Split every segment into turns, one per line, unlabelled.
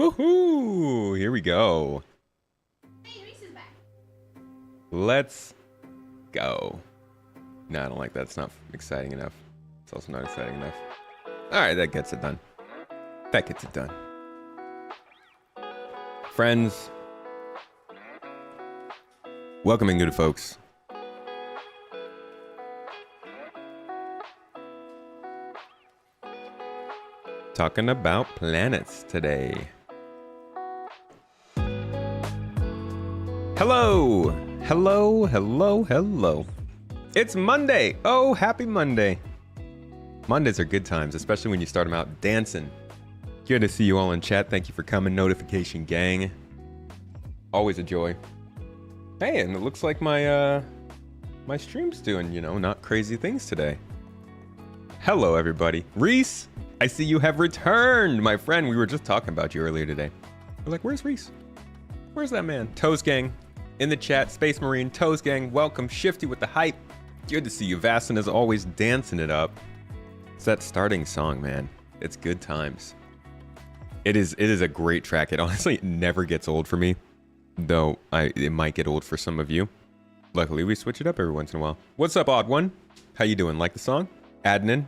Woohoo! Here we go.
Hey, Reese is back.
Let's go. No, I don't like that. It's not exciting enough. It's also not exciting enough. All right, that gets it done. That gets it done. Friends, welcoming new folks. Talking about planets today. Hello, hello, hello, hello. It's Monday. Oh, happy Monday. Mondays are good times, especially when you start them out dancing. Good to see you all in chat. Thank you for coming, notification gang. Always a joy. Hey, and it looks like my stream's doing, not crazy things today. Hello, everybody. Reese, I see you have returned, my friend. We were just talking about you earlier today. We're like, where's Reese? Where's that man? Toes gang in the chat. Space Marine, Toes gang, welcome. Shifty with the hype. Good to see you. Vastin is always dancing it up. It's that starting song, man. It's good times. It is a great track. It honestly never gets old for me, though it might get old for some of you. Luckily, we switch it up every once in a while. What's up, Odd One? How you doing? Like the song? Adnan?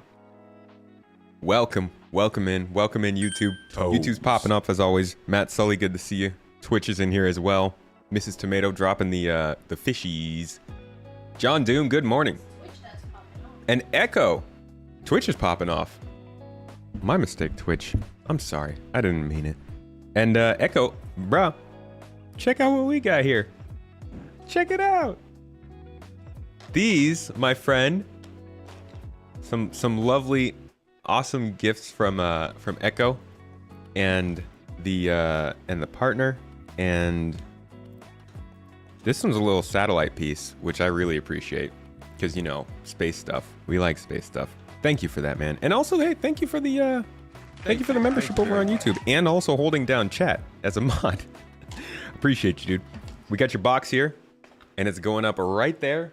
Welcome in, YouTube.
Toes.
YouTube's popping up as always. Matt Sully, good to see you. Twitch is in here as well. Mrs. Tomato dropping the fishies. John Doom, good morning.
Twitch that's popping on.
And Echo, Twitch is popping off. My mistake, Twitch. I'm sorry, I didn't mean it. And Echo, bruh, check out what we got here. Check it out. These, my friend, some lovely, awesome gifts from Echo, and the partner, and this one's a little satellite piece, which I really appreciate, because space stuff. We like space stuff. Thank you for that, man. And also, hey, thank you for the membership over on YouTube, and also holding down chat as a mod. Appreciate you, dude. We got your box here, and it's going up right there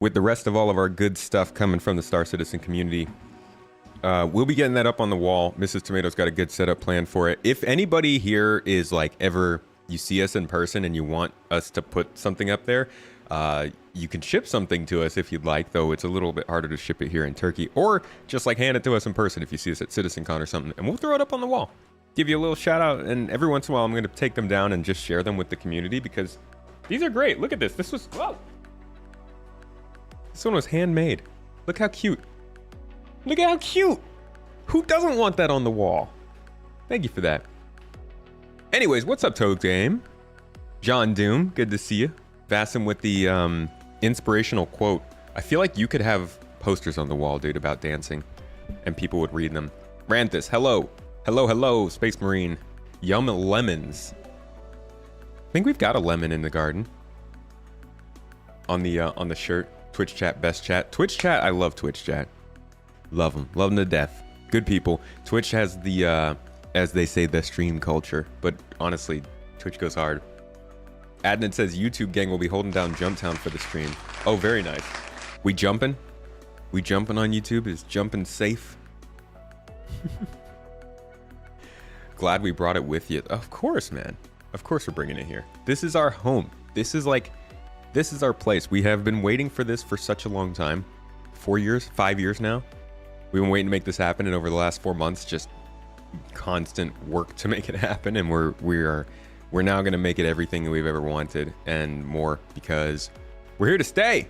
with the rest of all of our good stuff coming from the Star Citizen community. We'll be getting that up on the wall. Mrs. Tomato's got a good setup plan for it. If anybody here is like ever you see us in person and you want us to put something up there, you can ship something to us if you'd like, though it's a little bit harder to ship it here in Turkey, or just like hand it to us in person if you see us at CitizenCon or something, and we'll throw it up on the wall. Give you a little shout out, and every once in a while I'm going to take them down and just share them with the community, because these are great. Look at this. This one was handmade. Look how cute. Look how cute. Who doesn't want that on the wall? Thank you for that. Anyways, what's up, Toad Game? John Doom, good to see you. Vastin with the inspirational quote. I feel like you could have posters on the wall, dude, about dancing, and people would read them. Ranthus, hello. Hello, hello, Space Marine. Yum lemons. I think we've got a lemon in the garden. On the shirt. Twitch chat, best chat. Twitch chat, I love Twitch chat. Love them to death. Good people. Twitch has the, as they say, the stream culture. But honestly, Twitch goes hard. Adnan says YouTube gang will be holding down Jumptown for the stream. Oh, very nice. We jumping? We jumping on YouTube? Is jumping safe? Glad we brought it with you. Of course, man. Of course we're bringing it here. This is our home. This is our place. We have been waiting for this for such a long time. 4 years, 5 years now. We've been waiting to make this happen, and over the last 4 months, just constant work to make it happen. And we're now going to make it everything that we've ever wanted and more, because we're here to stay.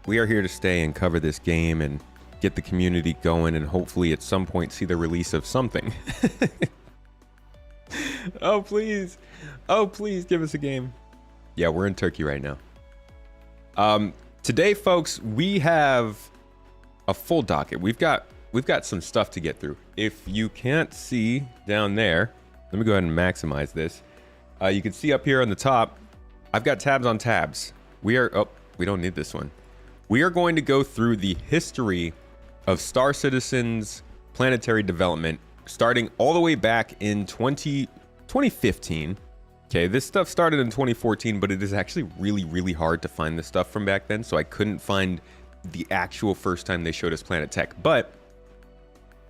We are here to stay and cover this game and get the community going, and hopefully at some point see the release of something. Oh, please. Oh, please give us a game. Yeah, we're in Turkey right now. Today, folks, we have a full docket. We've got some stuff to get through. If you can't see down there, let me go ahead and maximize this. You can see up here on the top, I've got tabs on tabs. We don't need this one. We are going to go through the history of Star Citizen's planetary development, starting all the way back in 2015. Okay, this stuff started in 2014, but it is actually really, really hard to find the stuff from back then, so I couldn't find the actual first time they showed us Planet Tech. But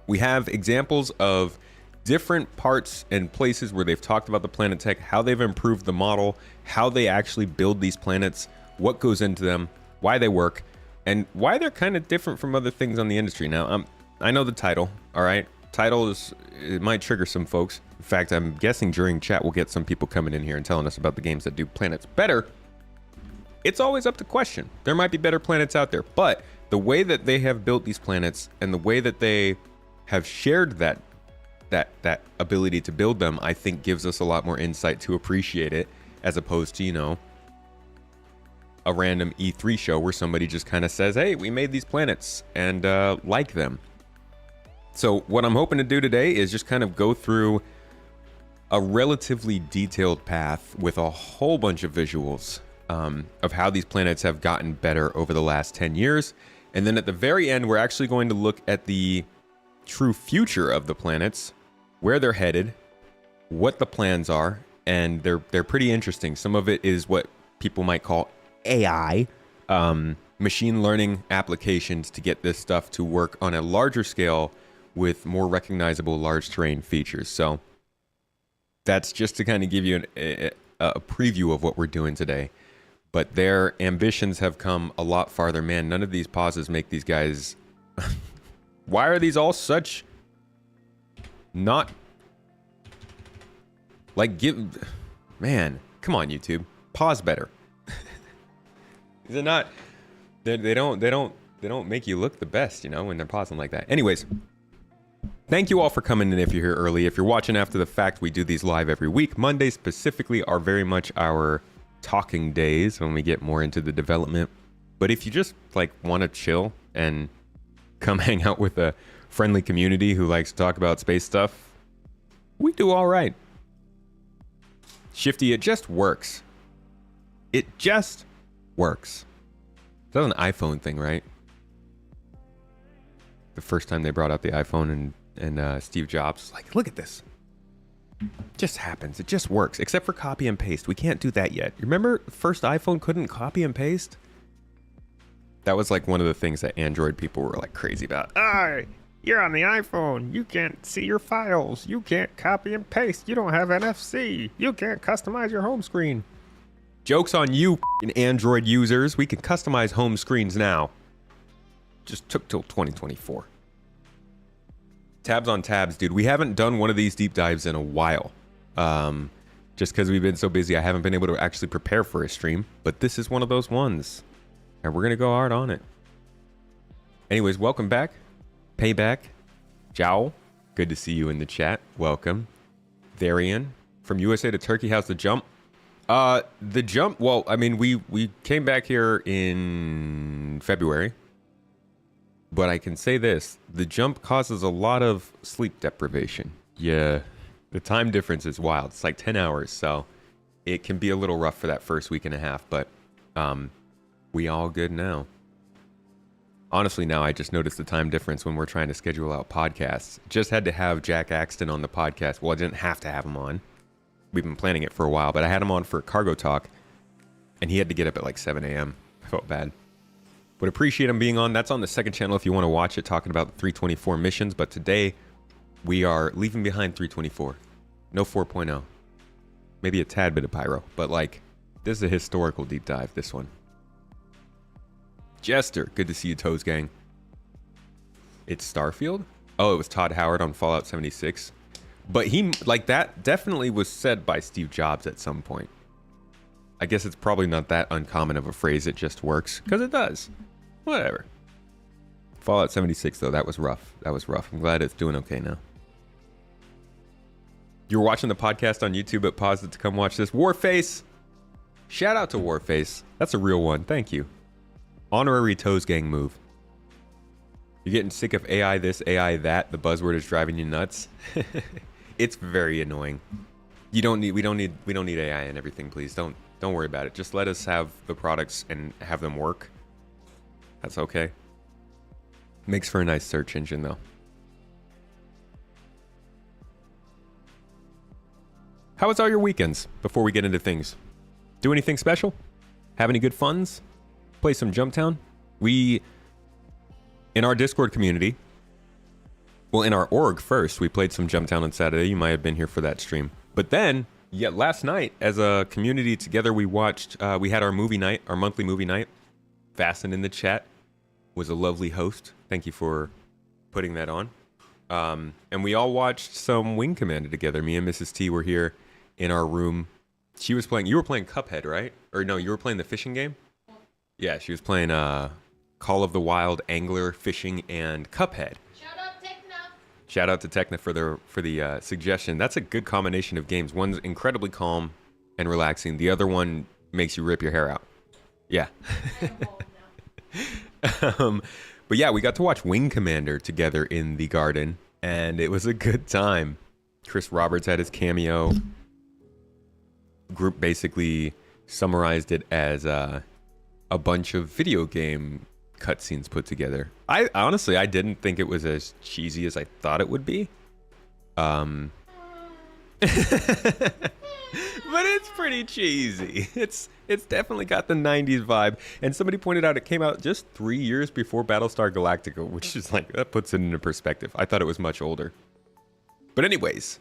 we have examples of different parts and places where they've talked about the planet tech, how they've improved the model, how they actually build these planets, what goes into them, why they work, and why they're kind of different from other things on the industry. Now, I know the title, all right? It might trigger some folks. In fact, I'm guessing during chat we'll get some people coming in here and telling us about the games that do planets better. It's always up to question. There might be better planets out there, but the way that they have built these planets and the way that they have shared that ability to build them, I think gives us a lot more insight to appreciate it, as opposed to, you know, a random E3 show where somebody just kind of says, hey, we made these planets and like them. So what I'm hoping to do today is just kind of go through a relatively detailed path with a whole bunch of visuals of how these planets have gotten better over the last 10 years. And then at the very end, we're actually going to look at the true future of the planets, where they're headed, what the plans are, and they're pretty interesting. Some of it is what people might call AI, machine learning applications to get this stuff to work on a larger scale with more recognizable large terrain features. So that's just to kind of give you a preview of what we're doing today. But their ambitions have come a lot farther. Man, none of these pauses make these guys... Why are these all such... not... like, man, come on, YouTube. Pause better. They're not... They don't make you look the best, you know, when they're pausing like that. Anyways, thank you all for coming in if you're here early. If you're watching after the fact, we do these live every week. Mondays specifically are very much our talking days when we get more into the development. But if you just like want to chill and come hang out with a friendly community who likes to talk about space stuff, we do all right. Shifty, it just works. It just works. That's an iPhone thing, right? The first time they brought out the iPhone and Steve Jobs was like, look at this. It just happens. It just works. Except for copy and paste. We can't do that yet. Remember the first iPhone couldn't copy and paste? That was like one of the things that Android people were like crazy about. Ah, you're on the iPhone. You can't see your files. You can't copy and paste. You don't have NFC. You can't customize your home screen. Joke's on you, Android users. We can customize home screens now. Just took till 2024. Tabs on tabs, dude. We haven't done one of these deep dives in a while. Just because we've been so busy, I haven't been able to actually prepare for a stream. But this is one of those ones. And we're going to go hard on it. Anyways, welcome back. Payback. Jowl. Good to see you in the chat. Welcome. Varian. From USA to Turkey, how's the jump? The jump, well, I mean, we came back here in February. But I can say this, the jump causes a lot of sleep deprivation. Yeah, the time difference is wild. It's like 10 hours, so it can be a little rough for that first week and a half, but we all good now. Honestly, now I just noticed the time difference when we're trying to schedule out podcasts. Just had to have Jack Axton on the podcast. Well, I didn't have to have him on. We've been planning it for a while, but I had him on for Cargo Talk, and he had to get up at like 7 a.m. I felt bad. Would appreciate him being on. That's on the second channel if you want to watch it, talking about the 324 missions. But today, we are leaving behind 324. No 4.0. Maybe a tad bit of Pyro. But like, this is a historical deep dive, this one. Jester, good to see you, Toes Gang. It's Starfield? Oh, it was Todd Howard on Fallout 76. But he, like, that definitely was said by Steve Jobs at some point. I guess it's probably not that uncommon of a phrase, it just works. Because it does. Whatever. Fallout 76, though, that was rough. That was rough. I'm glad it's doing okay now. You were watching the podcast on YouTube, but paused it to come watch this. Warface! Shout out to Warface. That's a real one. Thank you. Honorary Toes Gang move. You're getting sick of AI this, AI that. The buzzword is driving you nuts. It's very annoying. We don't need AI and everything, please. Don't worry about it. Just let us have the products and have them work. That's okay. Makes for a nice search engine, though. How was all your weekends before we get into things? Do anything special? Have any good funs? Play some Jumptown? We, in our Discord community, Well, in our org first, we played some Jumptown on Saturday. You might have been here for that stream. But then, last night, as a community together, we watched, we had our movie night, our monthly movie night. Fasten in the chat was a lovely host. Thank you for putting that on. And we all watched some Wing Commander together. Me and Mrs. T were here in our room. She was playing, you were playing Cuphead, right? Or no, you were playing the fishing game? Yeah, she was playing Call of the Wild, Angler, Fishing, and Cuphead. Shout out to Techna for the suggestion. That's a good combination of games. One's incredibly calm and relaxing. The other one makes you rip your hair out. Yeah. But yeah, we got to watch Wing Commander together in the garden, and it was a good time. Chris Roberts had his cameo. Group basically summarized it as a bunch of video game cutscenes put together. I honestly didn't think it was as cheesy as I thought it would be. But it's pretty cheesy. It's definitely got the 90s vibe. And somebody pointed out it came out just 3 years before Battlestar Galactica, which is like, that puts it into perspective. I thought it was much older. But anyways,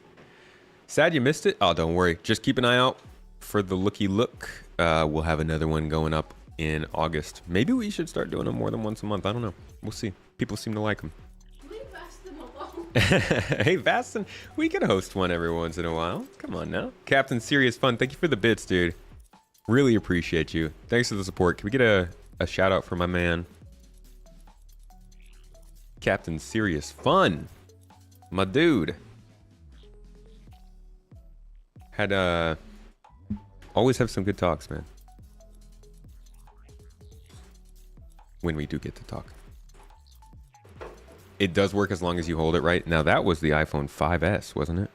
sad you missed it. Oh, don't worry. Just keep an eye out for the looky look. We'll have another one going up in August. Maybe we should start doing them more than once a month. I don't know. We'll see. People seem to like them.
Leave Bastin alone.
Hey, Bastin, we can host one every once in a while. Come on now. Captain Serious Fun, thank you for the bits, dude. Really appreciate you. Thanks for the support. Can we get a shout out for my man? Captain Serious Fun. My dude. Had, always have some good talks, man. When we do get to talk. It does work as long as you hold it right. Now that was the iPhone 5S, wasn't it?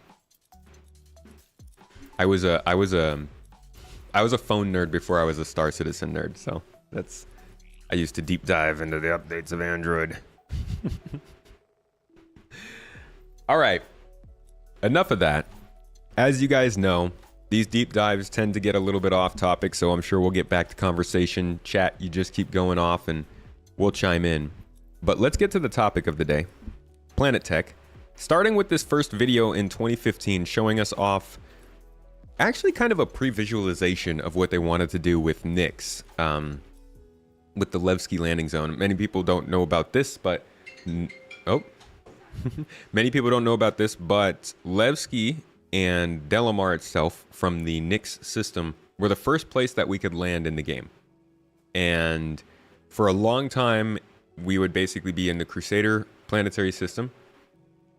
I was a phone nerd before I was a Star Citizen nerd, so I used to deep dive into the updates of Android. All right. Enough of that. As you guys know, these deep dives tend to get a little bit off topic, so I'm sure we'll get back to conversation. Chat, you just keep going off and we'll chime in. But let's get to the topic of the day. Planet Tech. Starting with this first video in 2015 showing us off actually kind of a pre-visualization of what they wanted to do with Nyx, with the Levski landing zone. Many people don't know about this, but... Many people don't know about this, but Levski and Delamar itself from the Nyx system were the first place that we could land in the game. And for a long time, we would basically be in the Crusader planetary system,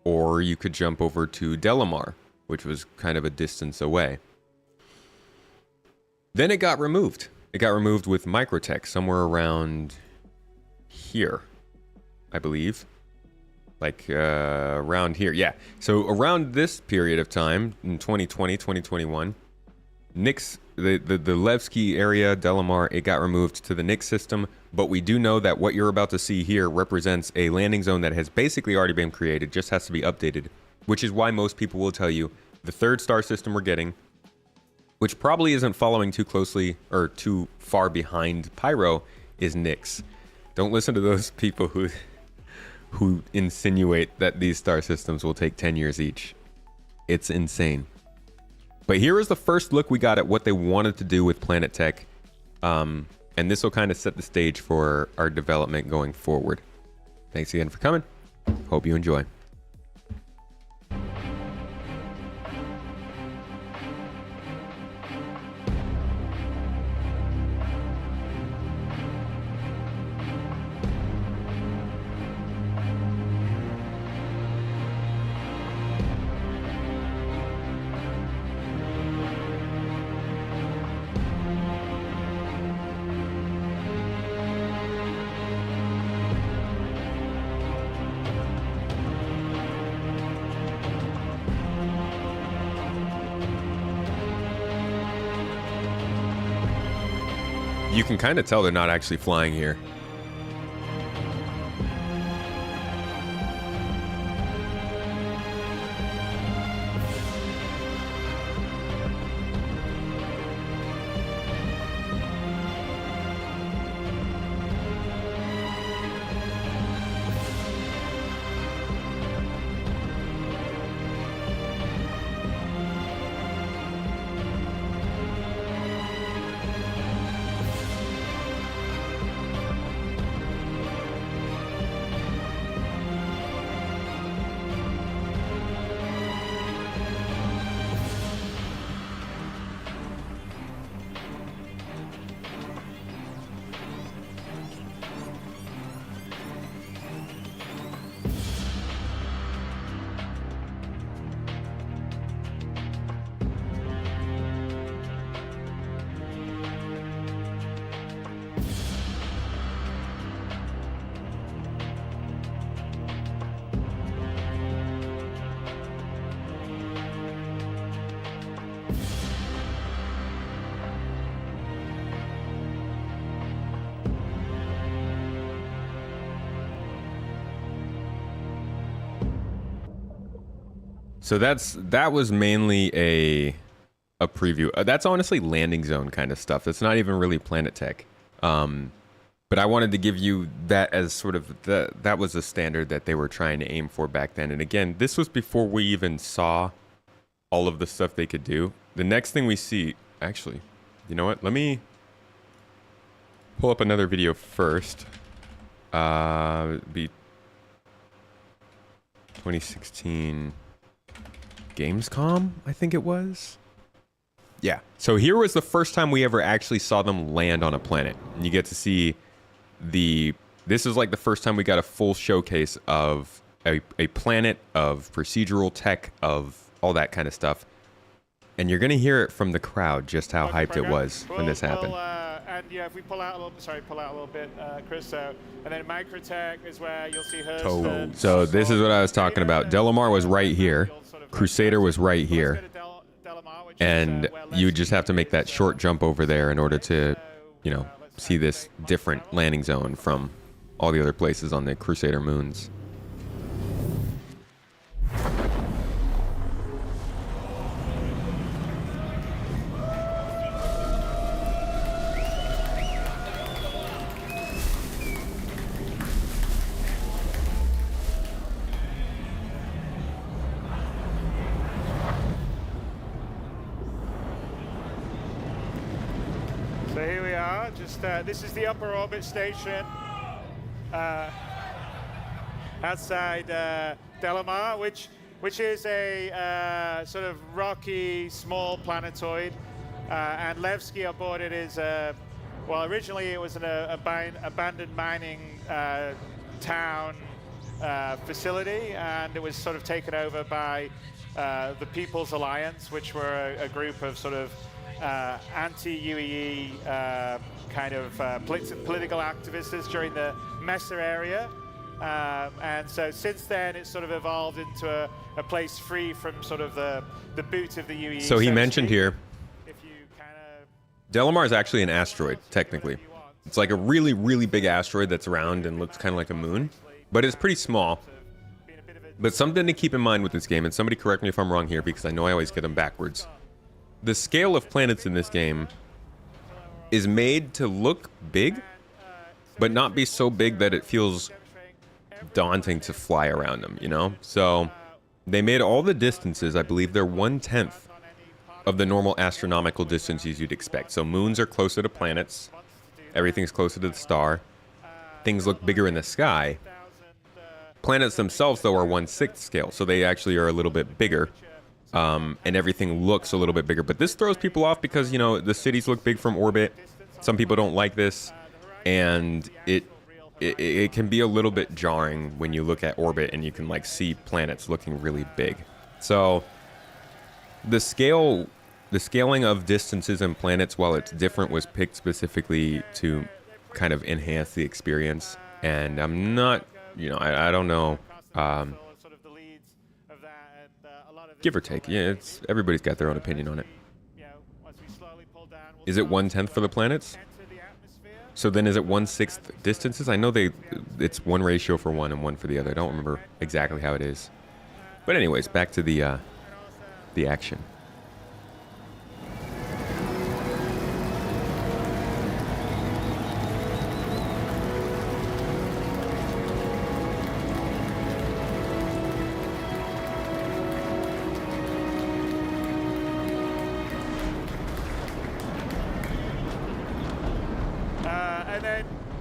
or you could jump over to Delamar, which was kind of a distance away. Then it got removed. It got removed with Microtech somewhere around here, I believe. Like around here, yeah. So around this period of time, in 2020, 2021, Nyx, the Levski area, Delamar, it got removed to the Nyx system, but we do know that what you're about to see here represents a landing zone that has basically already been created, just has to be updated, which is why most people will tell you the third star system we're getting, which probably isn't following too closely or too far behind Pyro, is Nyx. Don't listen to those people who insinuate that these star systems will take 10 years each. It's insane. But here is the first look we got at what they wanted to do with Planet Tech. And this will kind of set the stage for our development going forward. Thanks again for coming. Hope you enjoy. You can kind of tell they're not actually flying here. So that was mainly a preview. That's honestly landing zone kind of stuff. That's not even really Planet Tech. But I wanted to give you that as sort of that was the standard that they were trying to aim for back then. And again, this was before we even saw all of the stuff they could do. The next thing we see, actually, you know what? Let me pull up another video first. Be 2016 Gamescom, I think it was. Yeah. So here was the first time we ever actually saw them land on a planet. And you get to see this is like the first time we got a full showcase of a planet, of procedural tech, of all that kind of stuff. And you're going to hear it from the crowd just how hyped it was when this happened.
And yeah, if we pull out a little bit, Chris. So, and then Microtech is where you'll see her.
So this is what I was talking about. Delamar was right here. Crusader was right here. And you just have to make that short jump over there in order to, you know, see this different landing zone from all the other places on the Crusader moons.
So here we are, this is the upper orbit station outside Delamar, which is a sort of rocky, small planetoid. And Levski aboard it is, well, originally it was an abandoned mining town facility, and it was sort of taken over by the People's Alliance, which were a group of sort of anti-UEE kind of political activists during the Messer area. And so since then, it's sort of evolved into a place free from sort of the boot of the UEE.
So he mentioned here,
if you kind of
Delamar is actually an asteroid, technically. It's like a really, really big asteroid that's round and looks kind of like a moon, but it's pretty small. But something to keep in mind with this game, and somebody correct me if I'm wrong here, because I know I always get them backwards. The scale of planets in this game is made to look big, but not be so big that it feels daunting to fly around them, you know? So they made all the distances, I believe they're 1/10 of the normal astronomical distances you'd expect. So moons are closer to planets, everything's closer to the star, things look bigger in the sky. Planets themselves, though, are 1/6 scale, so they actually are a little bit bigger. And everything looks a little bit bigger. But this throws people off because, you know, the cities look big from orbit. Some people don't like this. And it can be a little bit jarring when you look at orbit and you can, like, see planets looking really big. So the scaling of distances and planets, while it's different, was picked specifically to kind of enhance the experience. And I'm not, you know, I don't know. Give or take, yeah. Everybody's got their own opinion on it. Is it 1/10 for the planets? So then is it 1/6 distances? I know it's one ratio for one and one for the other. I don't remember exactly how it is. But anyways, back to the action.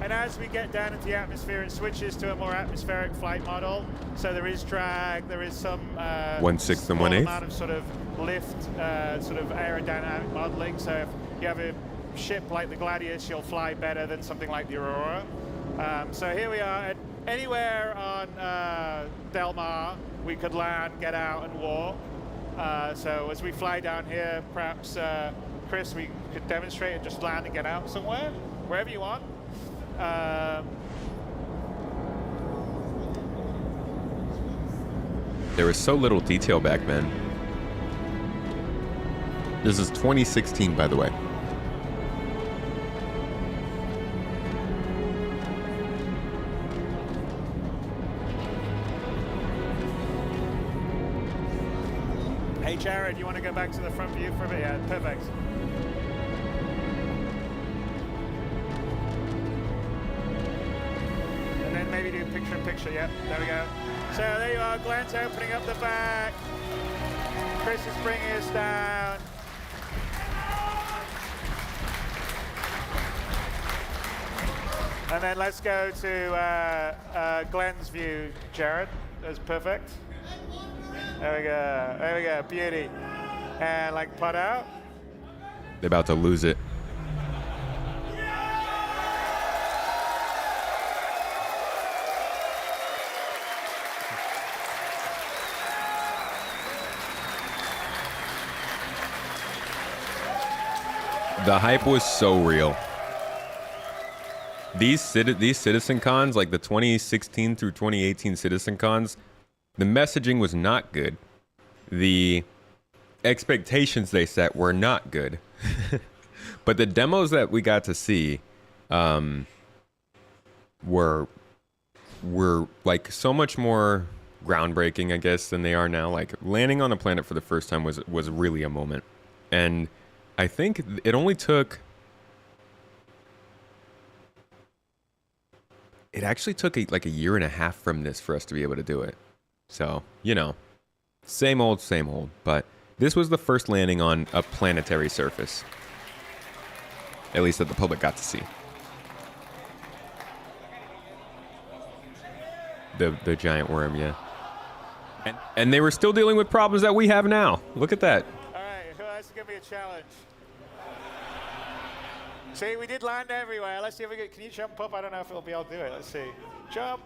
And as we get down into the atmosphere, it switches to a more atmospheric flight model. So there is drag, there is some
1/6 and 1/8
amount of sort of lift, sort of aerodynamic modeling. So if you have a ship like the Gladius, you'll fly better than something like the Aurora. So here we are. And anywhere on Delmar, we could land, get out, and walk. So as we fly down here, perhaps Chris, we could demonstrate and just land and get out somewhere, wherever you want.
There was so little detail back then. This is 2016, by the way.
Hey, Jared, you want to go back to the front view for a bit? Yeah, perfect. And then maybe do picture-in-picture. Yep, there we go. So there you are. Glenn's opening up the back. Chris is bringing us down. And then let's go to Glenn's view, Jared. That's perfect. There we go. There we go. Beauty. And like putt out.
They're about to lose it. The hype was so real. These Citizen Cons, like the 2016 through 2018 Citizen Cons, the messaging was not good. The expectations they set were not good. But the demos that we got to see were like so much more groundbreaking, I guess, than they are now. Like landing on a planet for the first time was really a moment. And I think it only took... It actually took like a year and a half from this for us to be able to do it. So, you know, same old, but this was the first landing on a planetary surface. At least that the public got to see. The giant worm, yeah. And they were still dealing with problems that we have now. Look at that.
All right, who else is going to be a challenge? See, we did land everywhere. Let's see if we can you jump up? I don't know if we'll be able to do it. Let's see. Jump.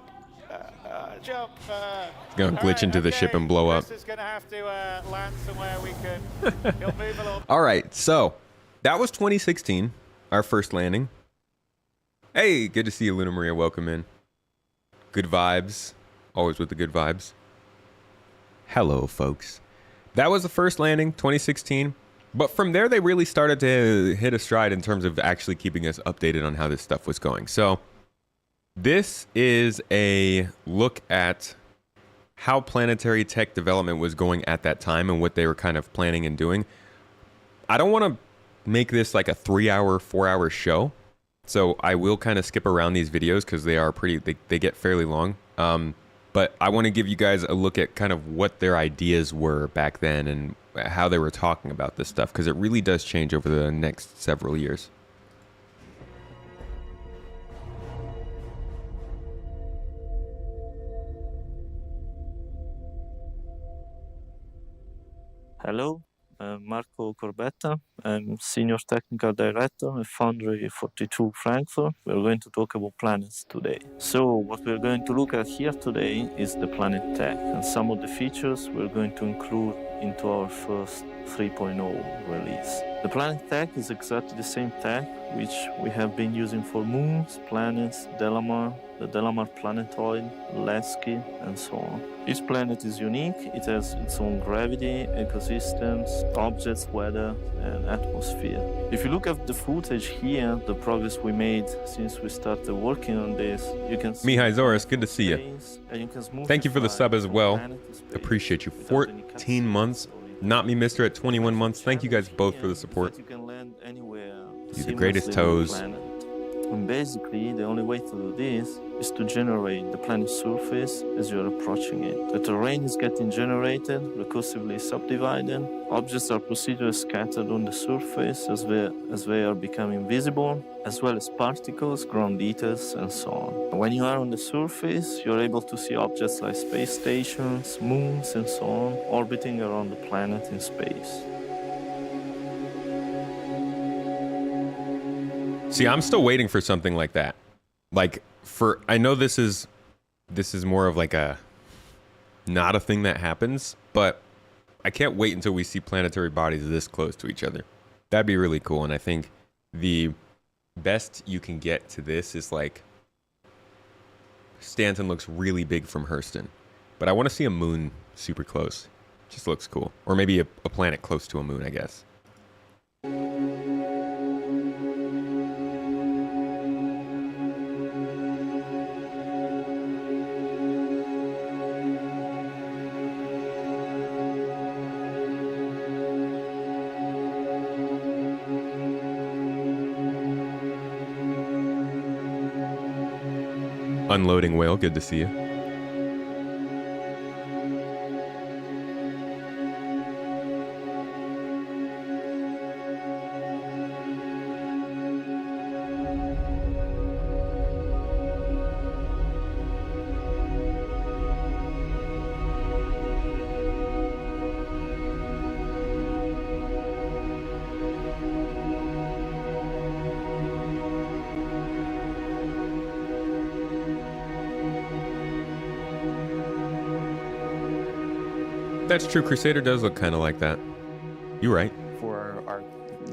Jump.
It's going to glitch into the ship and blow up.
Chris is going to have to land somewhere we can. He'll move a little.
All right, so that was 2016, our first landing. Hey, good to see you, Luna Maria. Welcome in. Good vibes. Always with the good vibes. Hello, folks. That was the first landing, 2016. But from there, they really started to hit a stride in terms of actually keeping us updated on how this stuff was going. So this is a look at how planetary tech development was going at that time and what they were kind of planning and doing. I don't want to make this like a 3-hour, 4-hour show. So I will kind of skip around these videos because they are they get fairly long. But I want to give you guys a look at kind of what their ideas were back then and how they were talking about this stuff, because it really does change over the next several years.
Hello, I'm Marco Corbetta. I'm Senior Technical Director at Foundry 42 Frankfurt. We're going to talk about planets today. So what we're going to look at here today is the planet tech and some of the features we're going to include into our first 3.0 release. The planet tech is exactly the same tech which we have been using for moons, planets, Delamar, the Delamar planetoid, Levski, and so on. Each planet is unique. It has its own gravity, ecosystems, objects, weather, and atmosphere. If you look at the footage here, the progress we made since we started working on this, you can see...
Mihai Zoris, good to see you. Thank you for the sub as well. Appreciate you. 14 months. Not Me Mister at 21 months. Thank you guys both for the support. You're the greatest toes.
And basically, the only way to do this is to generate the planet's surface as you're approaching it. The terrain is getting generated, recursively subdivided. Objects are procedurally scattered on the surface as they are becoming visible, as well as particles, ground details, and so on. When you are on the surface, you're able to see objects like space stations, moons, and so on, orbiting around the planet in space.
See, I'm still waiting for something like that. Like, I know this is more of like not a thing that happens, but I can't wait until we see planetary bodies this close to each other. That'd be really cool. And I think the best you can get to this is like, Stanton looks really big from Hurston, but I want to see a moon super close. Just looks cool. Or maybe a planet close to a moon, I guess. Unloading whale, good to see you. That's true. Crusader does look kind of like that. You're right.
For our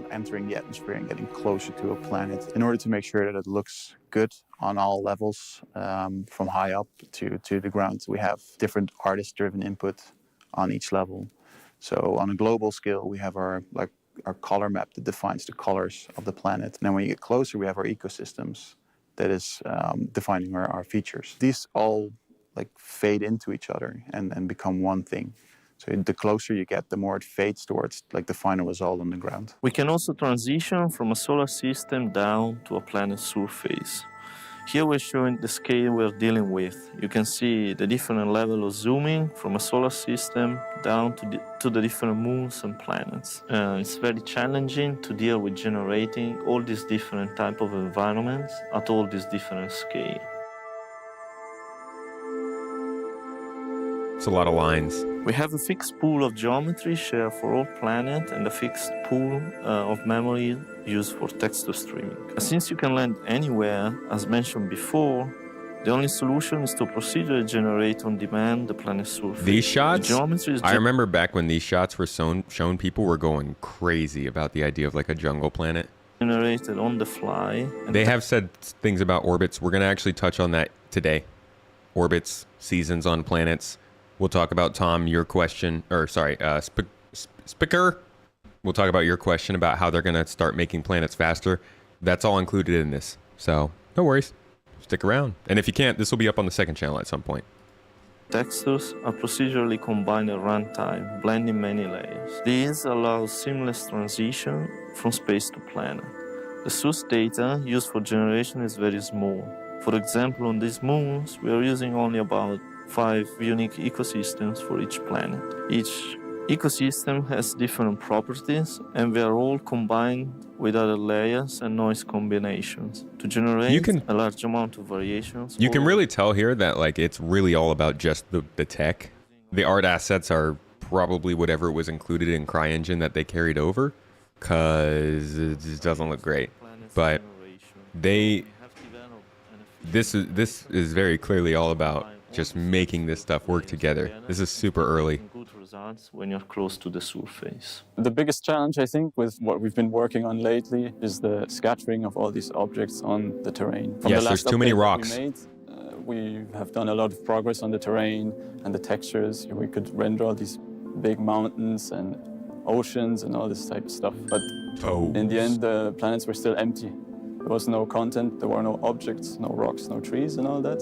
entering the atmosphere and getting closer to a planet, in order to make sure that it looks good on all levels, from high up to the ground, we have different artist-driven input on each level. So on a global scale, we have our color map that defines the colors of the planet. And then when you get closer, we have our ecosystems that is defining our features. These all fade into each other and become one thing. So the closer you get, the more it fades towards the final result on the ground.
We can also transition from a solar system down to a planet's surface. Here we're showing the scale we're dealing with. You can see the different level of zooming from a solar system down to the different moons and planets. It's very challenging to deal with generating all these different type of environments at all these different scales.
It's a lot of lines.
We have a fixed pool of geometry shared for all planets and a fixed pool of memory used for text to streaming. Since you can land anywhere, as mentioned before, the only solution is to procedurally generate on demand the planet's surface.
These shots,
the
I remember back when these shots were shown, people were going crazy about the idea of a jungle planet.
Generated on the fly.
They have said things about orbits. We're going to actually touch on that today. Orbits, seasons on planets. We'll talk about, Tom, your question, or sorry, Spicker. We'll talk about your question about how they're going to start making planets faster. That's all included in this. So no worries. Stick around. And if you can't, this will be up on the second channel at some point.
Textures are procedurally combined at runtime, blending many layers. This allows seamless transition from space to planet. The source data used for generation is very small. For example, on these moons, we are using only about 5 unique ecosystems for each planet. Each ecosystem has different properties, and they are all combined with other layers and noise combinations to generate a large amount of variations.
You can really tell here that it's really all about just the tech. The art assets are probably whatever was included in CryEngine that they carried over, because it just doesn't look great. But this is very clearly all about just making this stuff work together. This is super early.
Good results when you're close to the surface.
The biggest challenge, I think, with what we've been working on lately is the scattering of all these objects on the terrain. From
yes,
the last
there's too many rocks.
We have done a lot of progress on the terrain and the textures. We could render all these big mountains and oceans and all this type of stuff. But in the end, the planets were still empty. There was no content, there were no objects, no rocks, no trees and all that.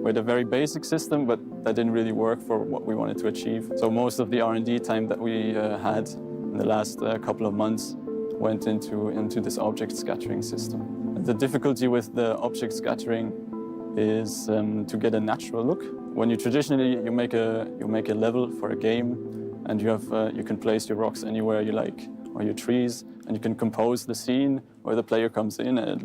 We had a very basic system, but that didn't really work for what we wanted to achieve. So most of the R&D time that we had in the last couple of months went into this object scattering system. The difficulty with the object scattering is to get a natural look. When you traditionally you make a level for a game, and you can place your rocks anywhere you like, or your trees, and you can compose the scene where the player comes in, and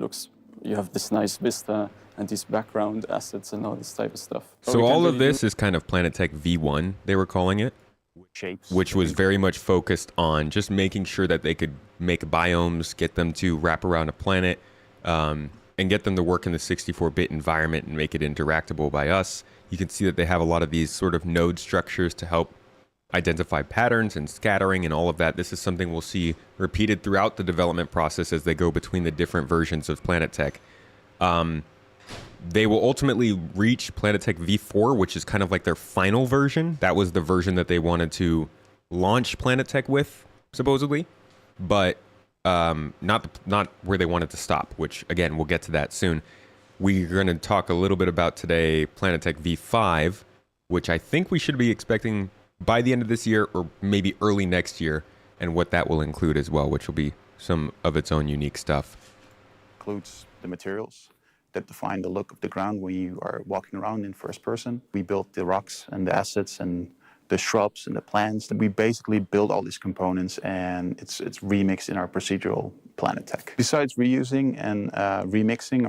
you have this nice vista and these background assets and all this type of stuff.
So all of this is kind of Planetech V1, they were calling it, which was very much focused on just making sure that they could make biomes, get them to wrap around a planet, and get them to work in the 64-bit environment and make it interactable by us. You can see that they have a lot of these sort of node structures to help identify patterns and scattering and all of that. This is something we'll see repeated throughout the development process as they go between the different versions of Planetech. They will ultimately reach Planetech V4, which is kind of like their final version. That was the version that they wanted to launch Planetech with, supposedly, but not where they wanted to stop, which, again, we'll get to that soon. We're going to talk a little bit about today Planetech V5, which I think we should be expecting by the end of this year or maybe early next year, and what that will include as well, which will be some of its own unique stuff.
Includes the materials that define the look of the ground when you are walking around in first person. We built the rocks and the assets and the shrubs and the plants. We basically build all these components, and it's remixed in our procedural Planet Tech. Besides reusing and remixing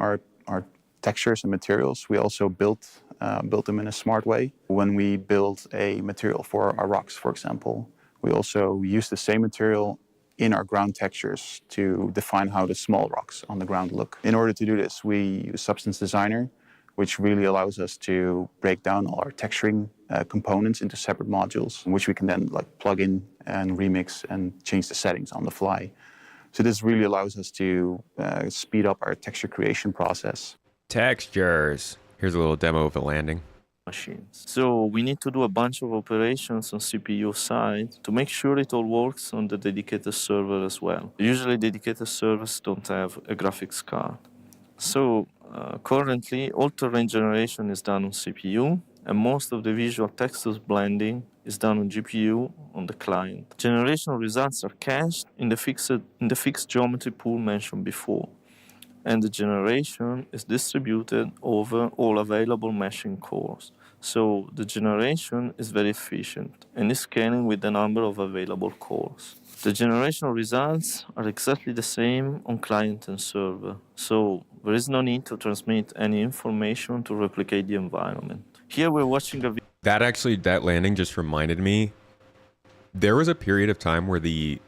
our textures and materials, we also built them in a smart way. When we build a material for our rocks, for example, we also use the same material in our ground textures to define how the small rocks on the ground look. In order to do this, we use Substance Designer, which really allows us to break down all our texturing components into separate modules, which we can then plug in and remix and change the settings on the fly. So this really allows us to speed up our texture creation process.
Textures. Here's a little demo of the landing.
Machines. So we need to do a bunch of operations on CPU side to make sure it all works on the dedicated server as well. Usually dedicated servers don't have a graphics card. So currently all terrain generation is done on CPU, and most of the visual textures blending is done on GPU on the client. Generational results are cached in the fixed geometry pool mentioned before, and the generation is distributed over all available meshing cores. So the generation is very efficient and is scaling with the number of available cores. The generational results are exactly the same on client and server, so there is no need to transmit any information to replicate the environment. Here we're watching a video.
That landing just reminded me, there was a period of time where the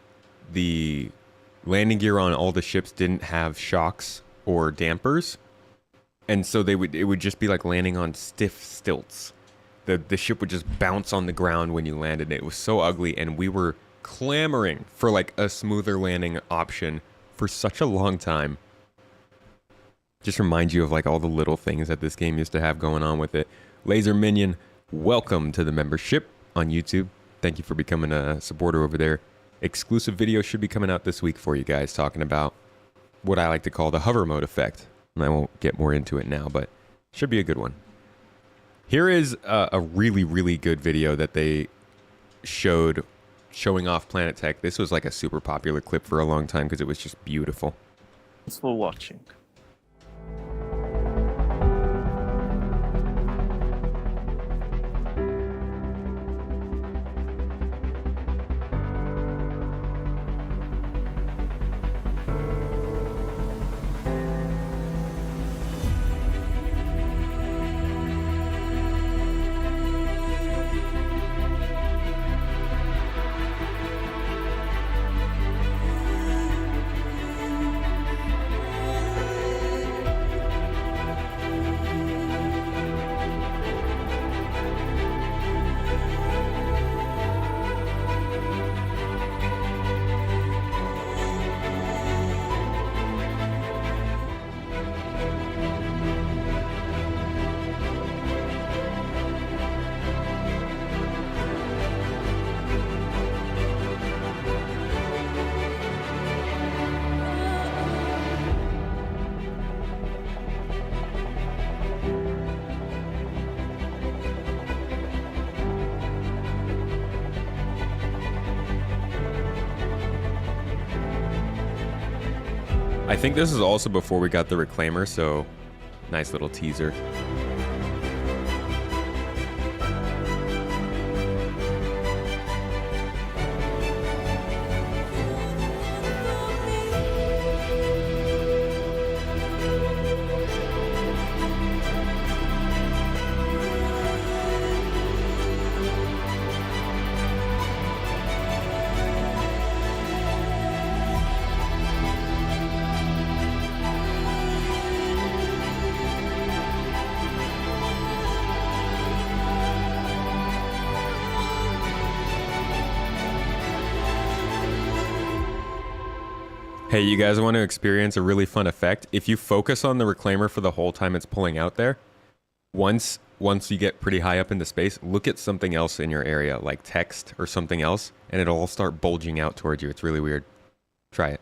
landing gear on all the ships didn't have shocks or dampers, and so it would just be like landing on stiff stilts. The ship would just bounce on the ground when you landed. It was so ugly, and we were clamoring for like a smoother landing option for such a long time. Just reminds you of like all the little things that this game used to have going on with it. Laser Minion, welcome to the membership on YouTube. Thank you for becoming a supporter over there. Exclusive video should be coming out this week for you guys, talking about what I like to call the hover mode effect. And I won't get more into it now, but should be a good one. Here is a really, really good video that they showed showing off Planet Tech. This was like a super popular clip for a long time because it was just beautiful.
Thanks for watching.
I think this is also before we got the Reclaimer, so nice little teaser. Hey, you guys want to experience a really fun effect? If you focus on the Reclaimer for the whole time it's pulling out there, once you get pretty high up into space, look at something else in your area, like text or something else, and it'll all start bulging out towards you. It's really weird. Try it.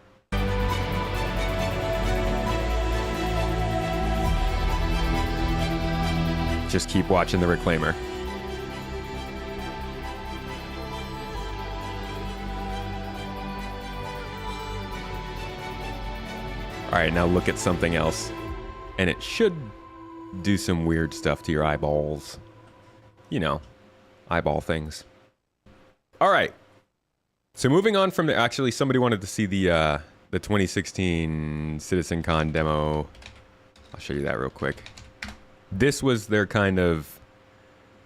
Just keep watching the Reclaimer. All right, now look at something else. and it should do some weird stuff to your eyeballs. You know, eyeball things. All right. So moving on from the, actually somebody wanted to see the 2016 CitizenCon demo. I'll show you that real quick. This was their kind of,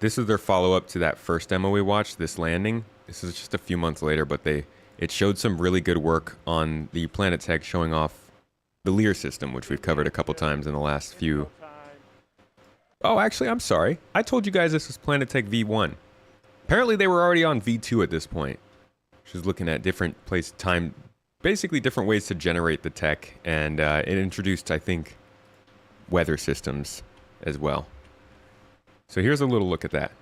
this is their follow-up to that first demo we watched, this landing. This is just a few months later, but it showed some really good work on the Planetary showing off the Lear system, which we've covered a couple times in the last few. Oh, actually, I'm sorry. I told you guys this was Planetary V1. Apparently they were already on V2 at this point. She's looking at different time, basically different ways to generate the tech, and it introduced, I think, weather systems as well. So here's a little look at that.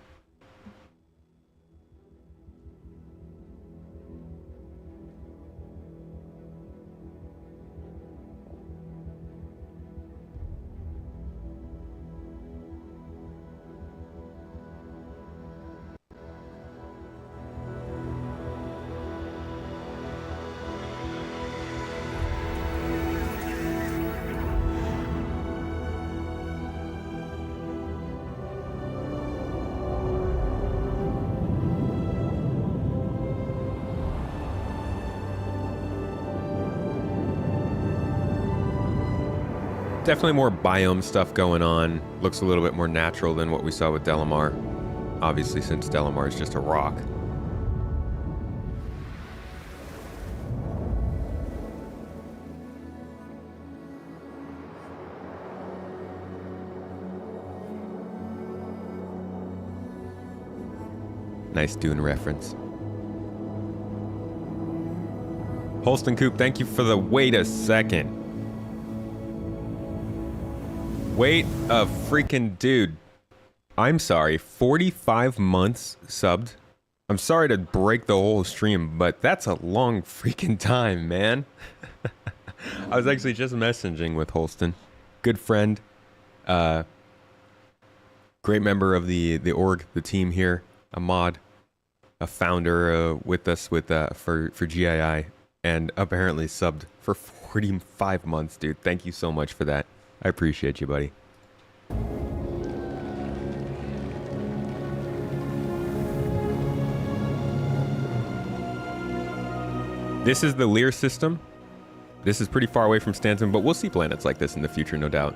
Definitely more biome stuff going on. Looks a little bit more natural than what we saw with Delamar. Obviously, since Delamar is just a rock. Nice Dune reference. Holston Coop, thank you for the wait a second. Wait a freaking dude. I'm sorry, 45 months subbed. I'm sorry to break the whole stream, but that's a long freaking time, man. I was actually just messaging with Holston. Good friend. Great member of the org, the team here. A mod. A founder with us for GII. And apparently subbed for 45 months, dude. Thank you so much for that. I appreciate you, buddy. This is the Lear system. This is pretty far away from Stanton, but we'll see planets like this in the future, no doubt.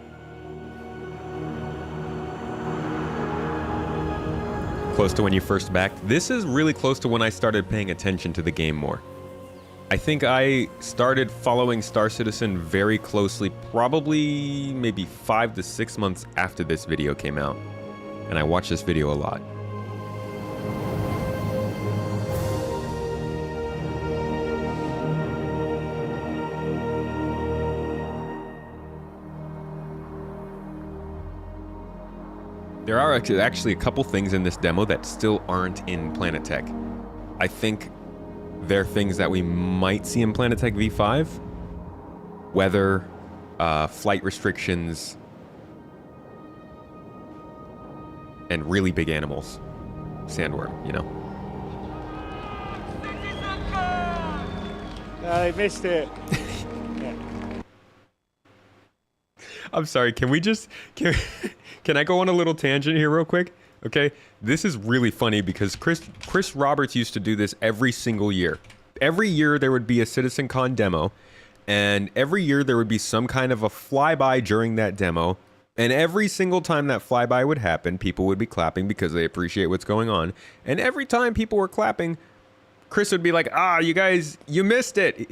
Close to when you first backed. This is really close to when I started paying attention to the game more. I think I started following Star Citizen very closely, probably maybe 5 to 6 months after this video came out. And I watched this video a lot. There are actually a couple things in this demo that still aren't in Planetary. I think they're things that we might see in Planetary V5. Weather, flight restrictions, and really big animals. Sandworm, you know.
They missed it.
I'm sorry, can I go on a little tangent here real quick? Okay, this is really funny because Chris Roberts used to do this every single year. Every year there would be a CitizenCon demo, and every year there would be some kind of a flyby during that demo, and every single time that flyby would happen, people would be clapping because they appreciate what's going on. And every time people were clapping, Chris would be like, you guys, you missed it.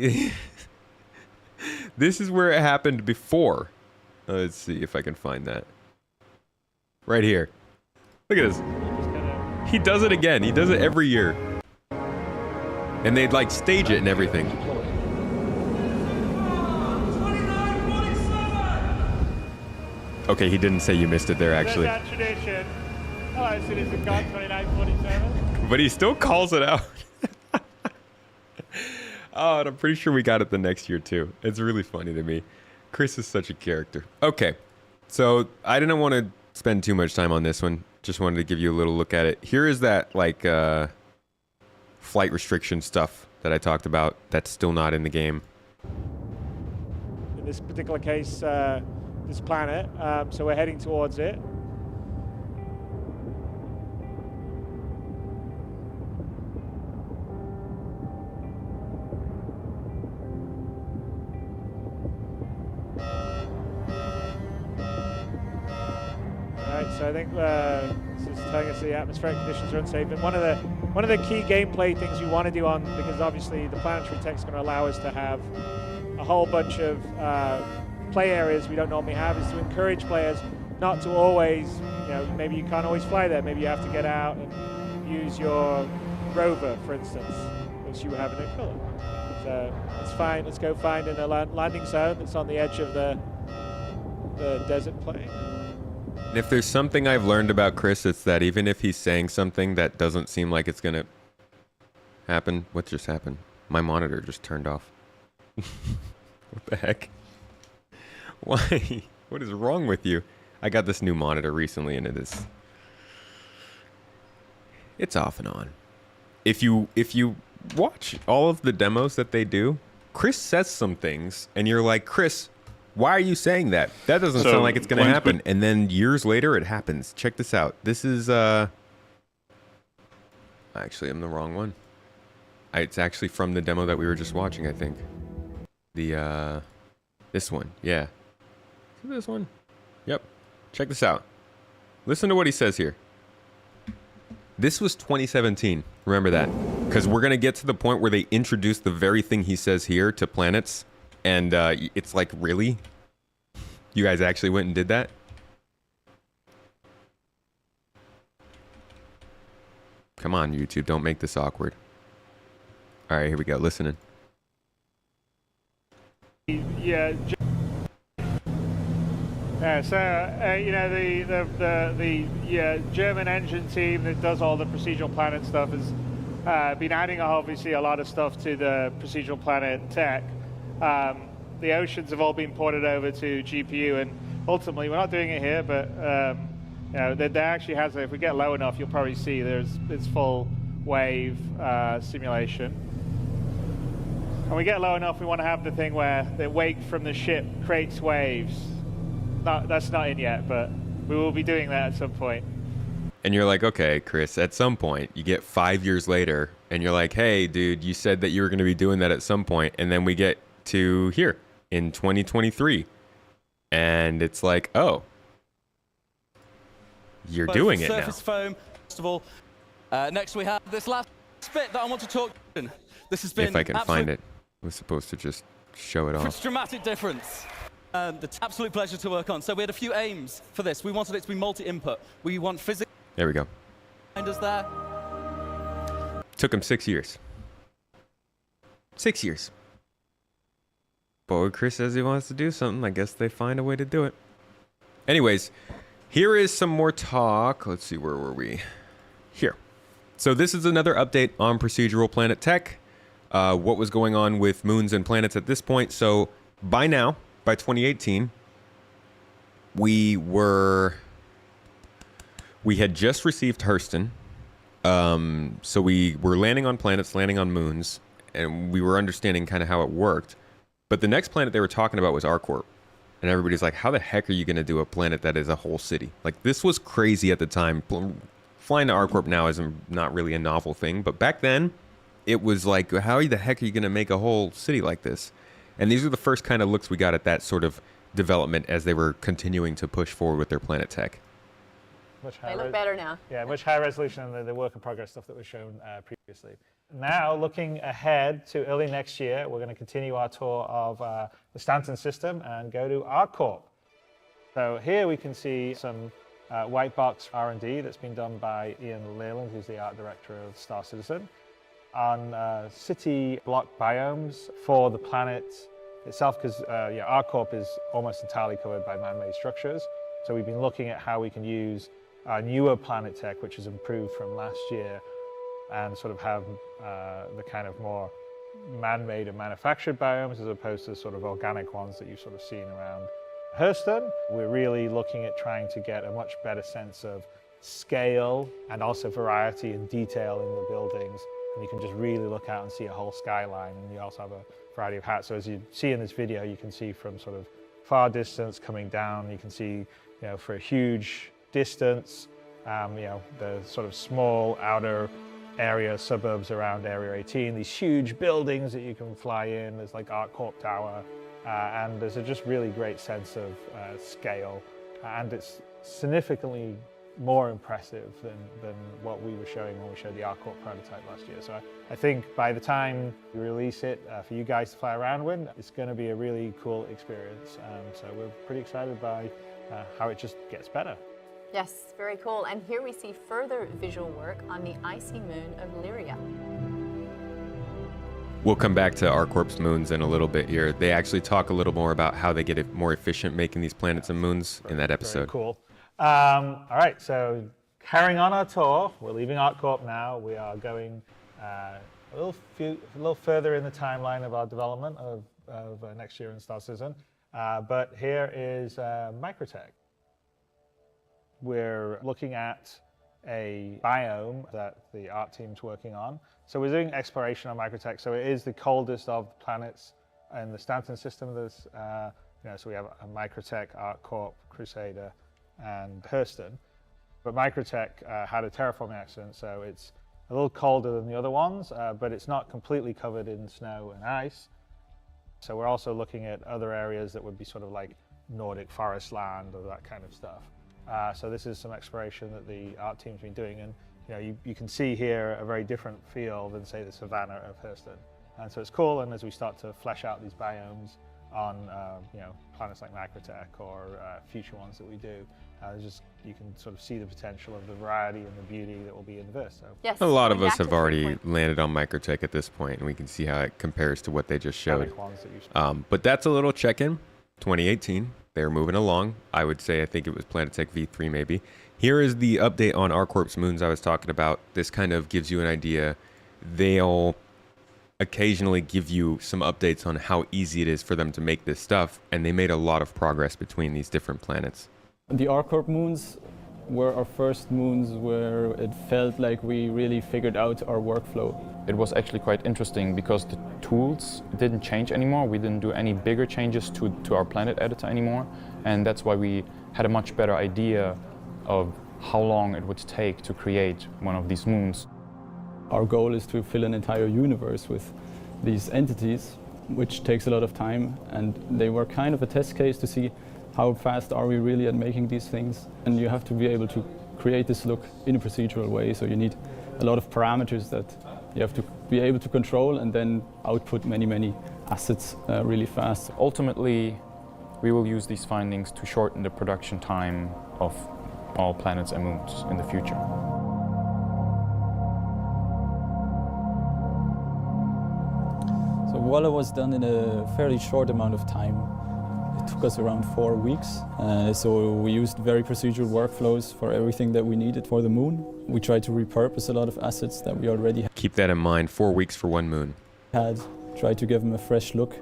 This is where it happened before. Let's see if I can find that. Right here. Look at this. He does it again. He does it every year. And they'd like stage it and everything. Okay, he didn't say you missed it there, actually.
There's that tradition. Hello, Citizen God 2947.
But he still calls it out. Oh, and I'm pretty sure we got it the next year, too. It's really funny to me. Chris is such a character. Okay, so I didn't want to spend too much time on this one. Just wanted to give you a little look at it. Here is that, like, flight restriction stuff that I talked about that's still not in the game.
In this particular case, the this planet, so we're heading towards it. So I think this is telling us the atmospheric conditions are unsafe. And one of the key gameplay things we want to do on, because obviously the planetary tech is going to allow us to have a whole bunch of play areas we don't normally have, is to encourage players not to always, maybe you can't always fly there. Maybe you have to get out and use your rover, for instance, which you have in a color. So it's fine. Let's go find a landing zone that's on the edge of the desert plain.
And if there's something I've learned about Chris, it's that even if he's saying something that doesn't seem like it's going to happen, what just happened? My monitor just turned off. What the heck? Why? What is wrong with you? I got this new monitor recently and it's off and on. If you watch all of the demos that they do, Chris says some things and you're like, Chris, why are you saying that? That doesn't sound like it's going to happen. And then years later, it happens. Check this out. This is, actually, I'm the wrong one. It's actually from the demo that we were just watching, I think. This one. Yeah. Is it this one? Yep. Check this out. Listen to what he says here. This was 2017. Remember that. Because we're going to get to the point where they introduce the very thing he says here to planets. And it's like, really? You guys actually went and did that? Come on, YouTube. Don't make this awkward. All right, here we go. Listening.
Yeah. So the German engine team that does all the procedural planet stuff has been adding obviously a lot of stuff to the procedural planet tech. The oceans have all been ported over to GPU, and ultimately we're not doing it here, but there actually has. If we get low enough, you'll probably see it's full wave simulation. When we get low enough, we want to have the thing where the wake from the ship creates waves. That's not in yet, but we will be doing that at some point.
And you're like, okay, Chris, at some point, you get 5 years later, and you're like, hey, dude, you said that you were going to be doing that at some point, and then we get to here in 2023, and it's like, oh, you're doing it now.
Surface foam, first of all. Next we have this last bit that I want to talk to. This has been,
if I can find it. I was supposed to just show it off.
Dramatic difference. The absolute pleasure to work on. So we had a few aims for this. We wanted it to be multi-input. We want physics.
There we go.
There.
Took him 6 years. 6 years. But when Chris says he wants to do something, I guess they find a way to do it. Anyways, here is some more talk. Let's see, where were we? Here. So this is another update on procedural planet tech. What was going on with moons and planets at this point. So by now, by 2018, we had just received Hurston. So we were landing on planets, landing on moons, and we were understanding kind of how it worked. But the next planet they were talking about was Arcorp. And everybody's like, how the heck are you going to do a planet that is a whole city? Like, this was crazy at the time. Flying to Arcorp now is not really a novel thing. But back then, it was like, how the heck are you going to make a whole city like this? And these are the first kind of looks we got at that sort of development as they were continuing to push forward with their planet tech.
They look better now.
Yeah, much higher resolution than the work in progress stuff that was shown previously. Now, looking ahead to early next year, we're going to continue our tour of the Stanton system and go to Arcorp. So here we can see some white box R&D that's been done by Ian Leland, who's the art director of Star Citizen, on city block biomes for the planet itself, because Arcorp is almost entirely covered by man-made structures. So we've been looking at how we can use our newer planet tech, which has improved from last year, and sort of have the kind of more man-made and manufactured biomes as opposed to sort of organic ones that you've sort of seen around Hurston. We're really looking at trying to get a much better sense of scale and also variety and detail in the buildings. And you can just really look out and see a whole skyline, and you also have a variety of hats. So as you see in this video, you can see from sort of
far distance coming down. You can see, for a huge distance, the sort of small outer area, suburbs around Area 18, these huge buildings that you can fly in. There's like ArcCorp Tower, and there's a just really great sense of scale, and it's significantly more impressive than what we were showing when we showed the ArcCorp prototype last year. So I think by the time we release it for you guys to fly around with, it's going to be a really cool experience. So we're pretty excited by how it just gets better.
Yes, very cool. And here we see further visual work on the icy moon of Lyria.
We'll come back to ArcCorp's moons in a little bit here. They actually talk a little more about how they get it more efficient making these planets and moons in that episode.
Very cool. All right, so carrying on our tour, we're leaving ArcCorp now. We are going a little further in the timeline of our development of next year in Star Citizen. But here is Microtech. We're looking at a biome that the art team's working on. So we're doing exploration on Microtech. So it is the coldest of the planets in the Stanton system. There's, so we have a Microtech, ArcCorp, Crusader, and Hurston. But Microtech had a terraforming accident, so it's a little colder than the other ones, but it's not completely covered in snow and ice. So we're also looking at other areas that would be sort of like Nordic forest land or that kind of stuff. So this is some exploration that the art team's been doing, and you can see here a very different feel than, say, the savannah of Hurston. And so it's cool, and as we start to flesh out these biomes on planets like Microtech or future ones that we do, you can sort of see the potential of the variety and the beauty that will be in the verse. So.
Yes,
a lot of us have already landed on Microtech at this point, and we can see how it compares to what they just showed. But that's a little check-in. 2018, they're moving along. I would say, I think it was Planetech V3 maybe. Here is the update on ArcCorp's moons I was talking about. This kind of gives you an idea. They'll occasionally give you some updates on how easy it is for them to make this stuff, and they made a lot of progress between these different planets.
The ArcCorp moons were our first moons where it felt like we really figured out our workflow.
It was actually quite interesting because the tools didn't change anymore. We didn't do any bigger changes to our planet editor anymore, and that's why we had a much better idea of how long it would take to create one of these moons.
Our goal is to fill an entire universe with these entities, which takes a lot of time, and they were kind of a test case to see how fast are we really at making these things. And you have to be able to create this look in a procedural way, so you need a lot of parameters that you have to be able to control and then output many assets really fast.
Ultimately, we will use these findings to shorten the production time of all planets and moons in the future.
So Walla was done in a fairly short amount of time. It took us around 4 weeks. So we used very procedural workflows for everything that we needed for the moon. We tried to repurpose a lot of assets that we already had.
Keep that in mind, 4 weeks for one moon.
Tried to give them a fresh look.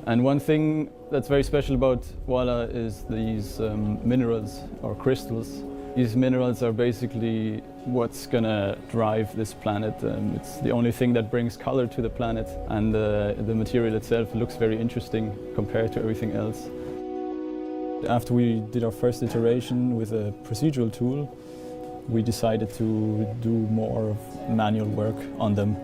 And one thing that's very special about Walla is these minerals or crystals. These minerals are basically what's gonna drive this planet. It's the only thing that brings color to the planet, and the material itself looks very interesting compared to everything else. After we did our first iteration with a procedural tool, we decided to do more of manual work on them.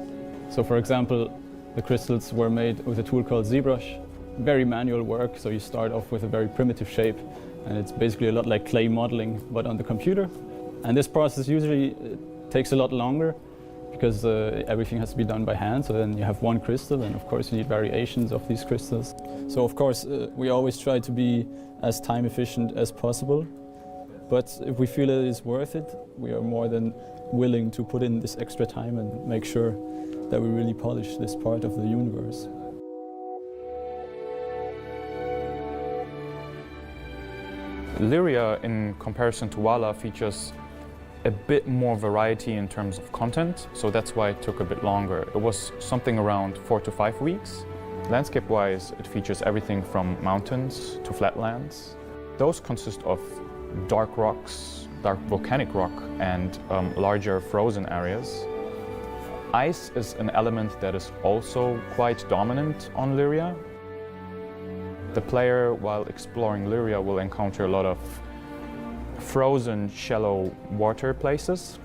So for example, the crystals were made with a tool called ZBrush. Very manual work, so you start off with a very primitive shape, and it's basically a lot like clay modeling, but on the computer. And this process usually takes a lot longer because everything has to be done by hand. So then you have one crystal, and of course you need variations of these crystals. So of course we always try to be as time efficient as possible. But if we feel it is worth it, we are more than willing to put in this extra time and make sure that we really polish this part of the universe.
Lyria, in comparison to Walla, features a bit more variety in terms of content, so that's why it took a bit longer. It was something around 4 to 5 weeks. Landscape-wise, it features everything from mountains to flatlands. Those consist of dark rocks, dark volcanic rock, and larger frozen areas. Ice is an element that is also quite dominant on Lyria. the player, while exploring Lyria, will encounter a lot of frozen, shallow water places.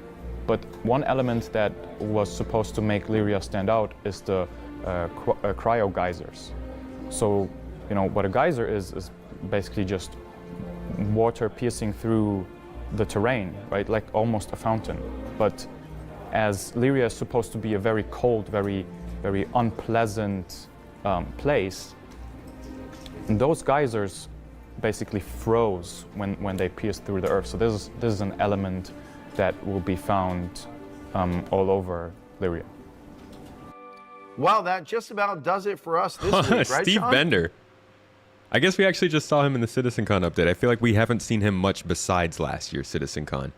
But one element that was supposed to make Lyria stand out is the cryo geysers. So, you know, what a geyser is basically just water piercing through the terrain, right? Like almost a fountain. But as Lyria is supposed to be a very cold, very unpleasant place, those geysers basically froze when they pierced through the earth. So this is an element that will be found all over Lyria.
Well, that just about does it for us this week, right,
Steve
Sean?
Bender. I guess we actually just saw him in the CitizenCon update. I feel like we haven't seen him much besides last year's CitizenCon.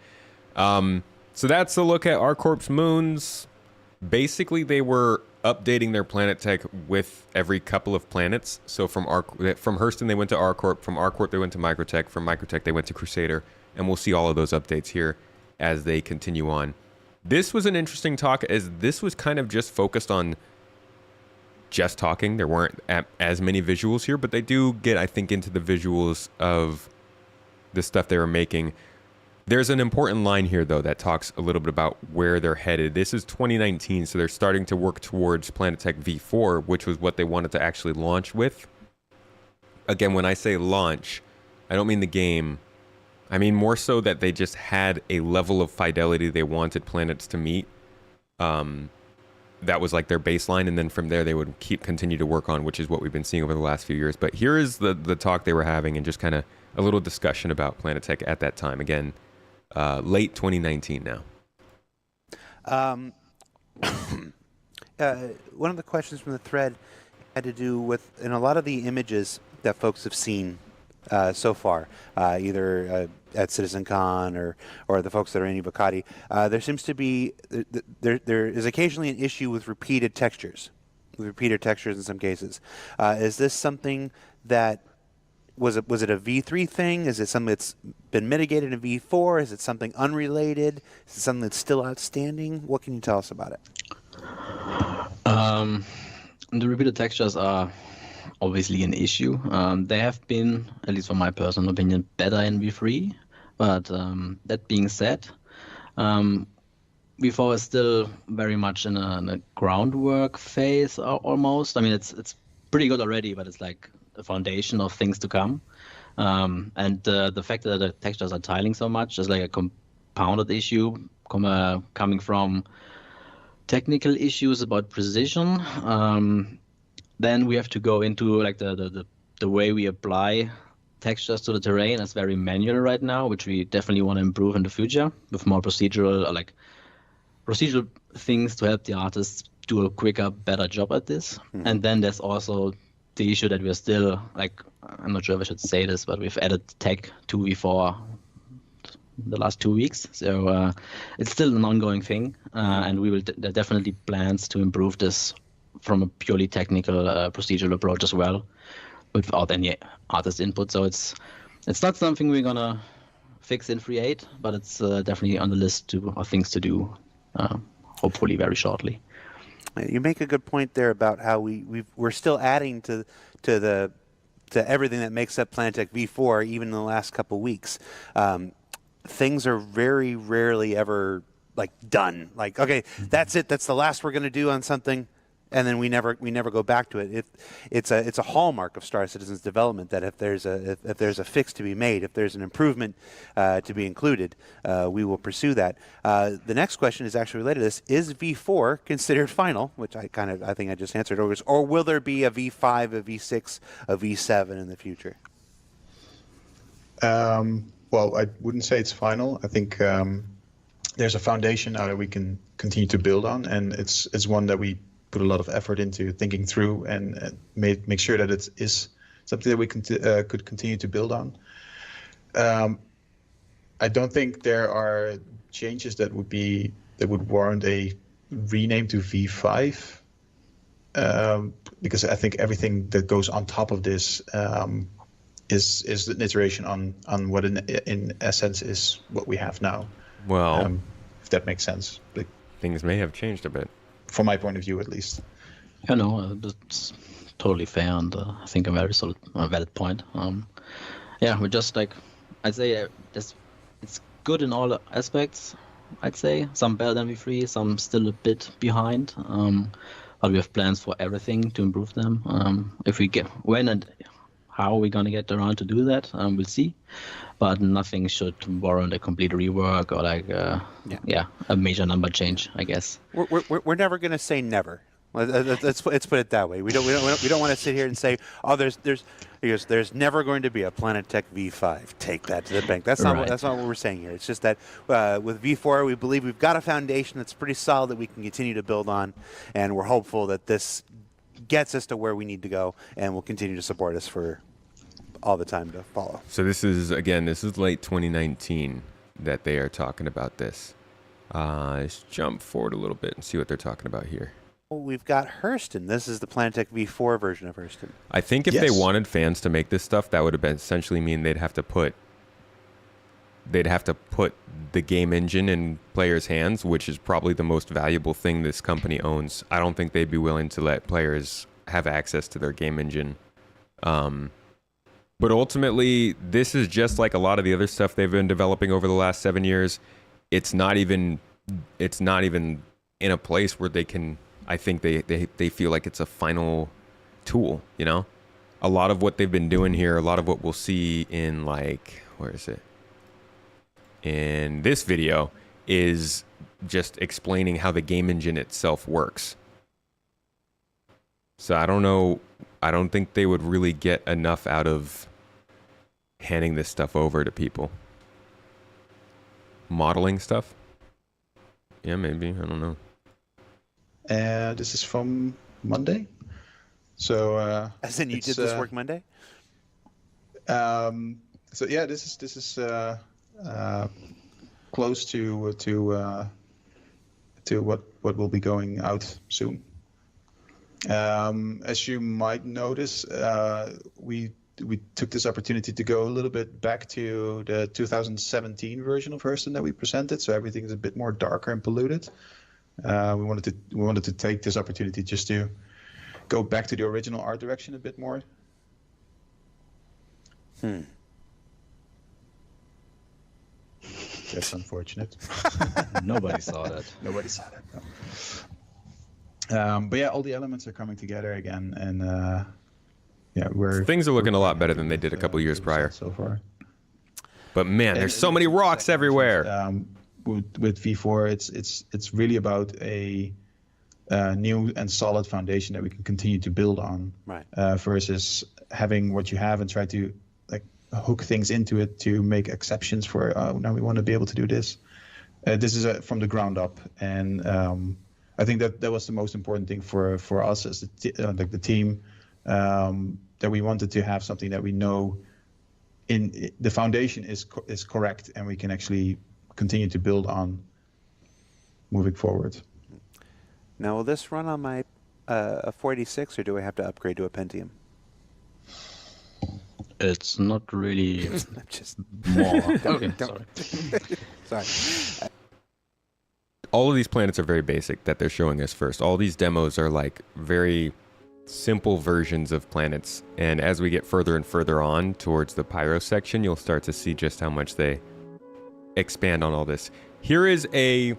So that's a look at ArcCorp's moons. Basically, they were updating their planet tech with every couple of planets. So from Hurston, they went to ArcCorp. From ArcCorp, they went to Microtech. From Microtech, they went to Crusader. And we'll see all of those updates here as they continue on. This was an interesting talk, as this was kind of just focused on just talking. There weren't as many visuals here, but they do get, I think, into the visuals of the stuff they were making. There's an important line here, though, that talks a little bit about where they're headed. This is 2019, so they're starting to work towards Planetech V4, which was what they wanted to actually launch with. Again, when I say launch, I don't mean the game. I mean more so that they just had a level of fidelity they wanted planets to meet. That was like their baseline, and then from there they would continue to work on, which is what we've been seeing over the last few years. But here is the talk they were having, and just kind of a little discussion about Planetech at that time. Again, late 2019 now.
One of the questions from the thread had to do with, in a lot of the images that folks have seen so far, either at CitizenCon or the folks that are in Evocati, there seems to be, there is occasionally an issue with repeated textures in some cases. Is this something that, was it a V3 thing? Is it something that's been mitigated in V4? Is it something unrelated? Is it something that's still outstanding? What can you tell us about it?
The repeated textures are obviously an issue. They have been, at least from my personal opinion, better in V3. But that being said, V4 is still very much in a groundwork phase almost. I mean, it's pretty good already, but it's like a foundation of things to come. And the fact that the textures are tiling so much is like a compounded issue coming from technical issues about precision. Then we have to go into like the way we apply textures to the terrain is very manual right now, which we definitely want to improve in the future with more procedural things to help the artists do a quicker, better job at this. Mm-hmm. And then there's also the issue that we're still, like, I'm not sure if I should say this, but we've added tech to V4 the last 2 weeks. So it's still an ongoing thing. And we will there are definitely plans to improve this from a purely technical procedural approach as well, without any artist input. So it's not something we're going to fix in 3.8, but it's definitely on the list of things to do, hopefully very shortly.
You make a good point there about how we're still adding to everything that makes up Planetech V4, even in the last couple weeks. Things are very rarely ever like done. Like, okay, that's it. That's the last we're going to do on something, and then we never go back to it. It's a hallmark of Star Citizen's development that if there's a fix to be made, if there's an improvement to be included, we will pursue that. The next question is actually related to this: is V4 considered final? Which I think I just answered. Or will there be a V5, a V6, a V7 in the future?
Well, I wouldn't say it's final. I think there's a foundation now that we can continue to build on, and it's one that we put a lot of effort into thinking through and make sure that it is something that we could continue to build on. I don't think there are changes that would warrant a rename to V5, because I think everything that goes on top of this is an iteration on what in essence is what we have now.
Well,
if that makes sense. Like,
things may have changed a bit.
From my point of view, at least.
You know, it's totally fair and I think a very valid point. Yeah, we're just like, I'd say it's good in all aspects. I'd say some better than V3, some still a bit behind. But we have plans for everything to improve them. If we get when and how we're gonna get around to do that, we'll see. But nothing should warrant a complete rework or like a major number change, I guess.
We're never going to say never. Let's put it that way. We don't want to sit here and say, oh, there's never going to be a Planetary V5. Take that to the bank. That's not what we're saying here. It's just that with V4, we believe we've got a foundation that's pretty solid that we can continue to build on, and we're hopeful that this gets us to where we need to go, and will continue to support us for all the time to follow.
So this is late 2019 that they are talking about this. Let's jump forward a little bit and see what they're talking about here.
We've got Hurston. This is the Planetary V4 version of Hurston.
I think if they wanted fans to make this stuff, that would have been essentially mean they'd have to put the game engine in players' hands, which is probably the most valuable thing this company owns. I don't think they'd be willing to let players have access to their game engine. But ultimately, this is just like a lot of the other stuff they've been developing over the last 7 years. It's not even in a place where they can. I think they feel like it's a final tool. You know, a lot of what they've been doing here, a lot of what we'll see in where is it? In this video is just explaining how the game engine itself works. So I don't know. I don't think they would really get enough out of handing this stuff over to people. Modeling stuff? Yeah, maybe. I don't know.
This is from Monday. So
as in you did this work Monday?
So yeah, this is close to what will be going out soon. As you might notice, we took this opportunity to go a little bit back to the 2017 version of Hurston that we presented, so everything is a bit more darker and polluted. We wanted to take this opportunity just to go back to the original art direction a bit more. That's unfortunate.
Nobody saw that.
Nobody saw that. No. But yeah, all the elements are coming together again, and
things are looking a lot better than they did a couple years prior
so far.
But man, there's so many rocks everywhere.
With V4, it's really about a new and solid foundation that we can continue to build on,
right?
Versus having what you have and try to hook things into it to make exceptions for. Now we want to be able to do this. This is from the ground up, and I think that was the most important thing for us as the team. That we wanted to have something that we know in the foundation is correct, and we can actually continue to build on moving forward.
Now, will this run on my a 486, or do I have to upgrade to a Pentium?
It's not really
just
more.
Okay, sorry.
All of these planets are very basic that they're showing us first. All these demos are like very simple versions of planets, and as we get further and further on towards the Pyro section, you'll start to see just how much they expand on all this. Here is a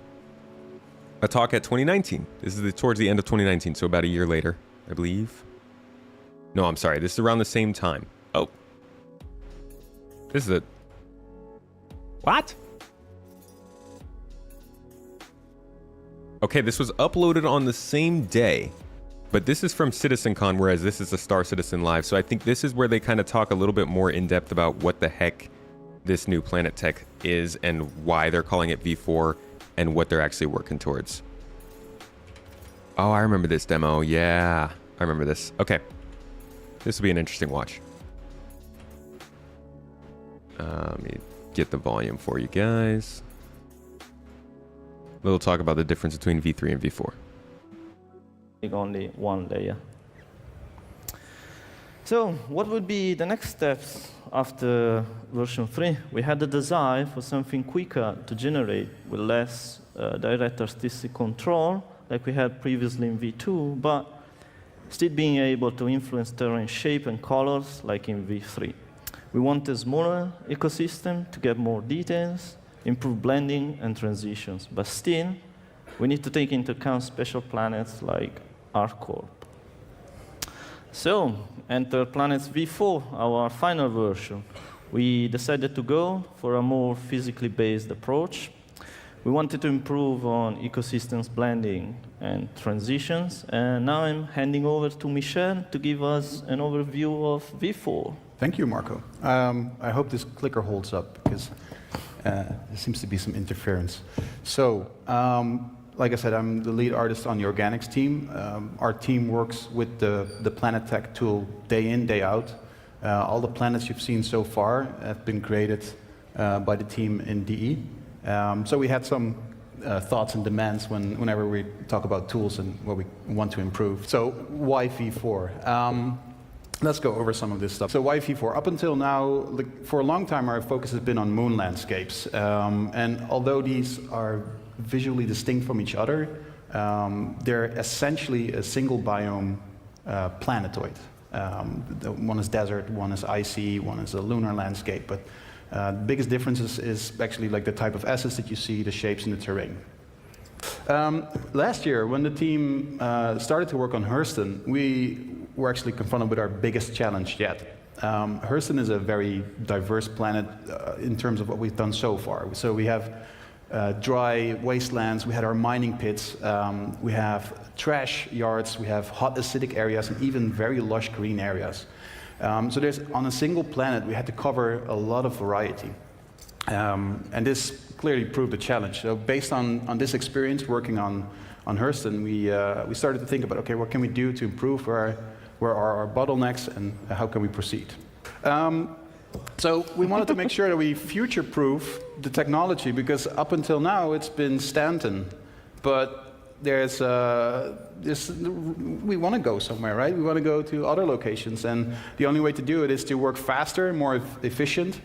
talk at 2019. This is towards the end of 2019, so about a year later, I believe. No, I'm sorry. This is around the same time. Oh. This is what? Okay, this was uploaded on the same day, but this is from CitizenCon, whereas this is a Star Citizen Live. So I think this is where they kind of talk a little bit more in depth about what the heck this new Planet Tech is and why they're calling it V4 and what they're actually working towards. Oh, I remember this demo. Yeah, I remember this. Okay. This will be an interesting watch. Let me get the volume for you guys. We'll talk about the difference between V3 and V4.
Only one layer. So, what would be the next steps after version 3? We had a desire for something quicker to generate with less direct artistic control, like we had previously in V2, but still being able to influence terrain shape and colors like in V3. We want a smaller ecosystem to get more details, improve blending and transitions, but still, we need to take into account special planets like ArcCorp. So, enter Planets V4, our final version. We decided to go for a more physically based approach. We wanted to improve on ecosystems blending and transitions, and now I'm handing over to Michel to give us an overview of V4.
Thank you, Marco. I hope this clicker holds up, because there seems to be some interference. So, like I said, I'm the lead artist on the organics team. Our team works with the Planetary tool day in, day out. All the planets you've seen so far have been created by the team in DE. So we had some thoughts and demands whenever we talk about tools and what we want to improve. So why V4? Let's go over some of this stuff. So why V4? Up until now, for a long time, our focus has been on moon landscapes. And although these are visually distinct from each other, they're essentially a single biome planetoid. One is desert, one is icy, one is a lunar landscape, but the biggest difference is actually like the type of assets that you see, the shapes and the terrain. Last year, when the team started to work on Orison, we were actually confronted with our biggest challenge yet. Orison is a very diverse planet in terms of what we've done so far. So we have dry wastelands, we had our mining pits, we have trash yards, we have hot acidic areas, and even very lush green areas. So there's, on a single planet, we had to cover a lot of variety. And this clearly proved a challenge. So based on this experience working on Orison, we started to think about, okay, what can we do to improve, where are our bottlenecks, and how can we proceed? So we wanted to make sure that we future-proof the technology, because up until now it's been Stanton, but there's we want to go somewhere, right? We want to go to other locations, and the only way to do it is to work faster, more efficient.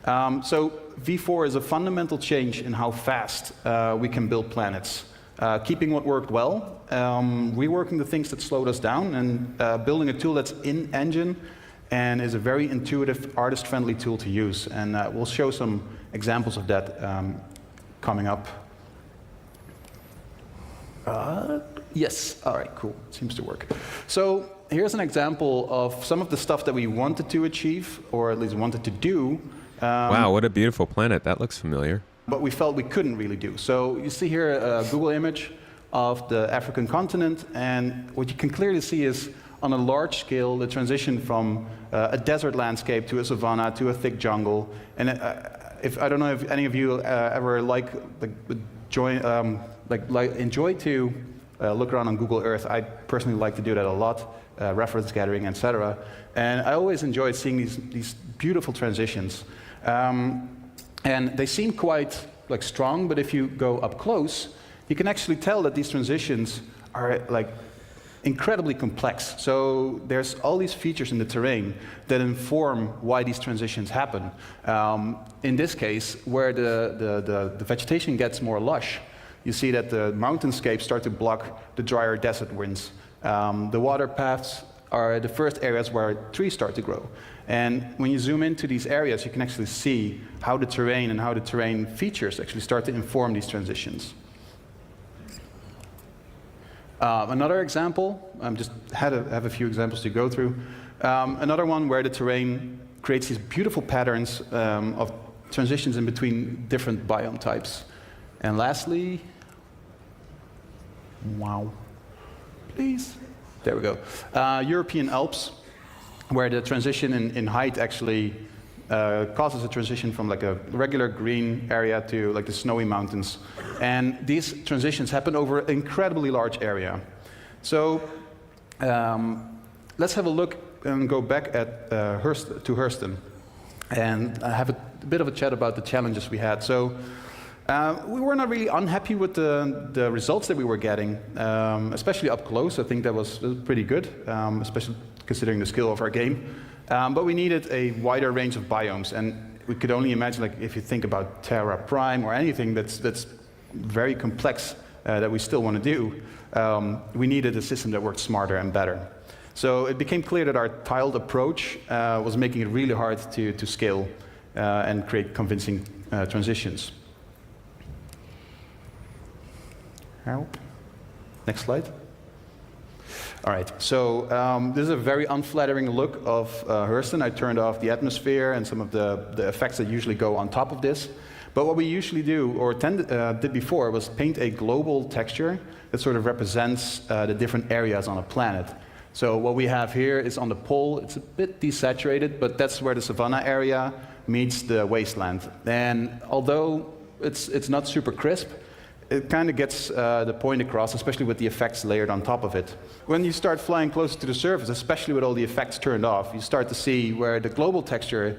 So V4 is a fundamental change in how fast we can build planets, keeping what worked well, reworking the things that slowed us down, and building a tool that's in-engine and is a very intuitive, artist-friendly tool to use. And we'll show some examples of that coming up. Yes, all right, cool, seems to work. So here's an example of some of the stuff that we wanted to achieve, or at least wanted to do.
Wow, what a beautiful planet. That looks familiar.
But we felt we couldn't really do. So you see here a Google image of the African continent, and what you can clearly see is, on a large scale, the transition from a desert landscape to a savanna to a thick jungle. And I don't know if any of you ever enjoy to look around on Google Earth. I personally like to do that a lot, reference gathering, etc. And I always enjoyed seeing these beautiful transitions. And they seem quite strong, but if you go up close, you can actually tell that these transitions are incredibly complex. So there's all these features in the terrain that inform why these transitions happen. In this case, where the vegetation gets more lush, you see that the mountainscapes start to block the drier desert winds. The water paths are the first areas where trees start to grow. And when you zoom into these areas, you can actually see how the terrain and how the terrain features actually start to inform these transitions. Another example, just have a few examples to go through. Another one where the terrain creates these beautiful patterns of transitions in between different biome types. And lastly, wow, please, there we go. European Alps, where the transition in height actually causes a transition from a regular green area to the snowy mountains. And these transitions happen over an incredibly large area. So let's have a look and go back at to Orison and have a bit of a chat about the challenges we had. So we were not really unhappy with the results that we were getting, especially up close. I think that was pretty good, especially considering the skill of our game. But we needed a wider range of biomes, and we could only imagine, if you think about Terra Prime or anything that's very complex that we still want to do, we needed a system that worked smarter and better. So it became clear that our tiled approach was making it really hard to scale and create convincing transitions. Next slide. All right, so this is a very unflattering look of Orison. I turned off the atmosphere and some of the effects that usually go on top of this. But what we usually do, or did before, was paint a global texture that sort of represents the different areas on a planet. So what we have here is on the pole. It's a bit desaturated, but that's where the savanna area meets the wasteland. And although it's not super crisp, it kind of gets the point across, especially with the effects layered on top of it. When you start flying closer to the surface, especially with all the effects turned off, you start to see where the global texture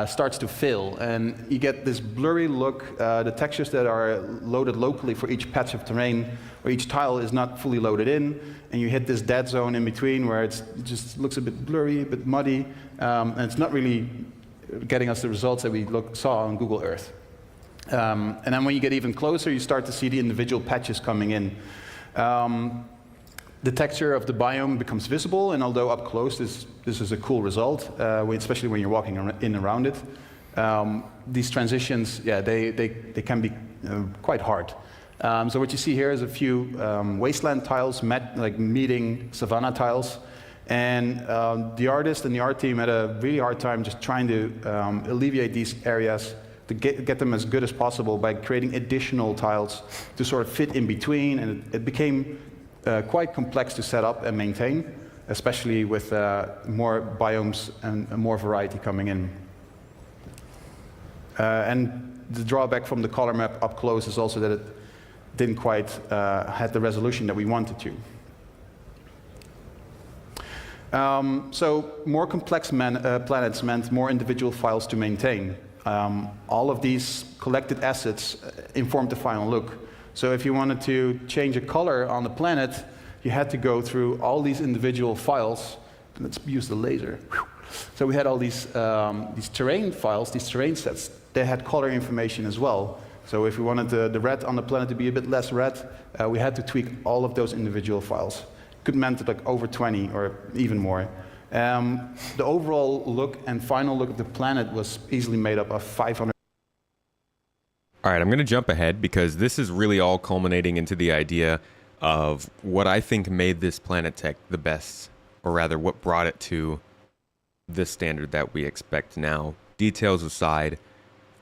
starts to fill, and you get this blurry look. The textures that are loaded locally for each patch of terrain or each tile is not fully loaded in, and you hit this dead zone in between where it just looks a bit blurry, a bit muddy, and it's not really getting us the results that we saw on Google Earth. And then when you get even closer, you start to see the individual patches coming in. The texture of the biome becomes visible, and although up close this is a cool result, especially when you're walking in around it, these transitions, yeah, they can be quite hard. So what you see here is a few wasteland tiles meeting savanna tiles, and the artist and the art team had a really hard time just trying to alleviate these areas to get them as good as possible by creating additional tiles to sort of fit in between, and it became quite complex to set up and maintain, especially with more biomes and more variety coming in. And the drawback from the color map up close is also that it didn't quite have the resolution that we wanted to. So more complex planets meant more individual files to maintain. All of these collected assets informed the final look. So if you wanted to change a color on the planet, you had to go through all these individual files. Let's use the laser. So we had all these terrain files, these terrain sets. They had color information as well. So if we wanted the red on the planet to be a bit less red, we had to tweak all of those individual files. Could meant like over 20 or even more. The overall look and final look of the planet was easily made up of 500.
All right, I'm going to jump ahead because this is really all culminating into the idea of what I think made this planet tech the best, or rather what brought it to the standard that we expect now. Details aside,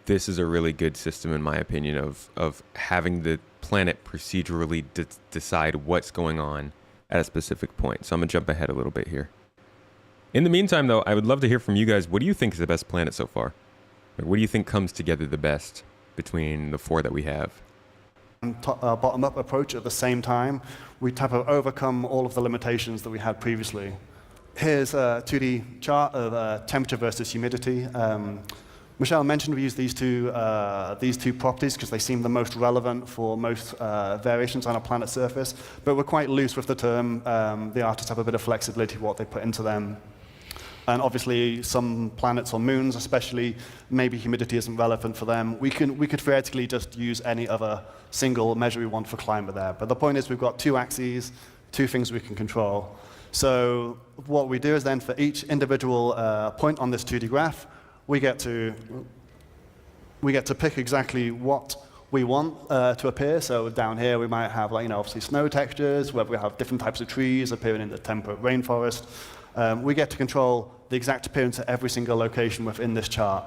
this is a really good system in my opinion of having the planet procedurally decide what's going on at a specific point. So I'm going to jump ahead a little bit here. In the meantime, though, I would love to hear from you guys. What do you think is the best planet so far? What do you think comes together the best between the four that we have?
Bottom-up approach at the same time, we type of overcome all of the limitations that we had previously. Here's a 2D chart of temperature versus humidity. Michelle mentioned we use these two properties because they seem the most relevant for most variations on a planet's surface, but we're quite loose with the term. The artists have a bit of flexibility what they put into them. And obviously, some planets or moons, especially, maybe humidity isn't relevant for them. We could theoretically just use any other single measure we want for climate there. But the point is we've got two axes, two things we can control. So what we do is then for each individual point on this 2D graph, we get to pick exactly what we want to appear. So down here we might have, obviously snow textures, where we have different types of trees appearing in the temperate rainforest. We get to control the exact appearance at every single location within this chart.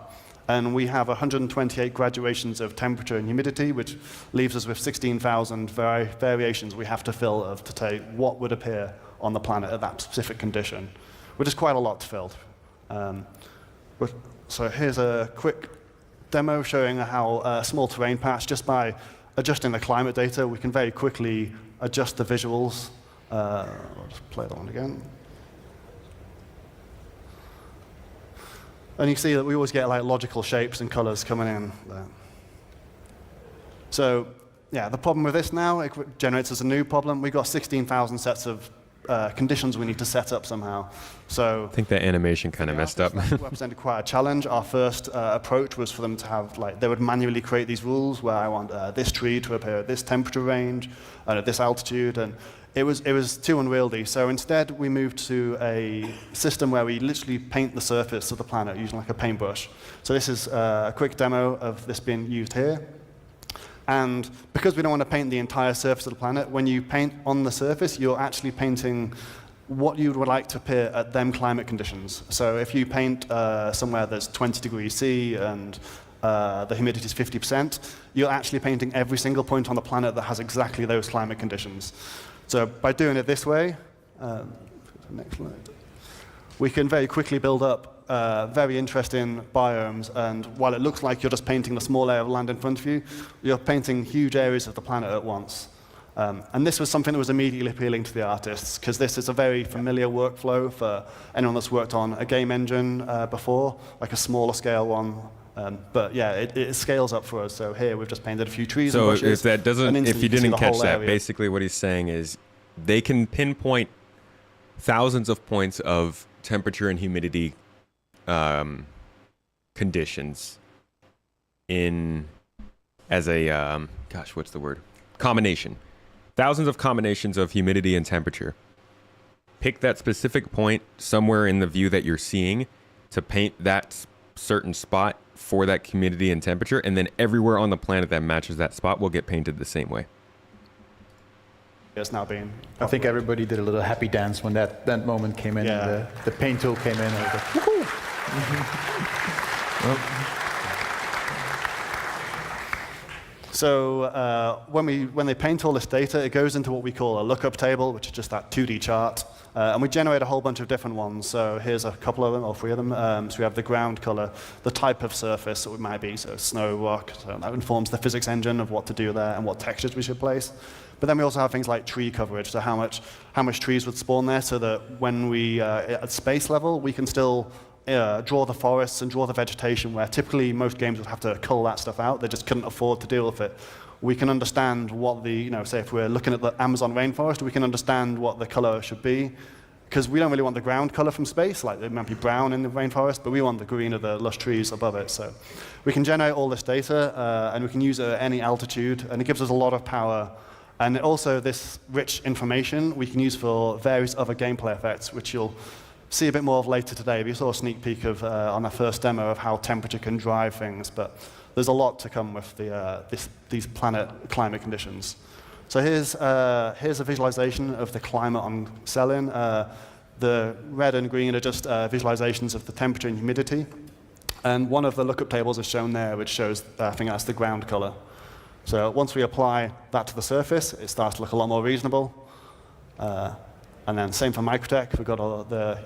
And we have 128 graduations of temperature and humidity, which leaves us with 16,000 variations we have to fill to take what would appear on the planet at that specific condition, which is quite a lot to fill. So here's a quick demo showing how a small terrain patch, just by adjusting the climate data, we can very quickly adjust the visuals. I'll just play that one again. And you see that we always get logical shapes and colors coming in there. So yeah, the problem with this now, it generates as a new problem. We've got 16,000 sets of conditions we need to set up somehow. So
I think that animation kind of messed up.
That represented quite a challenge. Our first approach was for them to have, like, they would manually create these rules where I want this tree to appear at this temperature range and at this altitude, and it was too unwieldy. So instead, we moved to a system where we literally paint the surface of the planet using like a paintbrush. So this is a quick demo of this being used here. And because we don't want to paint the entire surface of the planet, when you paint on the surface, you're actually painting what you would like to appear at them climate conditions. So if you paint somewhere that's 20 degrees C and the humidity is 50%, you're actually painting every single point on the planet that has exactly those climate conditions. So by doing it this way, next slide, we can very quickly build up very interesting biomes, and while it looks like you're just painting a small area of land in front of you, you're painting huge areas of the planet at once. And this was something that was immediately appealing to the artists, because this is a very familiar workflow for anyone that's worked on a game engine before, like a smaller scale one. But yeah, it scales up for us. So here we've just painted a few trees and bushes.
So if that doesn't, if you didn't catch that,
area.
basically what he's saying is they can pinpoint thousands of points of temperature and humidity conditions in as a gosh, what's the word? Combination. Thousands of combinations of humidity and temperature. Pick that specific point somewhere in the view that you're seeing to paint that certain spot for that humidity and temperature, and then everywhere on the planet that matches that spot will get painted the same way.
It's now being.
I think everybody did a little happy dance when that moment came in, and the paint tool came in. And woohoo!
So when they paint all this data, it goes into what we call a lookup table, which is just that 2D chart. And we generate a whole bunch of different ones. So here's a couple of them, or 3 of them. So we have the ground color, the type of surface it might be, so snow, rock. So that informs the physics engine of what to do there and what textures we should place. But then we also have things like tree coverage, so how much trees would spawn there, so that when we, at space level, we can still draw the forests and draw the vegetation, where typically most games would have to cull that stuff out. They just couldn't afford to deal with it. We can understand what the, say if we're looking at the Amazon rainforest, we can understand what the color should be, because we don't really want the ground color from space, like it might be brown in the rainforest, but we want the green of the lush trees above it. So we can generate all this data, and we can use it at any altitude, and it gives us a lot of power. And also this rich information we can use for various other gameplay effects, which you'll see a bit more of later today. We saw a sneak peek of on our first demo of how temperature can drive things, but there's a lot to come with these climate conditions. So here's a visualization of the climate I'm selling. The red and green are just visualizations of the temperature and humidity. And one of the lookup tables is shown there, which shows, I think that's the ground color. So once we apply that to the surface, it starts to look a lot more reasonable. And then same for Microtech. We've got all the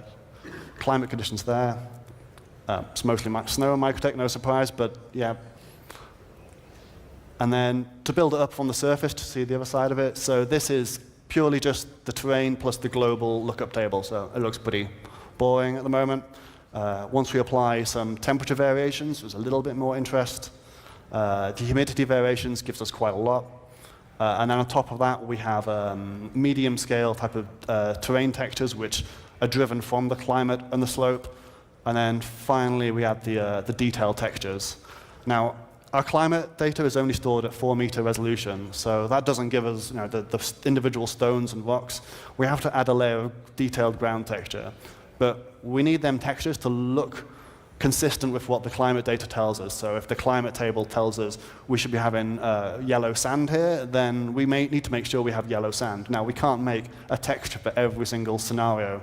climate conditions there. It's mostly snow in Microtech, no surprise, but yeah. And then to build it up from the surface to see the other side of it. So this is purely just the terrain plus the global lookup table. So it looks pretty boring at the moment. Once we apply some temperature variations, there's a little bit more interest. The humidity variations gives us quite a lot. And then on top of that, we have medium scale type of terrain textures, which are driven from the climate and the slope. And then finally, we add the detailed textures. Now, our climate data is only stored at 4-meter resolution, so that doesn't give us the individual stones and rocks. We have to add a layer of detailed ground texture. But we need them textures to look consistent with what the climate data tells us. So if the climate table tells us we should be having yellow sand here, then we may need to make sure we have yellow sand. Now, we can't make a texture for every single scenario.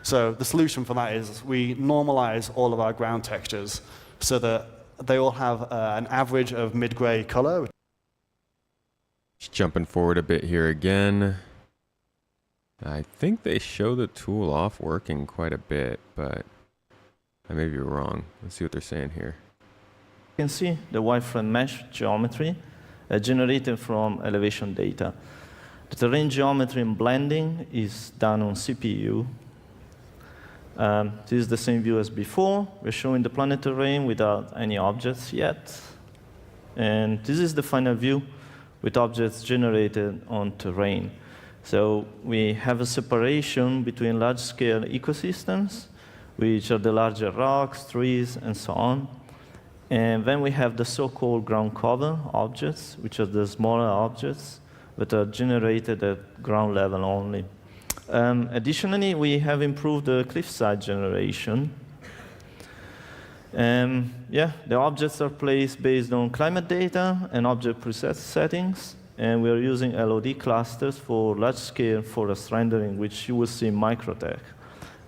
So the solution for that is we normalize all of our ground textures so that they all have an average of mid-gray color.
Just jumping forward a bit here again. I think they show the tool off working quite a bit, but I may be wrong. Let's see what they're saying here.
You can see the wireframe mesh geometry generated from elevation data. The terrain geometry and blending is done on CPU. This is the same view as before. We're showing the planetary terrain without any objects yet. And this is the final view with objects generated on terrain. So we have a separation between large-scale ecosystems, which are the larger rocks, trees, and so on. And then we have the so-called ground cover objects, which are the smaller objects that are generated at ground level only. Additionally, we have improved the cliffside generation. Yeah, the objects are placed based on climate data and object preset settings, and we are using LOD clusters for large-scale forest rendering, which you will see in Microtech.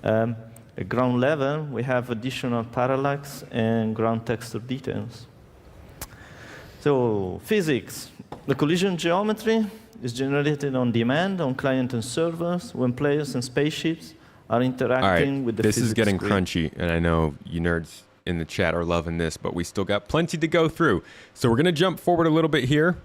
At ground level, we have additional parallax and ground texture details. So, physics. The collision geometry is generated on demand on client and servers when players and spaceships are interacting with the physics
This is getting
screen.
crunchy, and I know you nerds in the chat are loving this, but we still got plenty to go through. So we're going to jump forward a little bit here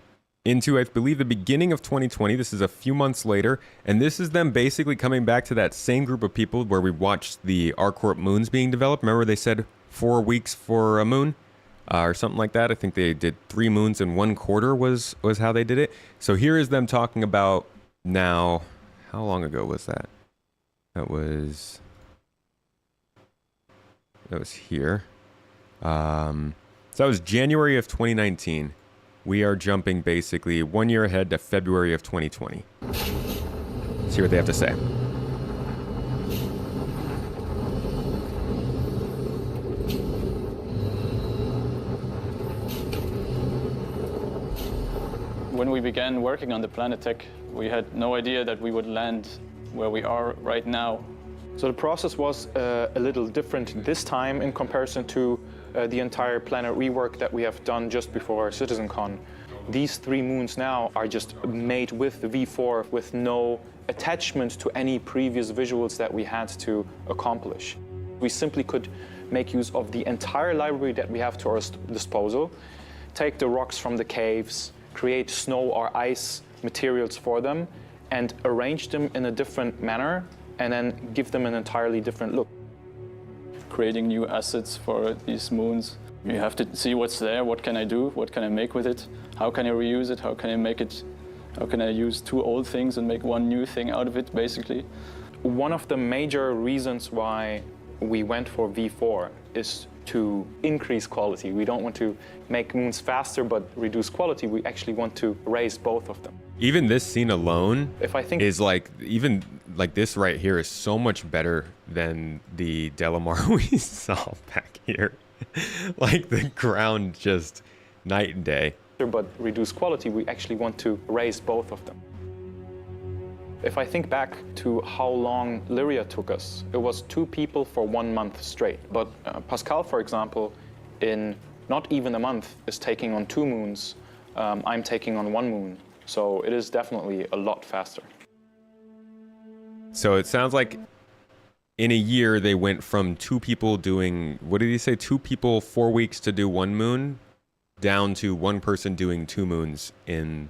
into, I believe, the beginning of 2020. This is a few months later, and this is them basically coming back to that same group of people where we watched the R-Corp moons being developed. Remember they said 4 weeks for a moon? Or something like that. I think they did 3 moons in 1 quarter was how they did it. So here is them talking about now, how long ago was that? That was here. So that was January of 2019. We are jumping basically 1 year ahead to February of 2020. Let's see what they have to say.
When we began working on the Planetary, we had no idea that we would land where we are right now.
So the process was a little different this time in comparison to the entire planet rework that we have done just before CitizenCon. These 3 moons now are just made with the V4 with no attachment to any previous visuals that we had to accomplish. We simply could make use of the entire library that we have to our disposal, take the rocks from the caves, create snow or ice materials for them, and arrange them in a different manner, and then give them an entirely different look.
Creating new assets for these moons. You have to see what's there, what can I do, what can I make with it, how can I reuse it, how can I make it, how can I use 2 old things and make 1 new thing out of it, basically.
One of the major reasons why we went for V4 is to increase quality. We don't want to make moons faster but reduce quality. We actually want to raise both of them.
Even this scene alone is like, even like this right here is so much better than the Delamar we saw back here. Like the ground just night and day.
But reduce quality, we actually want to raise both of them. If I think back to how long Lyria took us, it was 2 people for 1 month straight. But Pascal, for example, in not even a month is taking on 2 moons. I'm taking on 1 moon. So it is definitely a lot faster.
So it sounds like in a year they went from 2 people doing, what did he say, 2 people 4 weeks to do 1 moon, down to 1 person doing 2 moons in,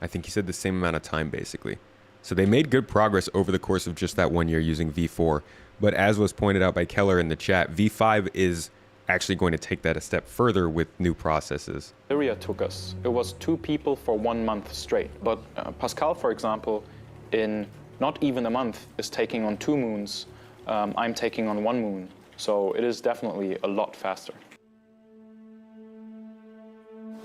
I think he said the same amount of time basically. So they made good progress over the course of just that 1 year using V4. But as was pointed out by Keller in the chat, V5 is actually going to take that a step further with new processes.
Lyria took us. It was 2 people for 1 month straight. But Pascal, for example, in not even a month is taking on 2 moons. I'm taking on 1 moon. So it is definitely a lot faster.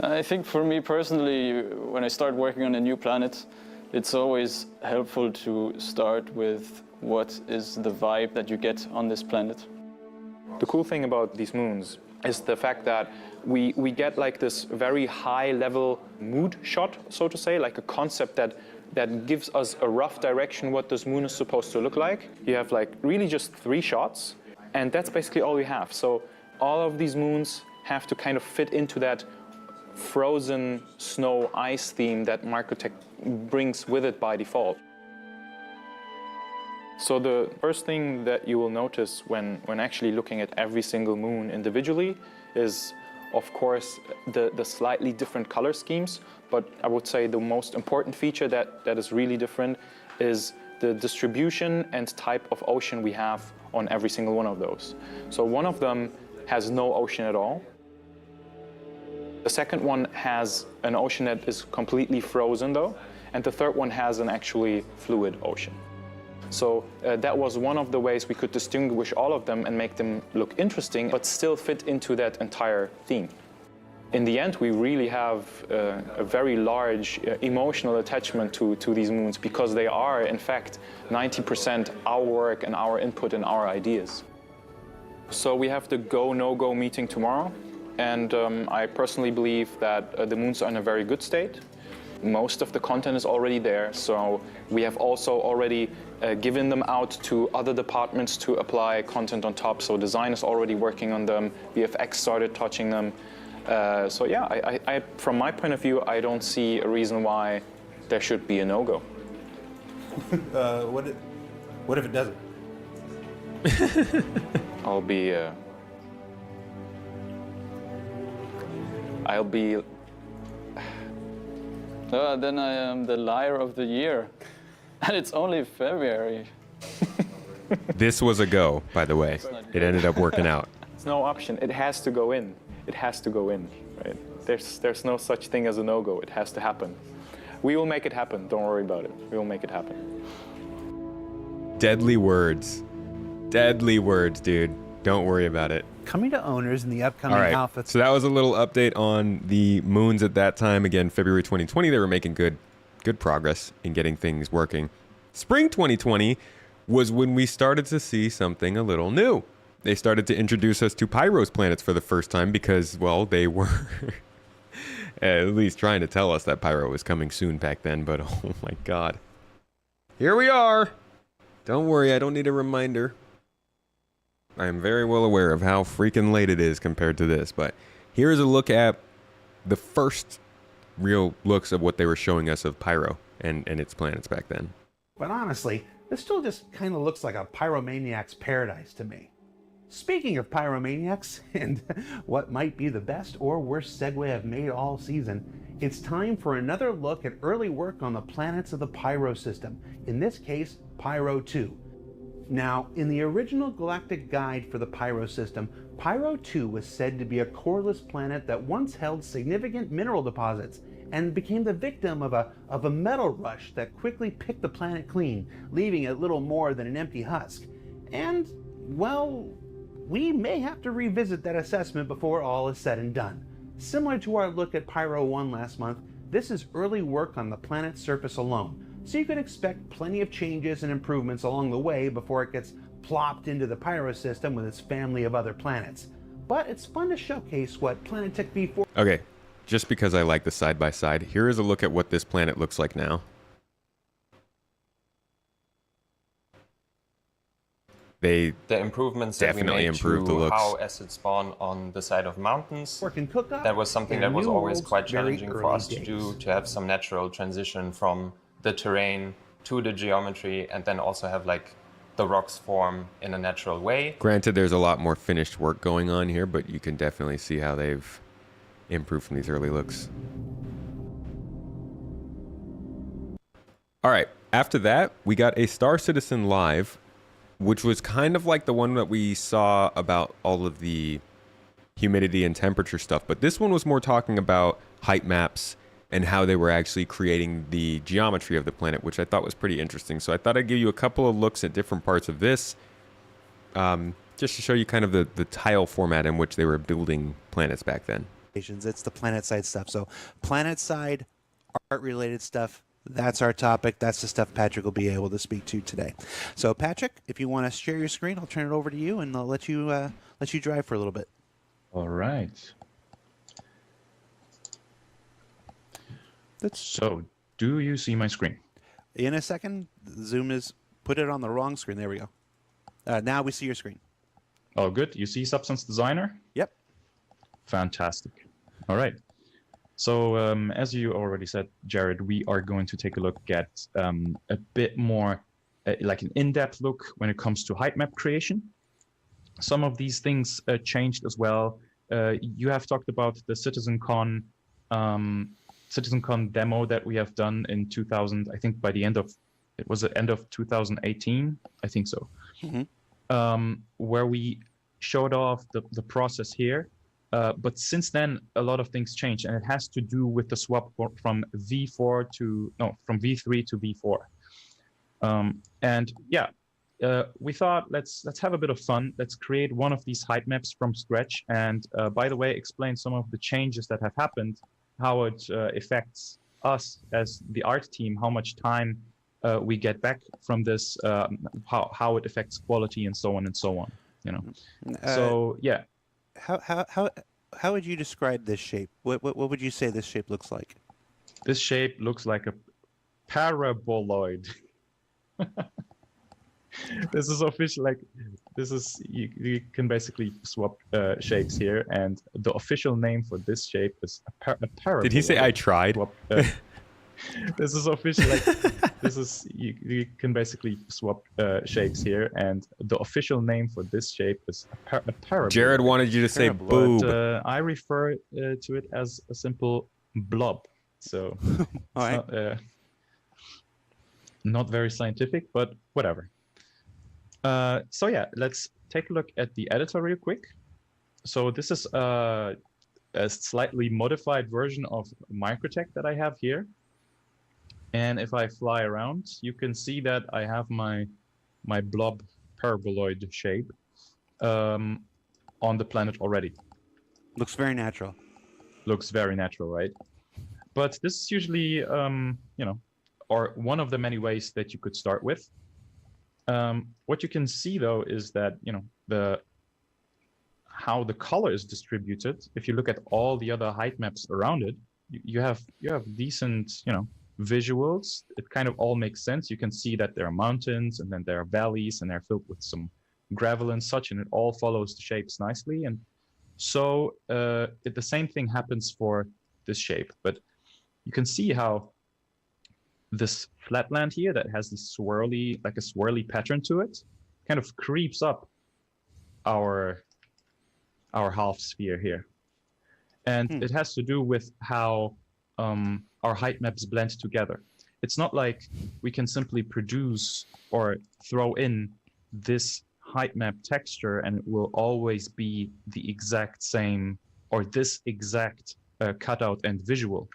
I think for me personally, when I start working on a new planet, it's always helpful to start with what is the vibe that you get on this planet.
The cool thing about these moons is the fact that we get like this very high level mood shot, so to say, like a concept that gives us a rough direction what this moon is supposed to look like. You have like really just 3 shots, and that's basically all we have. So all of these moons have to kind of fit into that frozen snow ice theme that Microtech brings with it by default. So the first thing that you will notice when actually looking at every single moon individually is, of course, the slightly different color schemes. But I would say the most important feature that is really different is the distribution and type of ocean we have on every single one of those. So one of them has no ocean at all. The second one has an ocean that is completely frozen though. and the third one has an actually fluid ocean. So that was one of the ways we could distinguish all of them and make them look interesting, but still fit into that entire theme. In the end, we really have a very large emotional attachment to these moons because they are, in fact, 90% our work and our input and our ideas. So we have the go, no-go meeting tomorrow, and I personally believe that the moons are in a very good state. Most of the content is already there, so we have also already given them out to other departments to apply content on top. So design is already working on them, VFX started touching them. So yeah, I, from my point of view, I don't see a reason why there should be a no-go.
What if it doesn't?
I'll be
then I am the liar of the year. And it's only February.
This was a go, by the way. It ended up working out.
It's no option. It has to go in. It has to go in, right? There's no such thing as a no-go. It has to happen. We will make it happen. Don't worry about it. We will make it happen.
Deadly words. Deadly words, dude. Don't worry about it.
Coming to owners in the upcoming
All right.
alpha.
So that was a little update on the moons at that time. Again, February 2020, they were making good progress in getting things working. Spring 2020 was when we started to see something a little new. They started to introduce us to Pyro's planets for the first time because, well, they were at least trying to tell us that Pyro was coming soon back then, but oh my god. Here we are! Don't worry, I don't need a reminder. I am very well aware of how freaking late it is compared to this, but here's a look at the first real looks of what they were showing us of Pyro and its planets back then.
But honestly, this still just kind of looks like a pyromaniac's paradise to me. Speaking of pyromaniacs, and what might be the best or worst segue I've made all season, it's time for another look at early work on the planets of the Pyro system, in this case, Pyro 2. Now, in the original galactic guide for the Pyro system, Pyro 2 was said to be a coreless planet that once held significant mineral deposits and became the victim of a metal rush that quickly picked the planet clean, leaving it little more than an empty husk. And, well, we may have to revisit that assessment before all is said and done. Similar to our look at Pyro 1 last month, this is early work on the planet's surface alone, so you could expect plenty of changes and improvements along the way before it gets plopped into the Pyro system with its family of other planets. But it's fun to showcase what Planetary V4...
Okay, just because I like the side-by-side, here is a look at what this planet looks like now. The
improvements that we made to how acids spawn on the side of mountains, that was something that was always quite challenging for us to do, to have some natural transition from the terrain to the geometry, and then also have like the rocks form in a natural way.
Granted, there's a lot more finished work going on here, but you can definitely see how they've improved from these early looks. All right, after that, we got a Star Citizen Live, which was kind of like the one that we saw about all of the humidity and temperature stuff. But this one was more talking about height maps and how they were actually creating the geometry of the planet, which I thought was pretty interesting. So I thought I'd give you a couple of looks at different parts of this, just to show you kind of the tile format in which they were building planets back then.
It's the planet side stuff. So planet side, art-related stuff, that's our topic. That's the stuff Patrick will be able to speak to today. So Patrick, if you want to share your screen, I'll turn it over to you, and I'll let you drive for a little bit.
All right. So, do you see my screen?
In a second, Zoom is put it on the wrong screen. There we go. Now we see your screen.
Oh, good. You see Substance Designer?
Yep.
Fantastic. All right. So, as you already said, Jared, we are going to take a look at a bit more like an in-depth look when it comes to height map creation. Some of these things changed as well. You have talked about the CitizenCon demo that we have done in 2000, I think by the end of, it was the end of 2018, I think so, where we showed off the process here. But since then, a lot of things changed, and it has to do with the swap from V4 to from V3 to V4. And yeah, we thought let's have a bit of fun. Let's create one of these height maps from scratch, and by the way, explain some of the changes that have happened, how it affects us as the art team, how much time we get back from this, how it affects quality, and so on and so on. You know, so yeah.
How would you describe this shape? What would you say this shape looks like?
This shape looks like a paraboloid. This is official. Like, this is you can basically swap shapes here, and the official name for this shape is a paraboloid.
Did he say I tried?
This is official. Like, this is you can basically swap shapes here, and the official name for this shape is a paraboloid.
Jared wanted you to say boob.
But, I refer to it as a simple blob. So not very scientific, but whatever. So yeah, let's take a look at the editor real quick. So this is a slightly modified version of Microtech that I have here. And if I fly around, you can see that I have my blob paraboloid shape on the planet already.
Looks very natural.
Looks very natural, right? But this is usually, or one of the many ways that you could start with. What you can see though is that how the color is distributed. If you look at all the other height maps around it, you have decent visuals. It kind of all makes sense. You can see that there are mountains, and then there are valleys, and they're filled with some gravel and such, and it all follows the shapes nicely. And so the same thing happens for this shape, but you can see how this flatland here that has this swirly, like a swirly pattern to it, kind of creeps up our half sphere here. And it has to do with how our height maps blend together. It's not like we can simply produce or throw in this height map texture and it will always be the exact same, or this exact cutout and visual,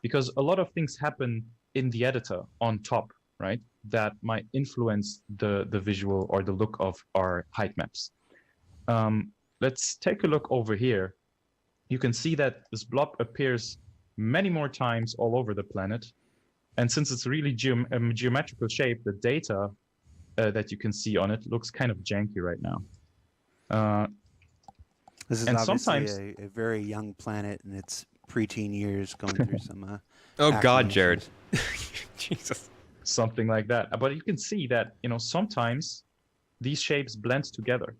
because a lot of things happen in the editor on top, right, that might influence the visual or the look of our height maps. Let's take a look over here. You can see that this blob appears many more times all over the planet. And since it's really geometrical shape, the data that you can see on it looks kind of janky right now.
This is obviously a very young planet in its preteen years, going through some
oh God, Jared. Jesus.
Something like that. But you can see that, sometimes these shapes blend together.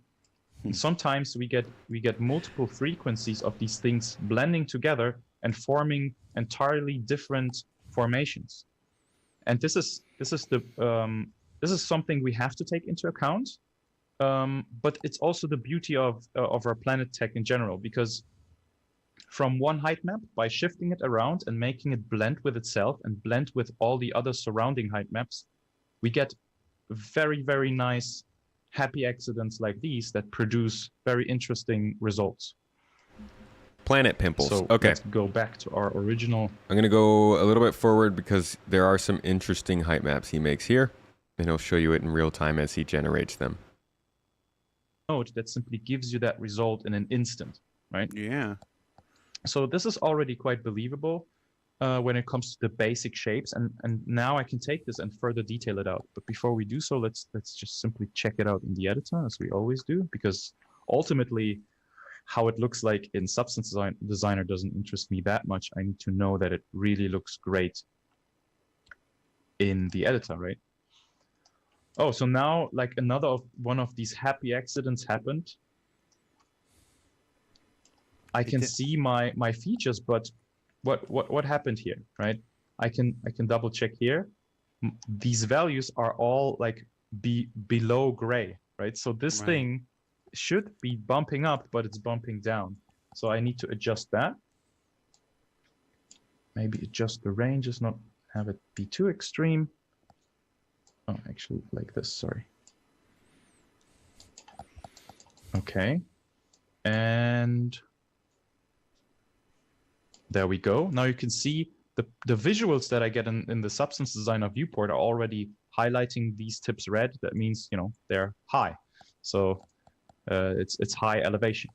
And sometimes we get multiple frequencies of these things blending together and forming entirely different formations. And this is something we have to take into account. But it's also the beauty of our planet tech in general, because from one height map, by shifting it around and making it blend with itself and blend with all the other surrounding height maps, we get very, very nice happy accidents like these that produce very interesting results.
Planet pimples.
So
okay.
Let's go back to our original.
I'm going to go a little bit forward because there are some interesting height maps he makes here, and he'll show you it in real time as he generates them.
Node that simply gives you that result in an instant, right?
Yeah.
So this is already quite believable when it comes to the basic shapes, and now I can take this and further detail it out. But before we do so, let's just simply check it out in the editor, as we always do, because ultimately how it looks like in Substance Designer doesn't interest me that much. I need to know that it really looks great in the editor, right? Oh, so now like one of these happy accidents happened. I can see my features, but what happened here, right? I can double check here. These values are all like below gray, right? So this thing should be bumping up, but it's bumping down. So I need to adjust that. Maybe adjust the range, just not have it be too extreme. Oh, actually like this, sorry. Okay. And There we go. Now you can see the visuals that I get in the Substance Designer viewport are already highlighting these tips red. That means, you know, they're high. So it's high elevation.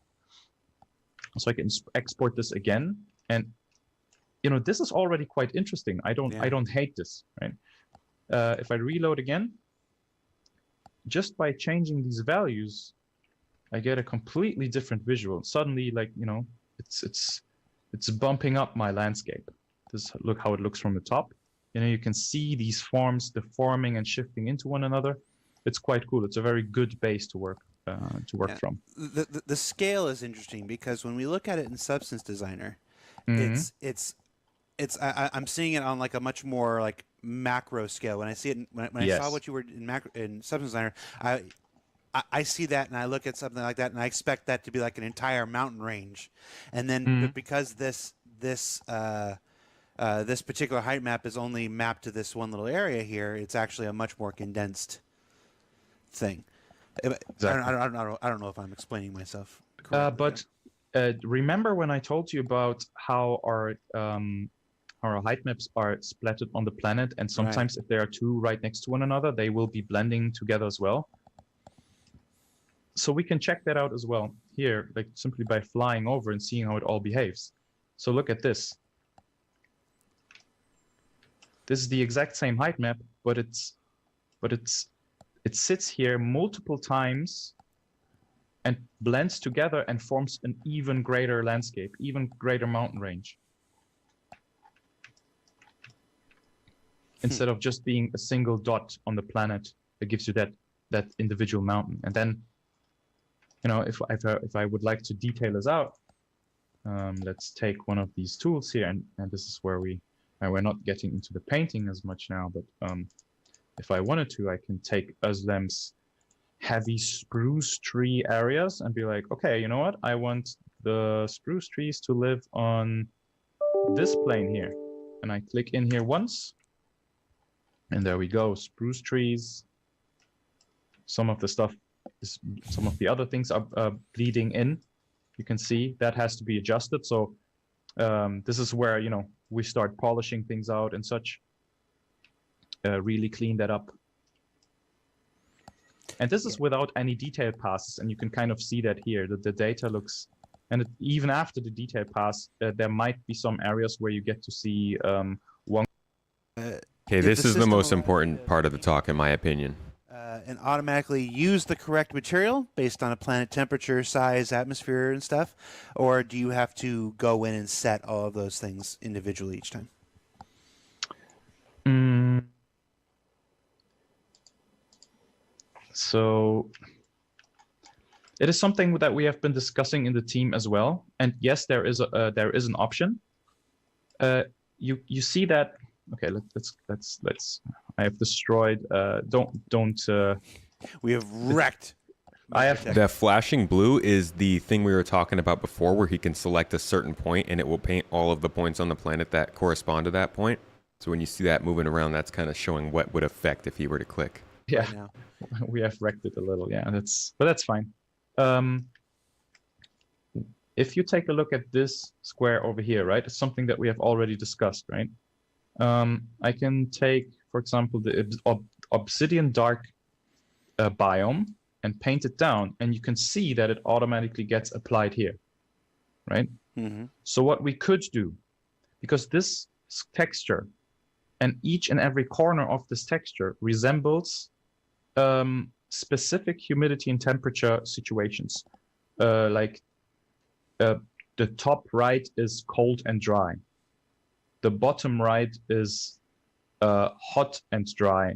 So I can export this again. And, you know, this is already quite interesting. I don't hate this, right? If I reload again, just by changing these values, I get a completely different visual. Suddenly, like, you know, it's bumping up my landscape. Look how it looks from the top. You know, you can see these forms deforming and shifting into one another. It's quite cool. It's a very good base to work from.
The scale is interesting because when we look at it in Substance Designer, I'm seeing it on like a much more like macro scale. When I see it, when I saw what you were in Substance Designer, I see that and I look at something like that and I expect that to be like an entire mountain range, and then but because this particular height map is only mapped to this one little area here, it's actually a much more condensed thing. Exactly. I don't know if I'm explaining myself correctly.
Remember when I told you about how our height maps are splattered on the planet, and sometimes if there are two right next to one another, they will be blending together as well. So we can check that out as well here, like simply by flying over and seeing how it all behaves. So look at this. This is the exact same height map, but it sits here multiple times and blends together and forms an even greater landscape, even greater mountain range. Instead of just being a single dot on the planet that gives you that individual mountain. And then, you know, if I would like to detail this out, let's take one of these tools here, and this is where we're not getting into the painting as much now, but if I wanted to, I can take Özlem's heavy spruce tree areas and be like, okay, you know what? I want the spruce trees to live on this plane here. And I click in here once, and there we go, spruce trees. Some of the other things are bleeding in. You can see that has to be adjusted. So this is where, you know, we start polishing things out and such. Really clean that up. And this is without any detail passes, and you can kind of see that here, that the data looks, and even after the detail pass, there might be some areas where you get to see one.
Okay, this is the most important part of the talk, in my opinion.
And automatically use the correct material based on a planet temperature, size, atmosphere, and stuff? Or do you have to go in and set all of those things individually each time?
So it is something that we have been discussing in the team as well. And yes, there is an option. You see that? Okay, let's. I have destroyed. Don't.
We have wrecked.
The flashing blue is the thing we were talking about before, where he can select a certain point and it will paint all of the points on the planet that correspond to that point. So when you see that moving around, that's kind of showing what would affect if he were to click.
Yeah,
right
we have wrecked it a little. Yeah, but that's fine. If you take a look at this square over here, right, it's something that we have already discussed, right? I can take, for example, the obsidian dark biome and paint it down, and you can see that it automatically gets applied here, right? So what we could do, because this texture and each and every corner of this texture resembles specific humidity and temperature situations. Like the top right is cold and dry. The bottom right is hot and dry.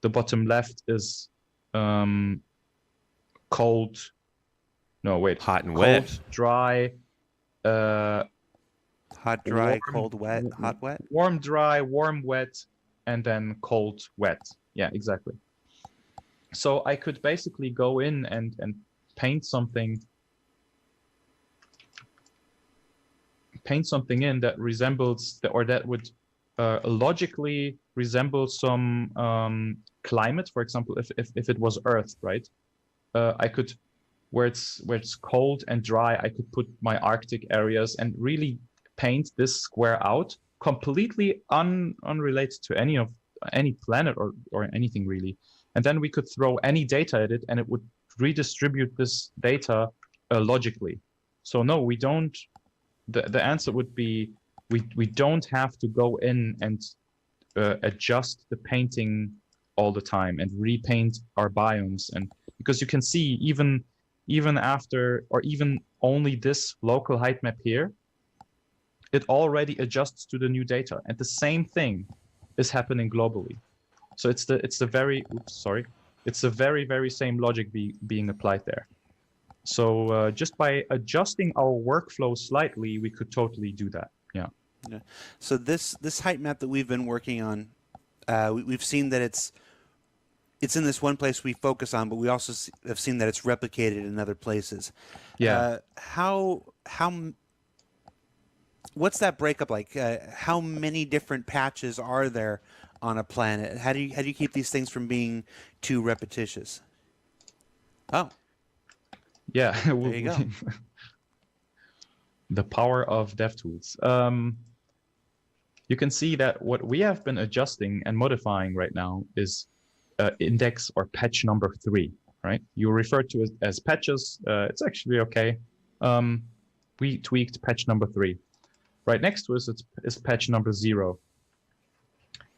The bottom left is cold. No, wait.
Hot and
cold,
wet.
Dry.
Hot, dry,
warm,
cold, wet, hot, wet?
Warm, dry, warm, wet, and then cold, wet. Yeah, exactly. So I could basically go in and paint something in that resembles, or that would logically resemble some climate. For example, if it was Earth, right? I could, where it's cold and dry, I could put my Arctic areas and really paint this square out completely unrelated to any planet or anything really. And then we could throw any data at it and it would redistribute this data logically. So no, we don't, the answer would be, we don't have to go in and adjust the painting all the time and repaint our biomes. And because you can see even after, or even only this local height map here, it already adjusts to the new data. And the same thing is happening globally. So it's the very, it's the very, very same logic being applied there. So just by adjusting our workflow slightly, we could totally do that. Yeah.
Yeah. So this height map that we've been working on, we've seen that it's in this one place we focus on, but we also have seen that it's replicated in other places.
Yeah.
What's that breakup like? How many different patches are there on a planet? How do you keep these things from being too repetitious? Oh.
Yeah.
There you go.
The power of DevTools. You can see that what we have been adjusting and modifying right now is index or patch number 3, right? You refer to it as patches. It's actually okay. We tweaked patch number 3. Right next to us is patch number 0.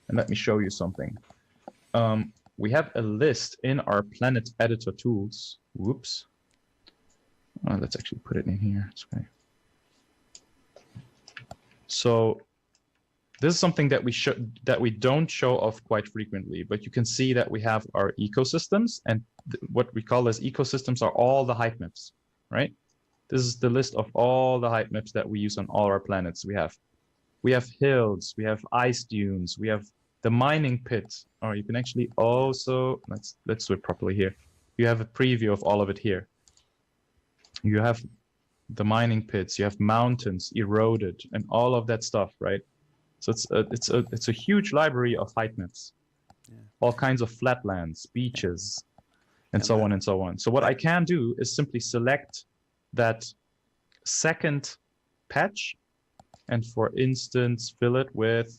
And let me show you something. We have a list in our Planet Editor tools. Whoops. Let's actually put it in here. It's okay. So this is something that we don't show off quite frequently, but you can see that we have our ecosystems, and what we call as ecosystems are all the height maps, right? This is the list of all the height maps that we use on all our planets. We have hills, we have ice dunes, we have the mining pit. Or you can actually also, let's do it properly here. You have a preview of all of it here. You have the mining pits, you have mountains eroded, and all of that stuff, right? So it's a huge library of height maps, all kinds of flatlands, beaches, and so on and so on. So what I can do is simply select that second patch, and for instance, fill it with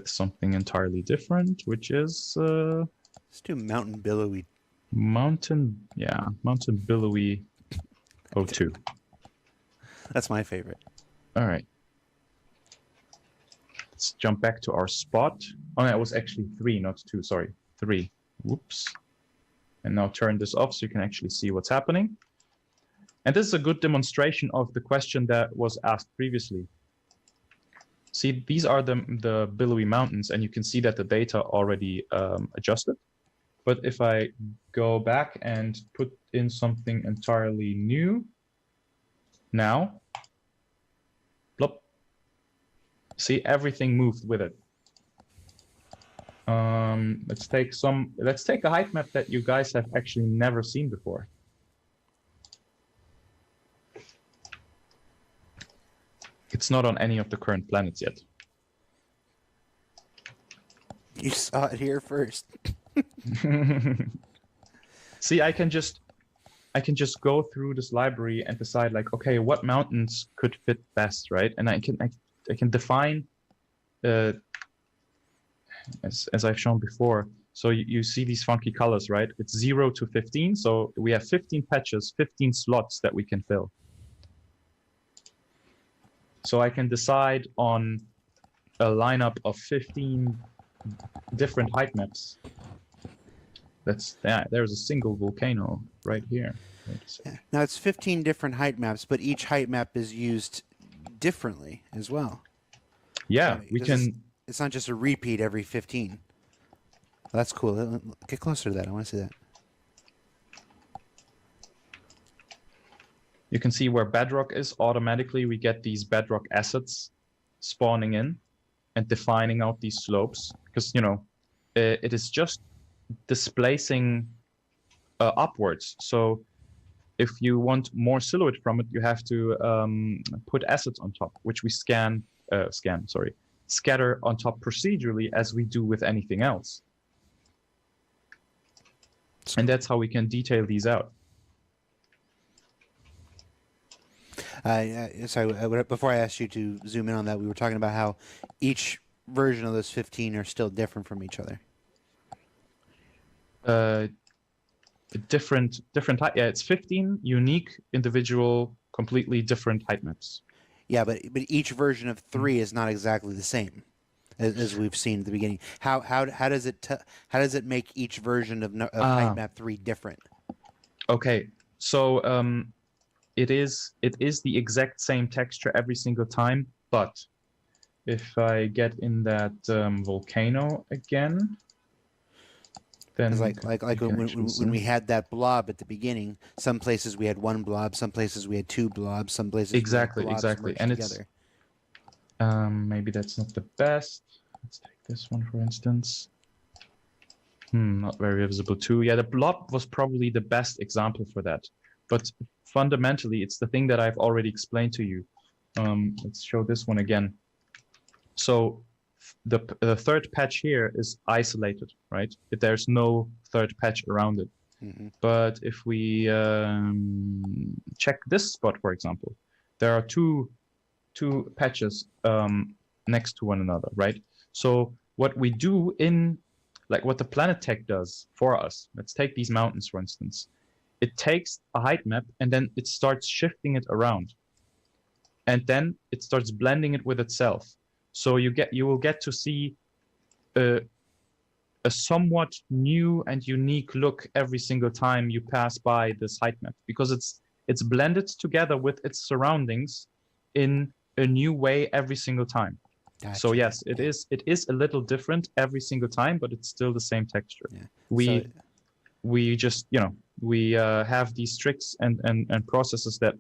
something entirely different, which is
let's do Mountain Billowy.
Mountain Billowy 02.
That's my favorite.
All right. Let's jump back to our spot. Oh, that was actually 3, not 2. Sorry, 3. Whoops. And now turn this off so you can actually see what's happening. And this is a good demonstration of the question that was asked previously. See, these are the billowy mountains, and you can see that the data already adjusted. But if I go back and put in something entirely new, now, plop, see, everything moved with it. Let's take a height map that you guys have actually never seen before. It's not on any of the current planets yet.
You saw it here first.
See, I can just go through this library and decide, like, okay, what mountains could fit best, right? And I can define, as I've shown before. So you see these funky colors, right? It's 0 to 15. So we have 15 patches, 15 slots that we can fill. So I can decide on a lineup of 15 different height maps. There's a single volcano right here.
Yeah. Now it's 15 different height maps, but each height map is used differently as well.
Yeah,
It's not just a repeat every 15. That's cool. Get closer to that. I want to see that.
You can see where bedrock is. Automatically, we get these bedrock assets spawning in and defining out these slopes, because it is just displacing upwards. So if you want more silhouette from it, you have to put assets on top, which we scatter on top procedurally as we do with anything else. And that's how we can detail these out.
Sorry, before I asked you to zoom in on that, we were talking about how each version of those 15 are still different from each other.
Different height. Yeah, it's 15 unique, individual, completely different height maps.
Yeah, but each version of 3 is not exactly the same, as we've seen at the beginning. How does it make each version of height map 3 different?
Okay, so it is the exact same texture every single time, but if I get in that volcano again, then
like when we had that blob at the beginning, some places we had 1 blob, some places we had 2 blobs, some places
exactly,
we had blobs merged
and
together.
it's maybe that's not the best. Let's take this one for instance. Not very visible too. Yeah, the blob was probably the best example for that. But fundamentally, it's the thing that I've already explained to you. Let's show this one again. So the third patch here is isolated, right? There's no third patch around it. But if we check this spot, for example, there are two patches next to one another, right? So what we do like what the Planetary does for us, let's take these mountains, for instance. It takes a height map and then it starts shifting it around. And then it starts blending it with itself. So you will get to see a somewhat new and unique look every single time you pass by this height map, because it's blended together with its surroundings in a new way every single time. Gotcha. So yes, it is a little different every single time, but it's still the same texture. Yeah. We just we have these tricks and processes that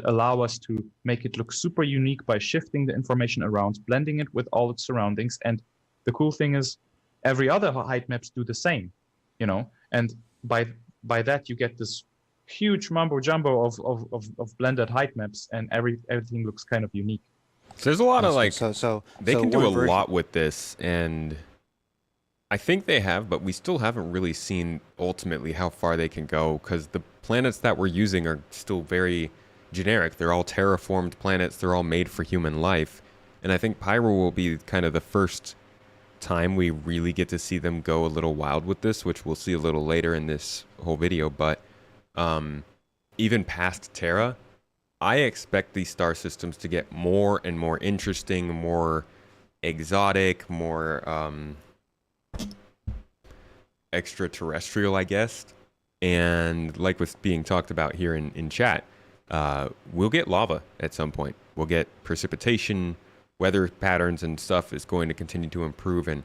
allow us to make it look super unique by shifting the information around, blending it with all its surroundings. And the cool thing is every other height maps do the same, and by that you get this huge mumbo jumbo of blended height maps, and everything looks kind of unique.
So there's a lot of they can do a lot with this, and I think they have, but we still haven't really seen ultimately how far they can go, because the planets that we're using are still very generic. They're all terraformed planets. They're all made for human life. And I think Pyro will be kind of the first time we really get to see them go a little wild with this, which we'll see a little later in this whole video. But even past Terra, I expect these star systems to get more and more interesting, more exotic, more extraterrestrial, I guess. And like what's being talked about here in chat, we'll get lava at some point. We'll get precipitation, weather patterns and stuff is going to continue to improve. And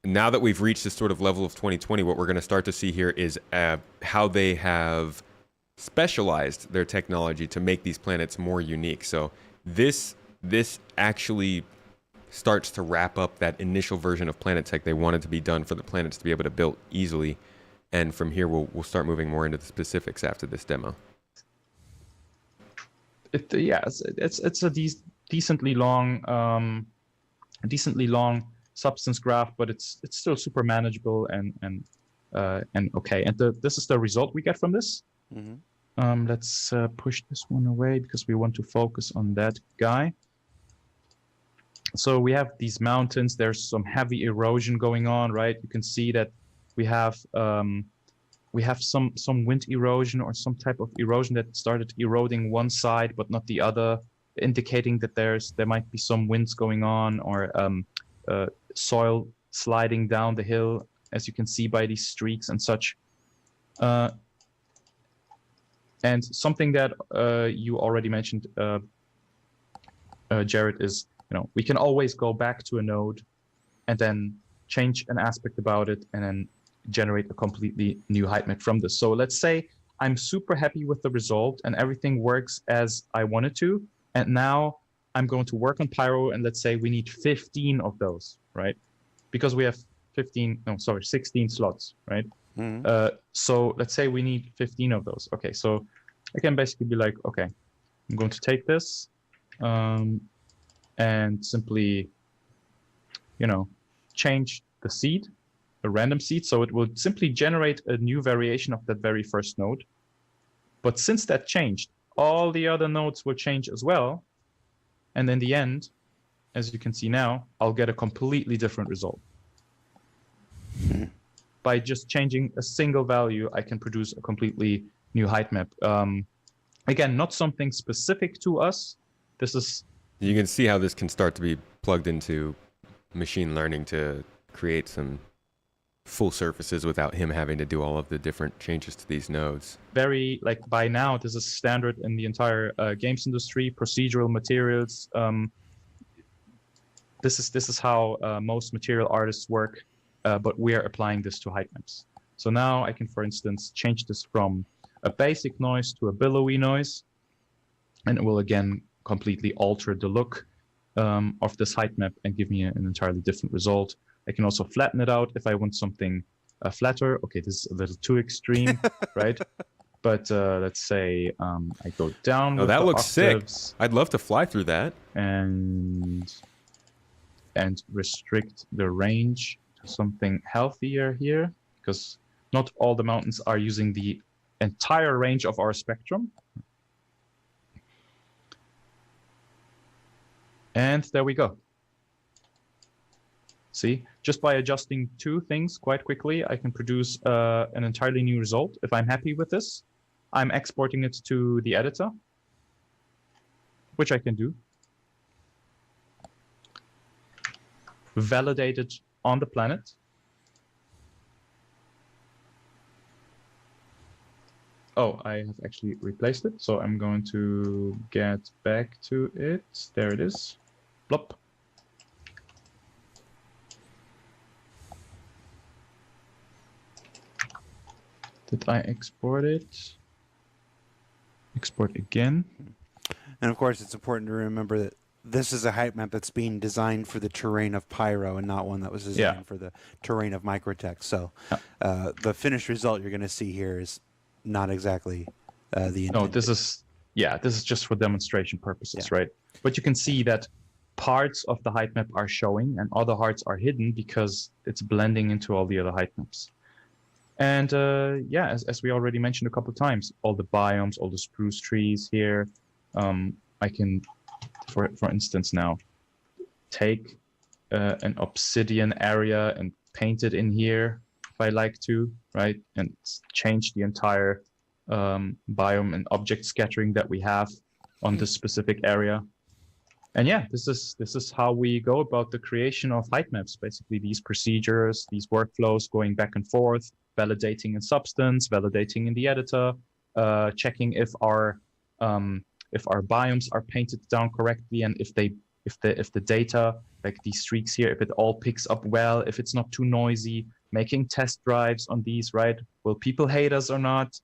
now that we've reached this sort of level of 2020, what we're going to start to see here is how they have specialized their technology to make these planets more unique. So this actually starts to wrap up that initial version of Planetary they wanted to be done for the planets to be able to build easily. And from here, we'll start moving more into the specifics after this demo.
It's a decently long substance graph, but it's still super manageable and okay. And this is the result we get from this. Let's push this one away because we want to focus on that guy. So we have these mountains. There's some heavy erosion going on, right? You can see that we have some wind erosion or some type of erosion that started eroding one side but not the other, indicating that there might be some winds going on, or soil sliding down the hill, as you can see by these streaks and such. And something that you already mentioned, Jared, is we can always go back to a node and then change an aspect about it and then generate a completely new height map from this. So let's say I'm super happy with the result and everything works as I wanted to, and now I'm going to work on Pyro, and let's say we need 15 of those, right? Because we have 16 slots, right? So let's say we need 15 of those. Okay, so I can basically be like, okay, I'm going to take this and simply, change the seed, a random seed. So it will simply generate a new variation of that very first node. But since that changed, all the other nodes will change as well. And in the end, as you can see now, I'll get a completely different result. By just changing a single value, I can produce a completely new height map. Again, not something specific to us. This is...
You can see how this can start to be plugged into machine learning to create some full surfaces without him having to do all of the different changes to these nodes.
Very, like, by now, this is standard in the entire games industry, procedural materials. This is how most material artists work, but we are applying this to height maps. So now I can, for instance, change this from a basic noise to a billowy noise, and it will again completely alter the look of this height map and give me an entirely different result. I can also flatten it out if I want something flatter. Okay, this is a little too extreme, right? But let's say I go down.
Oh, that looks sick. I'd love to fly through that.
And restrict the range to something healthier here, because not all the mountains are using the entire range of our spectrum. And there we go. See, just by adjusting two things quite quickly, I can produce an entirely new result. If I'm happy with this, I'm exporting it to the editor, which I can do. Validate it on the planet. Oh, I have actually replaced it, so I'm going to get back to it. There it is. Blop. Did I export it? Export again.
And of course, it's important to remember that this is a height map that's being designed for the terrain of Pyro and not one that was designed for the terrain of Microtech. So the finished result you're going to see here is not exactly the intended.
No, this is just for demonstration purposes, right? But you can see that parts of the height map are showing and other parts are hidden because it's blending into all the other height maps. And as we already mentioned a couple of times, all the biomes, all the spruce trees here, I can, for instance now, take an obsidian area and paint it in here if I like to, right? And change the entire biome and object scattering that we have on this specific area. And yeah, this is how we go about the creation of height maps. Basically, these procedures, these workflows going back and forth, validating in Substance, validating in the editor, checking if our biomes are painted down correctly, and if the data, like these streaks here, if it all picks up well, if it's not too noisy, making test drives on these, right? Will people hate us or not?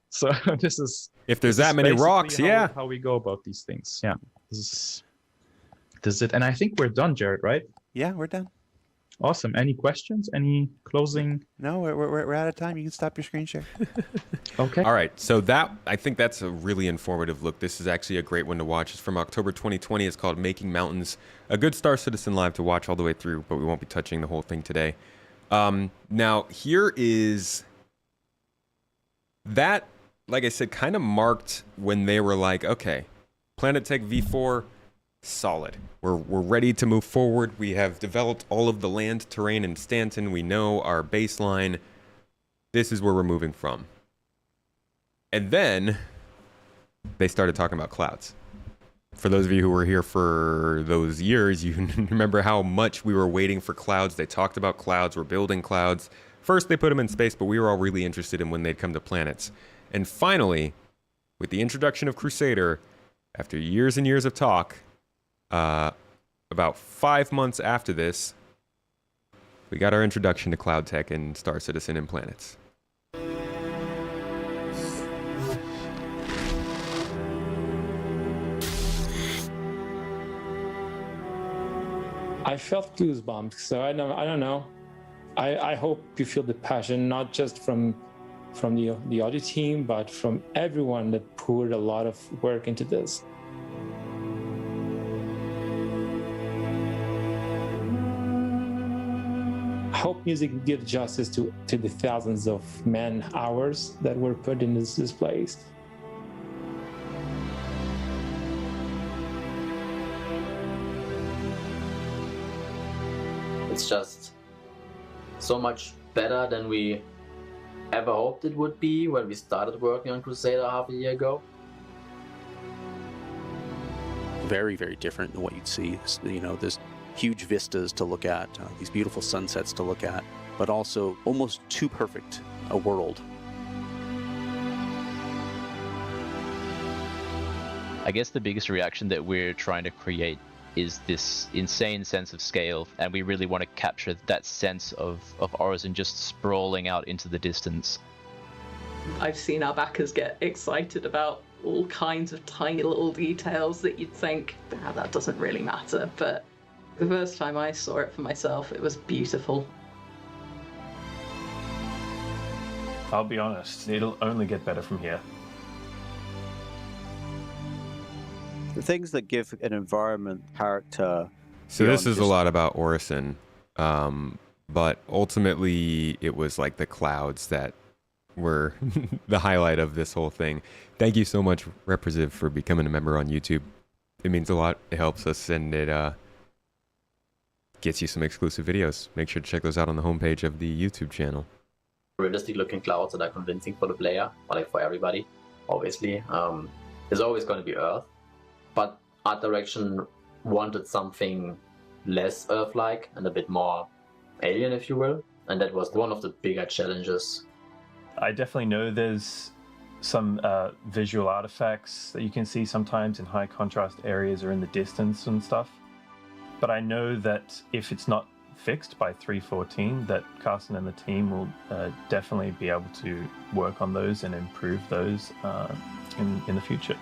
So this is,
if there's that many rocks,
how we go about these things. Yeah, this is it. And I think we're done, Jared, right?
Yeah, we're done.
Awesome. Any questions? Any closing?
No, we're out of time. You can stop your screen share.
Okay.
All right. So I think that's a really informative look. This is actually a great one to watch. It's from October 2020. It's called Making Mountains. A good Star Citizen Live to watch all the way through, but we won't be touching the whole thing today. Now, here is that, like I said, kind of marked when they were like, okay, Planetary V4, solid. We're ready to move forward. We have developed all of the land terrain in Stanton. We know our baseline. This is where we're moving from. And then they started talking about clouds. For those of you who were here for those years, you remember how much we were waiting for clouds. They talked about clouds. We're building clouds. First, they put them in space, but we were all really interested in when they'd come to planets. And finally, with the introduction of Crusader, after years and years of talk, about 5 months after this, we got our introduction to Cloud Tech and Star Citizen and Planets.
I felt goosebumps, so I don't know. I hope you feel the passion, not just from the audio team, but from everyone that poured a lot of work into this. I hope music gives justice to the thousands of man hours that were put in this place.
It's just so much better than we ever hoped it would be when we started working on Crusader half a year ago.
Very, very different than what you'd see. You know, there's huge vistas to look at, these beautiful sunsets to look at, but also almost too perfect a world.
I guess the biggest reaction that we're trying to create is this insane sense of scale, and we really want to capture that sense of Orison just sprawling out into the distance.
I've seen our backers get excited about all kinds of tiny little details that you'd think, that doesn't really matter, but the first time I saw it for myself, it was beautiful.
I'll be honest, it'll only get better from here.
The things that give an environment character.
So this is a lot about Orison, but ultimately it was like the clouds that were the highlight of this whole thing. Thank you so much, Repressive, for becoming a member on YouTube. It means a lot. It helps us, and it gets you some exclusive videos. Make sure to check those out on the homepage of the YouTube channel.
Realistic looking clouds that are convincing for the player, or like for everybody, obviously. There's always going to be Earth, but Art Direction wanted something less Earth-like and a bit more alien, if you will, and that was one of the bigger challenges.
I definitely know there's some visual artifacts that you can see sometimes in high contrast areas or in the distance and stuff, but I know that if it's not fixed by 3.14, that Carsten and the team will definitely be able to work on those and improve those in the future.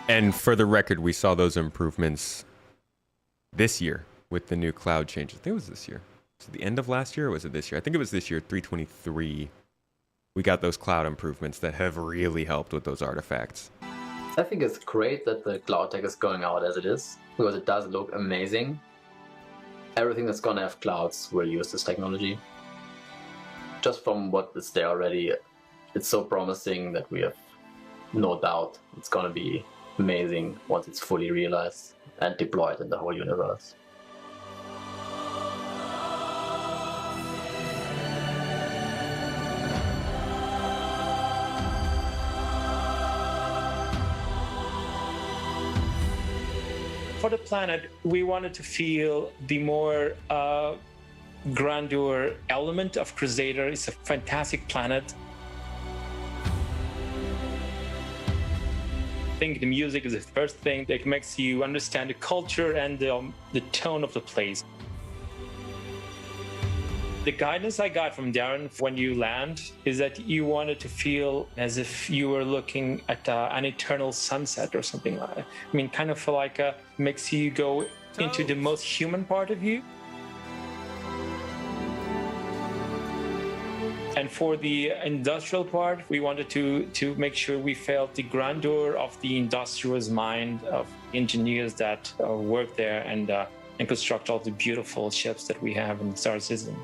And for the record, we saw those improvements this year with the new cloud changes. I think it was this year. Was it the end of last year or was it this year? I think it was this year, 3.23. We got those cloud improvements that have really helped with those artifacts.
I think it's great that the cloud tech is going out as it is, because it does look amazing. Everything that's going to have clouds will use this technology. Just from what is there already, it's so promising that we have no doubt it's going to be amazing once it's fully realized and deployed in the whole universe.
For the planet, we wanted to feel the more grandeur element of Crusader. It's a fantastic planet. I think the music is the first thing that makes you understand the culture and the tone of the place. The guidance I got from Darren when you land is that you wanted to feel as if you were looking at an eternal sunset or something like that. I mean, kind of like makes you go into the most human part of you. And for the industrial part, we wanted to make sure we felt the grandeur of the industrious mind of engineers that work there and construct all the beautiful ships that we have in the Star System.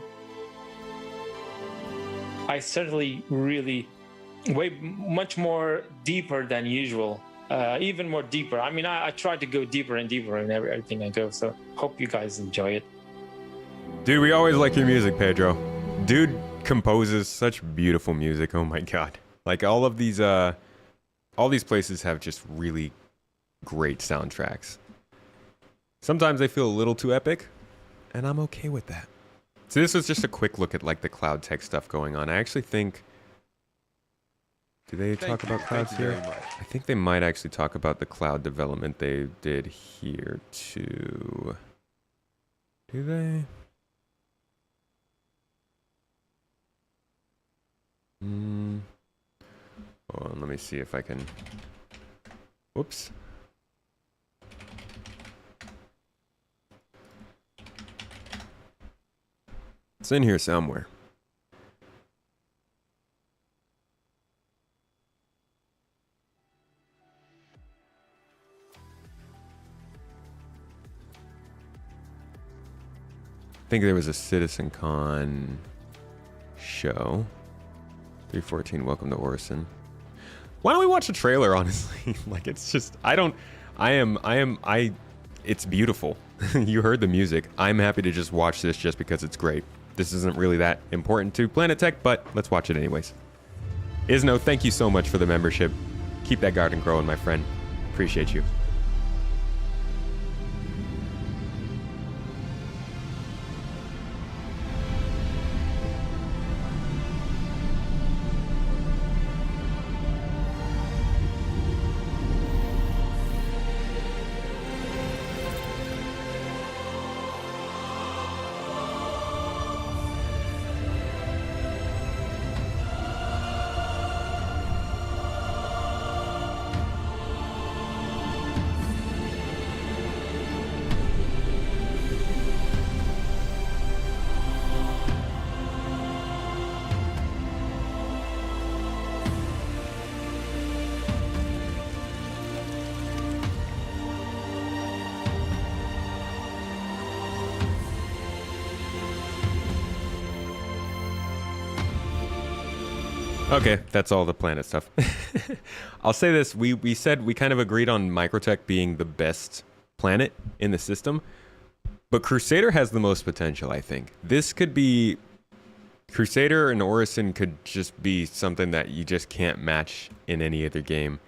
I certainly really way much more deeper than usual, even more deeper. I mean, I try to go deeper and deeper in everything I go, so hope you guys enjoy it.
Dude, we always like your music, Pedro. Dude composes such beautiful music. Oh my god. Like all these places have just really great soundtracks. Sometimes they feel a little too epic, and I'm okay with that. So this was just a quick look at like the cloud tech stuff going on. I actually think, do they talk about clouds here? I think they might actually talk about the cloud development they did here too. Do they? Hold on, let me see if I can. Whoops. It's in here somewhere. I think there was a CitizenCon show. 314, welcome to Orison. Why don't we watch a trailer, honestly? Like, it's just, I it's beautiful. You heard the music. I'm happy to just watch this just because it's great. This isn't really that important to Planet Tech, but let's watch it anyways. Isno, thank you so much for the membership. Keep that garden growing, my friend. Appreciate you. Okay, that's all the planet stuff. I'll say this, we said we kind of agreed on Microtech being the best planet in the system, but Crusader has the most potential, I think. This could be... Crusader and Orison could just be something that you just can't match in any other game,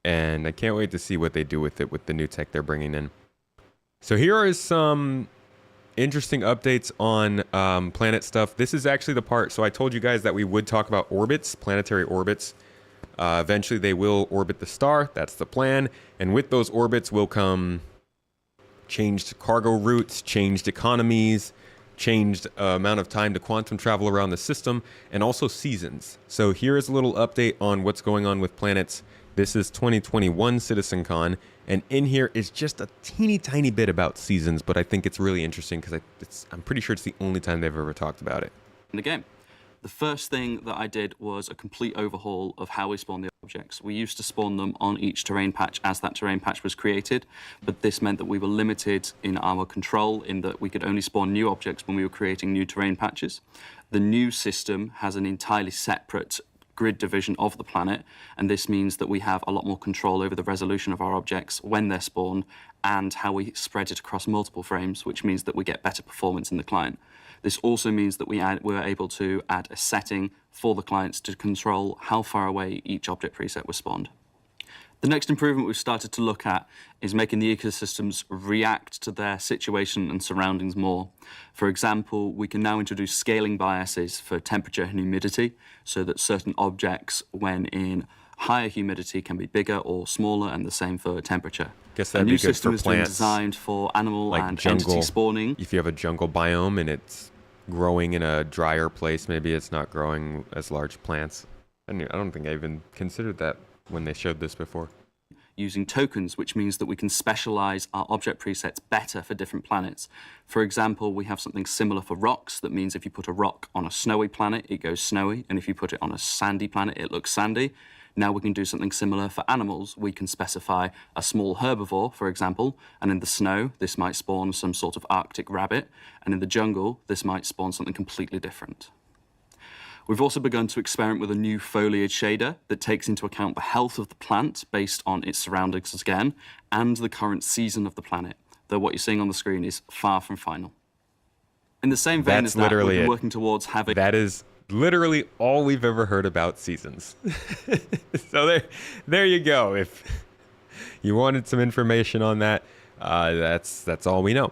and I can't wait to see what they do with it with the new tech they're bringing in. So here are some interesting updates on planet stuff. This is actually the part, so I told you guys that we would talk about orbits, planetary orbits. Eventually they will orbit the star, that's the plan, and with those orbits will come changed cargo routes, changed economies, changed amount of time to quantum travel around the system, and also seasons. So here is a little update on what's going on with planets. This is 2021 CitizenCon, and in here is just a teeny tiny bit about seasons, but I think it's really interesting because I'm pretty sure it's the only time they've ever talked about it.
In the game, the first thing that I did was a complete overhaul of how we spawn the objects. We used to spawn them on each terrain patch as that terrain patch was created, but this meant that we were limited in our control in that we could only spawn new objects when we were creating new terrain patches. The new system has an entirely separate grid division of the planet, and this means that we have a lot more control over the resolution of our objects when they're spawned and how we spread it across multiple frames, which means that we get better performance in the client. This also means that we're able to add a setting for the clients to control how far away each object preset was spawned. The next improvement we've started to look at is making the ecosystems react to their situation and surroundings more. For example, we can now introduce scaling biases for temperature and humidity so that certain objects, when in higher humidity, can be bigger or smaller, and the same for temperature.
Guess that'd be good for plants.
A new system is designed for animal
like
and
jungle,
entity spawning.
If you have a jungle biome and it's growing in a drier place, maybe it's not growing as large plants. I don't think I even considered that when they showed this before.
Using tokens, which means that we can specialize our object presets better for different planets. For example, we have something similar for rocks. That means if you put a rock on a snowy planet, it goes snowy, and if you put it on a sandy planet, it looks sandy. Now we can do something similar for animals. We can specify a small herbivore, for example, and in the snow, this might spawn some sort of Arctic rabbit, and in the jungle, this might spawn something completely different. We've also begun to experiment with a new foliage shader that takes into account the health of the plant based on its surroundings again, and the current season of the planet, though what you're seeing on the screen is far from final. In the same vein as that, we've been working towards having...
That is literally all we've ever heard about seasons. So there you go. If you wanted some information on that, that's all we know.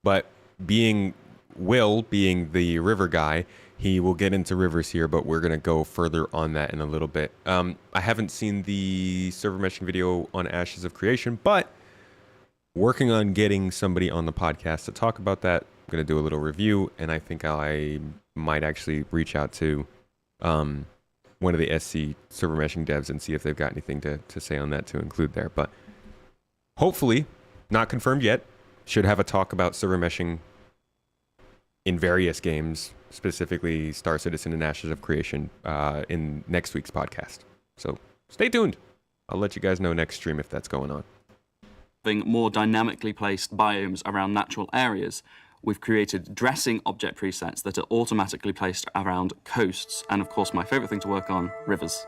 But being the river guy, he will get into rivers here, but we're going to go further on that in a little bit. I haven't seen the server meshing video on Ashes of Creation, but working on getting somebody on the podcast to talk about that. I'm going to do a little review, and I think I might actually reach out to one of the SC server meshing devs and see if they've got anything to say on that to include there. But hopefully, not confirmed yet, should have a talk about server meshing in various games, specifically Star Citizen and Ashes of Creation, in next week's podcast. So stay tuned. I'll let you guys know next stream if that's going on.
Having more dynamically placed biomes around natural areas, we've created dressing object presets that are automatically placed around coasts, and of course my favorite thing to work on, rivers.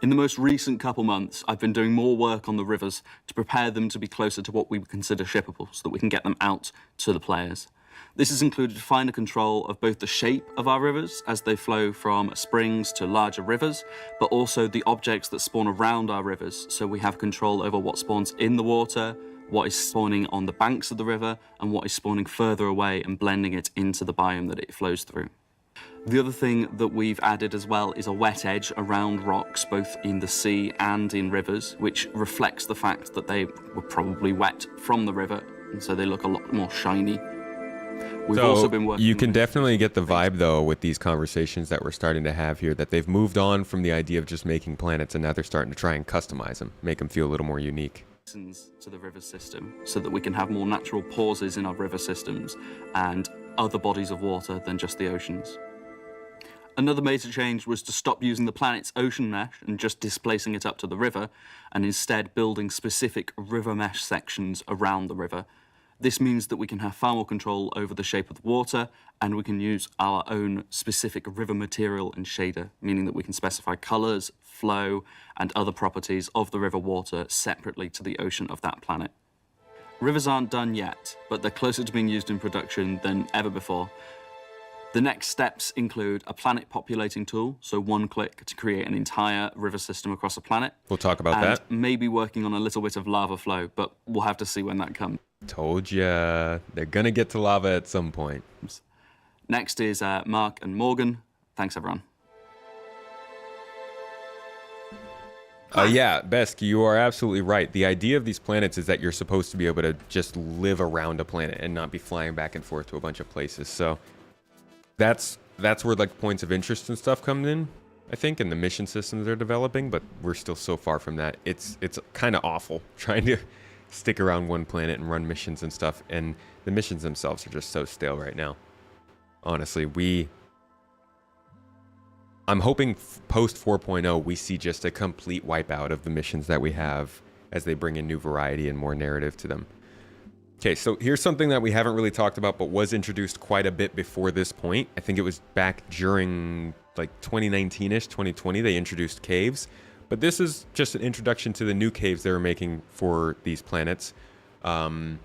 In the most recent couple months, I've been doing more work on the rivers to prepare them to be closer to what we would consider shippable so that we can get them out to the players. This has included finer control of both the shape of our rivers as they flow from springs to larger rivers, but also the objects that spawn around our rivers, so we have control over what spawns in the water, what is spawning on the banks of the river, and what is spawning further away and blending it into the biome that it flows through. The other thing that we've added as well is a wet edge around rocks, both in the sea and in rivers, which reflects the fact that they were probably wet from the river, and so they look a lot more shiny. We've also been working.
You can definitely get the vibe, though, with these conversations that we're starting to have here, that they've moved on from the idea of just making planets, and now they're starting to try and customize them, make them feel a little more unique.
To the river system, so that we can have more natural pauses in our river systems and other bodies of water than just the oceans. Another major change was to stop using the planet's ocean mesh and just displacing it up to the river, and instead building specific river mesh sections around the river. This means that we can have far more control over the shape of the water, and we can use our own specific river material and shader, meaning that we can specify colours, flow, and other properties of the river water separately to the ocean of that planet. Rivers aren't done yet, but they're closer to being used in production than ever before. The next steps include a planet populating tool, so one click to create an entire river system across a planet.
We'll talk about that.
Maybe working on a little bit of lava flow, but we'll have to see when that comes.
Told ya. They're gonna get to lava at some point.
Next is Mark and Morgan. Thanks, everyone.
Yeah, Besk, you are absolutely right. The idea of these planets is that you're supposed to be able to just live around a planet and not be flying back and forth to a bunch of places. So that's where like points of interest and stuff come in, I think, and the mission systems they're developing, but we're still so far from that. It's kind of awful trying to stick around one planet and run missions and stuff, and the missions themselves are just so stale right now. Honestly, I'm hoping post 4.0 we see just a complete wipeout of the missions that we have as they bring in new variety and more narrative to them. Okay, so here's something that we haven't really talked about, but was introduced quite a bit before this point. I think it was back during like 2019-ish, 2020, they introduced caves. But this is just an introduction to the new caves they were making for these planets. They're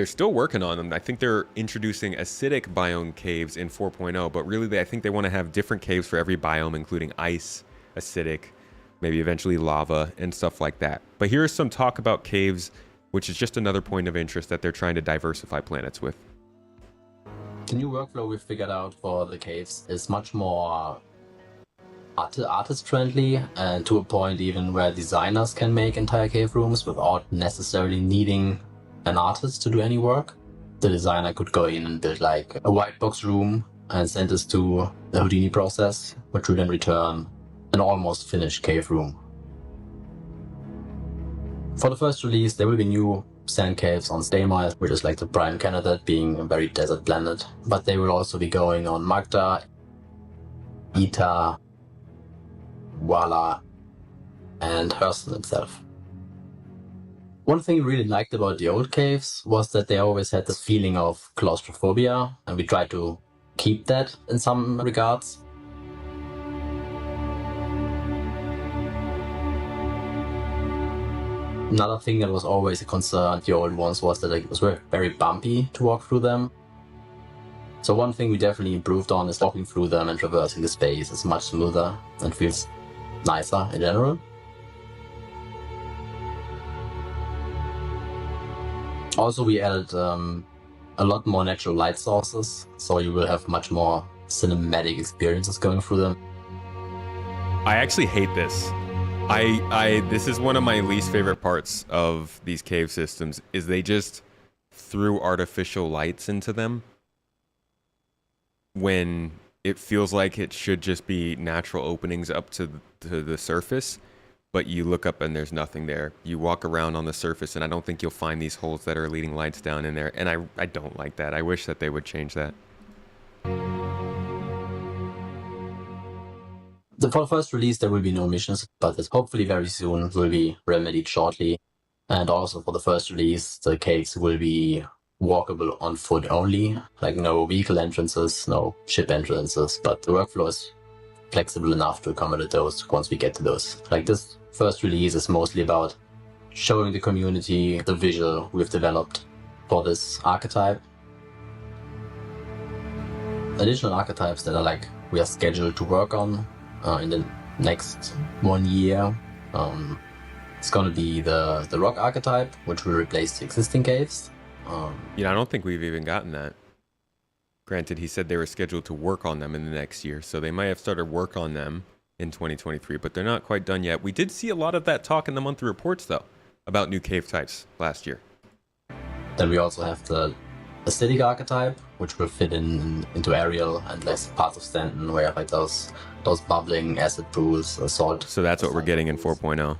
still working on them. I think they're introducing acidic biome caves in 4.0, but really I think they want to have different caves for every biome, including ice, acidic, maybe eventually lava, and stuff like that. But here's some talk about caves, which is just another point of interest that they're trying to diversify planets with.
The new workflow we've figured out for the caves is much more artist-friendly, and to a point even where designers can make entire cave rooms without necessarily needing an artist to do any work. The designer could go in and build like a white box room and send this to the Houdini process, which would then return an almost finished cave room. For the first release, there will be new sand caves on Staymire, which is like the prime candidate, being a very desert planet. But they will also be going on Magda, Ita, Wala, and Orison itself. One thing we really liked about the old caves was that they always had this feeling of claustrophobia, and we tried to keep that in some regards. Another thing that was always a concern with the old ones was that it was very bumpy to walk through them. So one thing we definitely improved on is walking through them and traversing the space is much smoother and feels nicer in general. Also, we added a lot more natural light sources, so you will have much more cinematic experiences going through them.
I actually hate this. This is one of my least favorite parts of these cave systems, is they just threw artificial lights into them when it feels like it should just be natural openings up to the surface, but you look up and there's nothing there. You walk around on the surface and I don't think you'll find these holes that are leading lights down in there, and I don't like that. I wish that they would change that.
For the first release, there will be no missions, but this hopefully very soon will be remedied shortly. And also for the first release, the caves will be walkable on foot only, like no vehicle entrances, no ship entrances, but the workflow
flexible enough to accommodate those once we get to those. Like this first release is mostly about showing the community the visual we've developed for this archetype. Additional archetypes that are like we are scheduled to work on in the next 1 year. It's going to be the rock archetype, which will replace the existing caves.
Yeah, I don't think we've even gotten that. Granted, he said they were scheduled to work on them in the next year, so they might have started work on them in 2023, but they're not quite done yet. We did see a lot of that talk in the monthly reports, though, about new cave types last year.
Then we also have the acidic archetype, which will fit into Ariel and less parts of Stanton, where like those bubbling acid pools, salt.
So that's what we're getting in 4.0.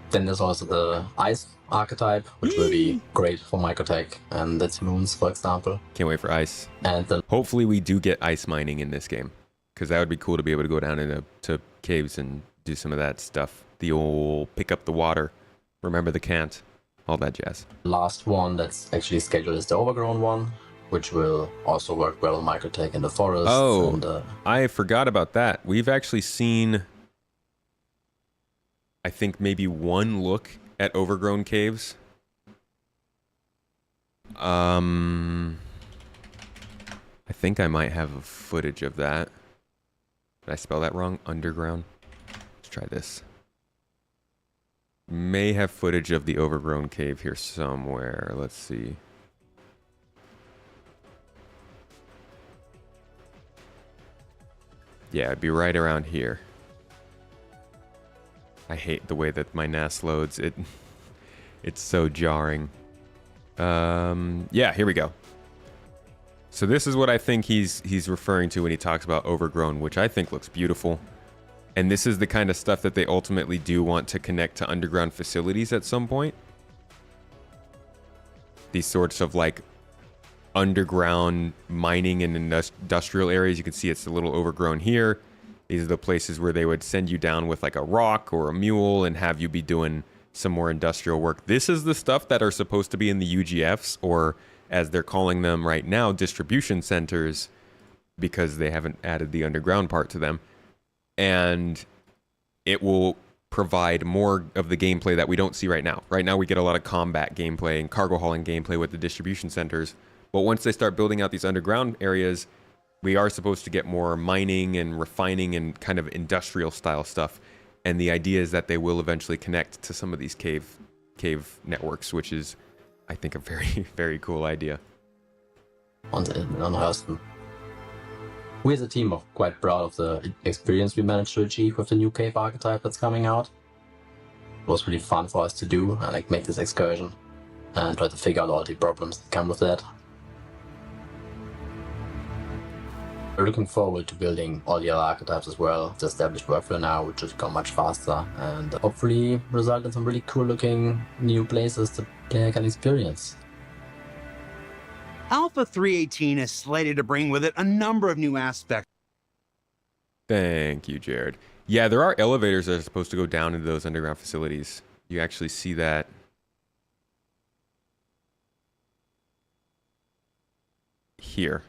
Then there's also the ice archetype, which will be great for Microtech and its moons, for example.
Can't wait for ice.
And then
hopefully we do get ice mining in this game, because that would be cool to be able to go down into caves and do some of that stuff. The old pick up the water, remember the can't, all that jazz.
Last one that's actually scheduled is the overgrown one, which will also work well with Microtech in the forest.
Oh,
and,
I forgot about that. We've actually seen, I think, maybe one look at overgrown caves. I think I might have a footage of that. Did I spell that wrong? Underground? Let's try this. May have footage of the overgrown cave here somewhere. Let's see. Yeah, it'd be right around here. I hate the way that my NAS loads. It's so jarring. Yeah, here we go. So this is what I think he's referring to when he talks about overgrown, which I think looks beautiful. And this is the kind of stuff that they ultimately do want to connect to underground facilities at some point. These sorts of like underground mining and industrial areas. You can see it's a little overgrown here. These are the places where they would send you down with like a rock or a mule and have you be doing some more industrial work. This is the stuff that are supposed to be in the UGFs, or as they're calling them right now, distribution centers, because they haven't added the underground part to them. And it will provide more of the gameplay that we don't see right now. Right now we get a lot of combat gameplay and cargo hauling gameplay with the distribution centers. But once they start building out these underground areas, we are supposed to get more mining and refining and kind of industrial style stuff. And the idea is that they will eventually connect to some of these cave networks, which is, I think, a very, very cool idea.
On Hurston. We as a team are quite proud of the experience we managed to achieve with the new cave archetype that's coming out. It was really fun for us to do and like make this excursion and try to figure out all the problems that come with that. We're looking forward to building all the other archetypes as well. The established workflow now, which should go much faster and hopefully result in some really cool looking new places the player can experience.
Alpha 318 is slated to bring with it a number of new aspects.
Thank you, Jared. Yeah, there are elevators that are supposed to go down into those underground facilities. You actually see that here.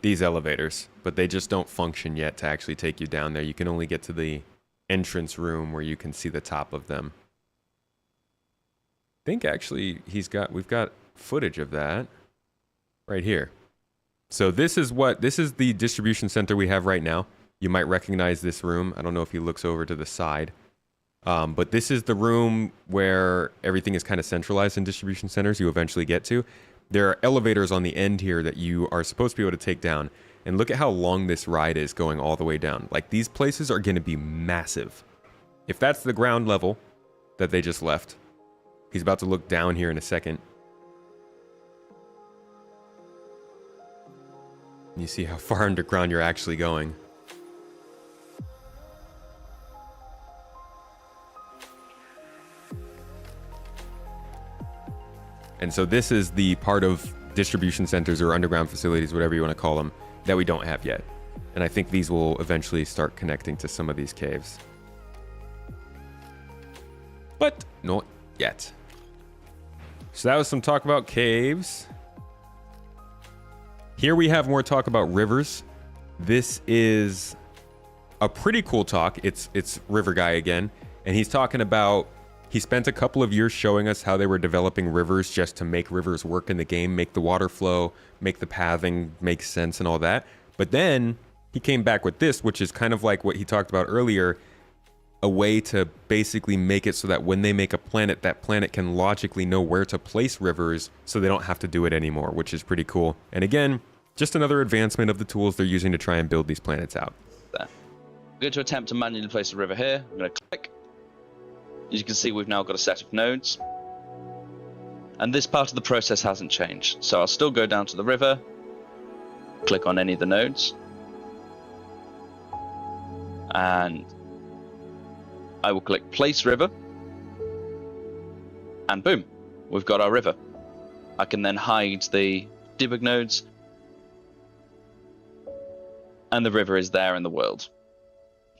These elevators, but they just don't function yet to actually take you down there. You can only get to the entrance room where you can see the top of them. I think actually we've got footage of that right here. So this is the distribution center we have right now. You might recognize this room. I don't know if he looks over to the side. But this is the room where everything is kind of centralized in distribution centers you eventually get to. There are elevators on the end here that you are supposed to be able to take down. And look at how long this ride is going all the way down. Like, these places are going to be massive. If that's the ground level that they just left, he's about to look down here in a second. You see how far underground you're actually going. And so this is the part of distribution centers or underground facilities, whatever you want to call them, that we don't have yet. And I think these will eventually start connecting to some of these caves. But not yet. So that was some talk about caves. Here we have more talk about rivers. This is a pretty cool talk. It's River Guy again, and he's talking about he spent a couple of years showing us how they were developing rivers just to make rivers work in the game, make the water flow, make the pathing make sense and all that. But then he came back with this, which is kind of like what he talked about earlier, a way to basically make it so that when they make a planet, that planet can logically know where to place rivers so they don't have to do it anymore, which is pretty cool. And again, just another advancement of the tools they're using to try and build these planets out.
There. I'm going to attempt to manually place a river here. I'm going to click. As you can see, we've now got a set of nodes. And this part of the process hasn't changed. So I'll still go down to the river, click on any of the nodes, and I will click place river, and boom, we've got our river. I can then hide the debug nodes, and the river is there in the world.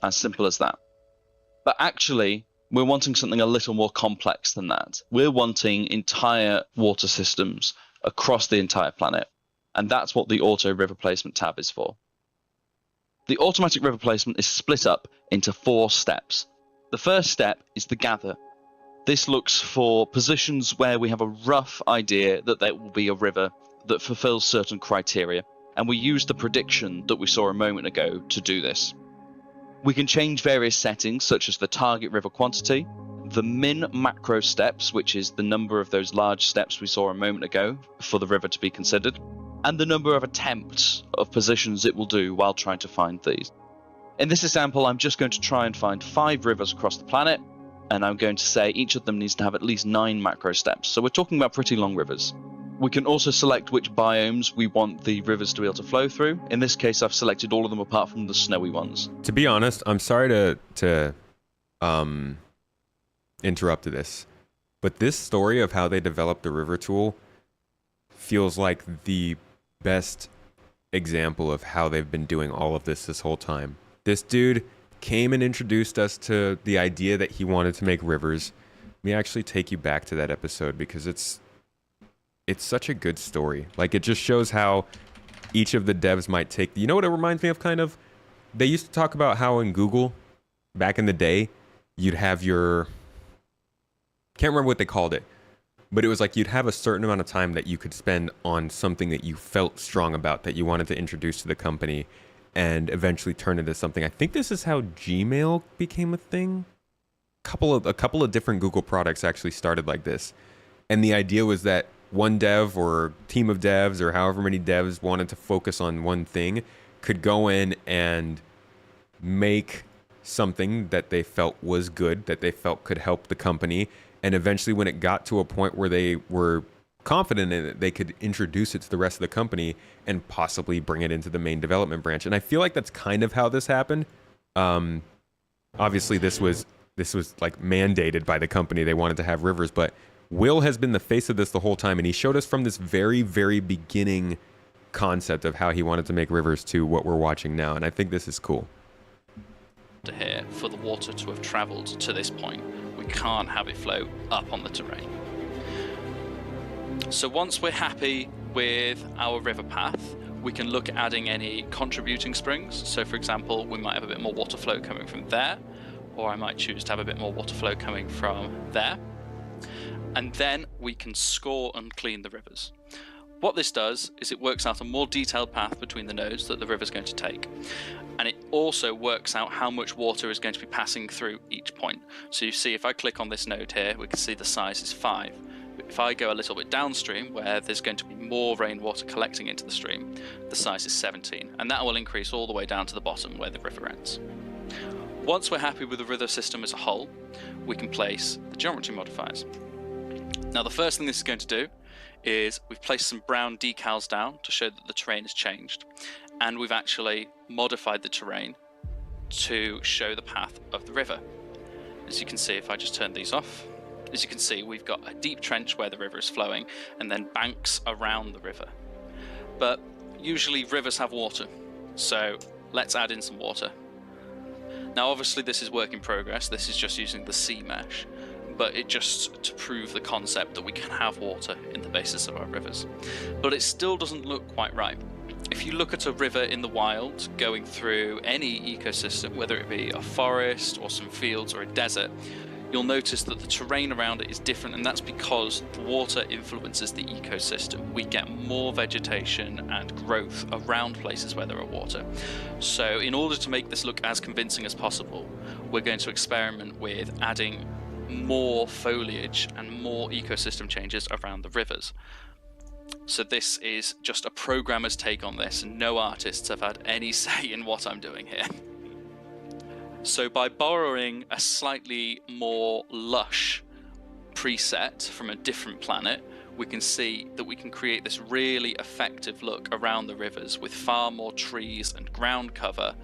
As simple as that. But actually, we're wanting something a little more complex than that. We're wanting entire water systems across the entire planet. And that's what the auto river placement tab is for. The automatic river placement is split up into 4 steps. The first step is the gather. This looks for positions where we have a rough idea that there will be a river that fulfills certain criteria. And we use the prediction that we saw a moment ago to do this. We can change various settings, such as the target river quantity, the min macro steps, which is the number of those large steps we saw a moment ago for the river to be considered, and the number of attempts of positions it will do while trying to find these. In this example, I'm just going to try and find 5 rivers across the planet, and I'm going to say each of them needs to have at least 9 macro steps, so we're talking about pretty long rivers. We can also select which biomes we want the rivers to be able to flow through. In this case, I've selected all of them apart from the snowy ones.
To be honest, I'm sorry to interrupt this, but this story of how they developed the river tool feels like the best example of how they've been doing all of this whole time. This dude came and introduced us to the idea that he wanted to make rivers. Let me actually take you back to that episode because it's such a good story. Like, it just shows how each of the devs might take... You know what it reminds me of, kind of? They used to talk about how in Google, back in the day, you'd have your... Can't remember what they called it, but it was like you'd have a certain amount of time that you could spend on something that you felt strong about, that you wanted to introduce to the company, and eventually turn into something. I think this is how Gmail became a thing. A couple of different Google products actually started like this. And the idea was that one dev or team of devs or however many devs wanted to focus on one thing could go in and make something that they felt was good, that they felt could help the company. And eventually when it got to a point where they were confident in it, they could introduce it to the rest of the company and possibly bring it into the main development branch. And I feel like that's kind of how this happened. Obviously this was like mandated by the company. They wanted to have rivers, but Will has been the face of this the whole time, and he showed us from this very, very beginning concept of how he wanted to make rivers to what we're watching now, and I think this is cool.
Here, for the water to have travelled to this point, we can't have it flow up on the terrain. So once we're happy with our river path, we can look at adding any contributing springs. So for example, we might have a bit more water flow coming from there, or I might choose to have a bit more water flow coming from there. And then we can score and clean the rivers. What this does is it works out a more detailed path between the nodes that the river's going to take. And it also works out how much water is going to be passing through each point. So you see, if I click on this node here, we can see the size is 5. But if I go a little bit downstream, where there's going to be more rainwater collecting into the stream, the size is 17. And that will increase all the way down to the bottom where the river ends. Once we're happy with the river system as a whole, we can place the geometry modifiers. Now the first thing this is going to do is we've placed some brown decals down to show that the terrain has changed, and we've actually modified the terrain to show the path of the river. As you can see, if I just turn these off, as you can see, we've got a deep trench where the river is flowing and then banks around the river. But usually rivers have water, so let's add in some water. Now obviously this is work in progress, this is just using the sea mesh, but it just to prove the concept that we can have water in the basis of our rivers. But it still doesn't look quite right. If you look at a river in the wild going through any ecosystem, whether it be a forest or some fields or a desert, you'll notice that the terrain around it is different, and that's because the water influences the ecosystem. We get more vegetation and growth around places where there are water. So in order to make this look as convincing as possible, we're going to experiment with adding more foliage and more ecosystem changes around the rivers. So this is just a programmer's take on this, and no artists have had any say in what I'm doing here. So by borrowing a slightly more lush preset from a different planet, we can see that we can create this really effective look around the rivers with far more trees and ground cover,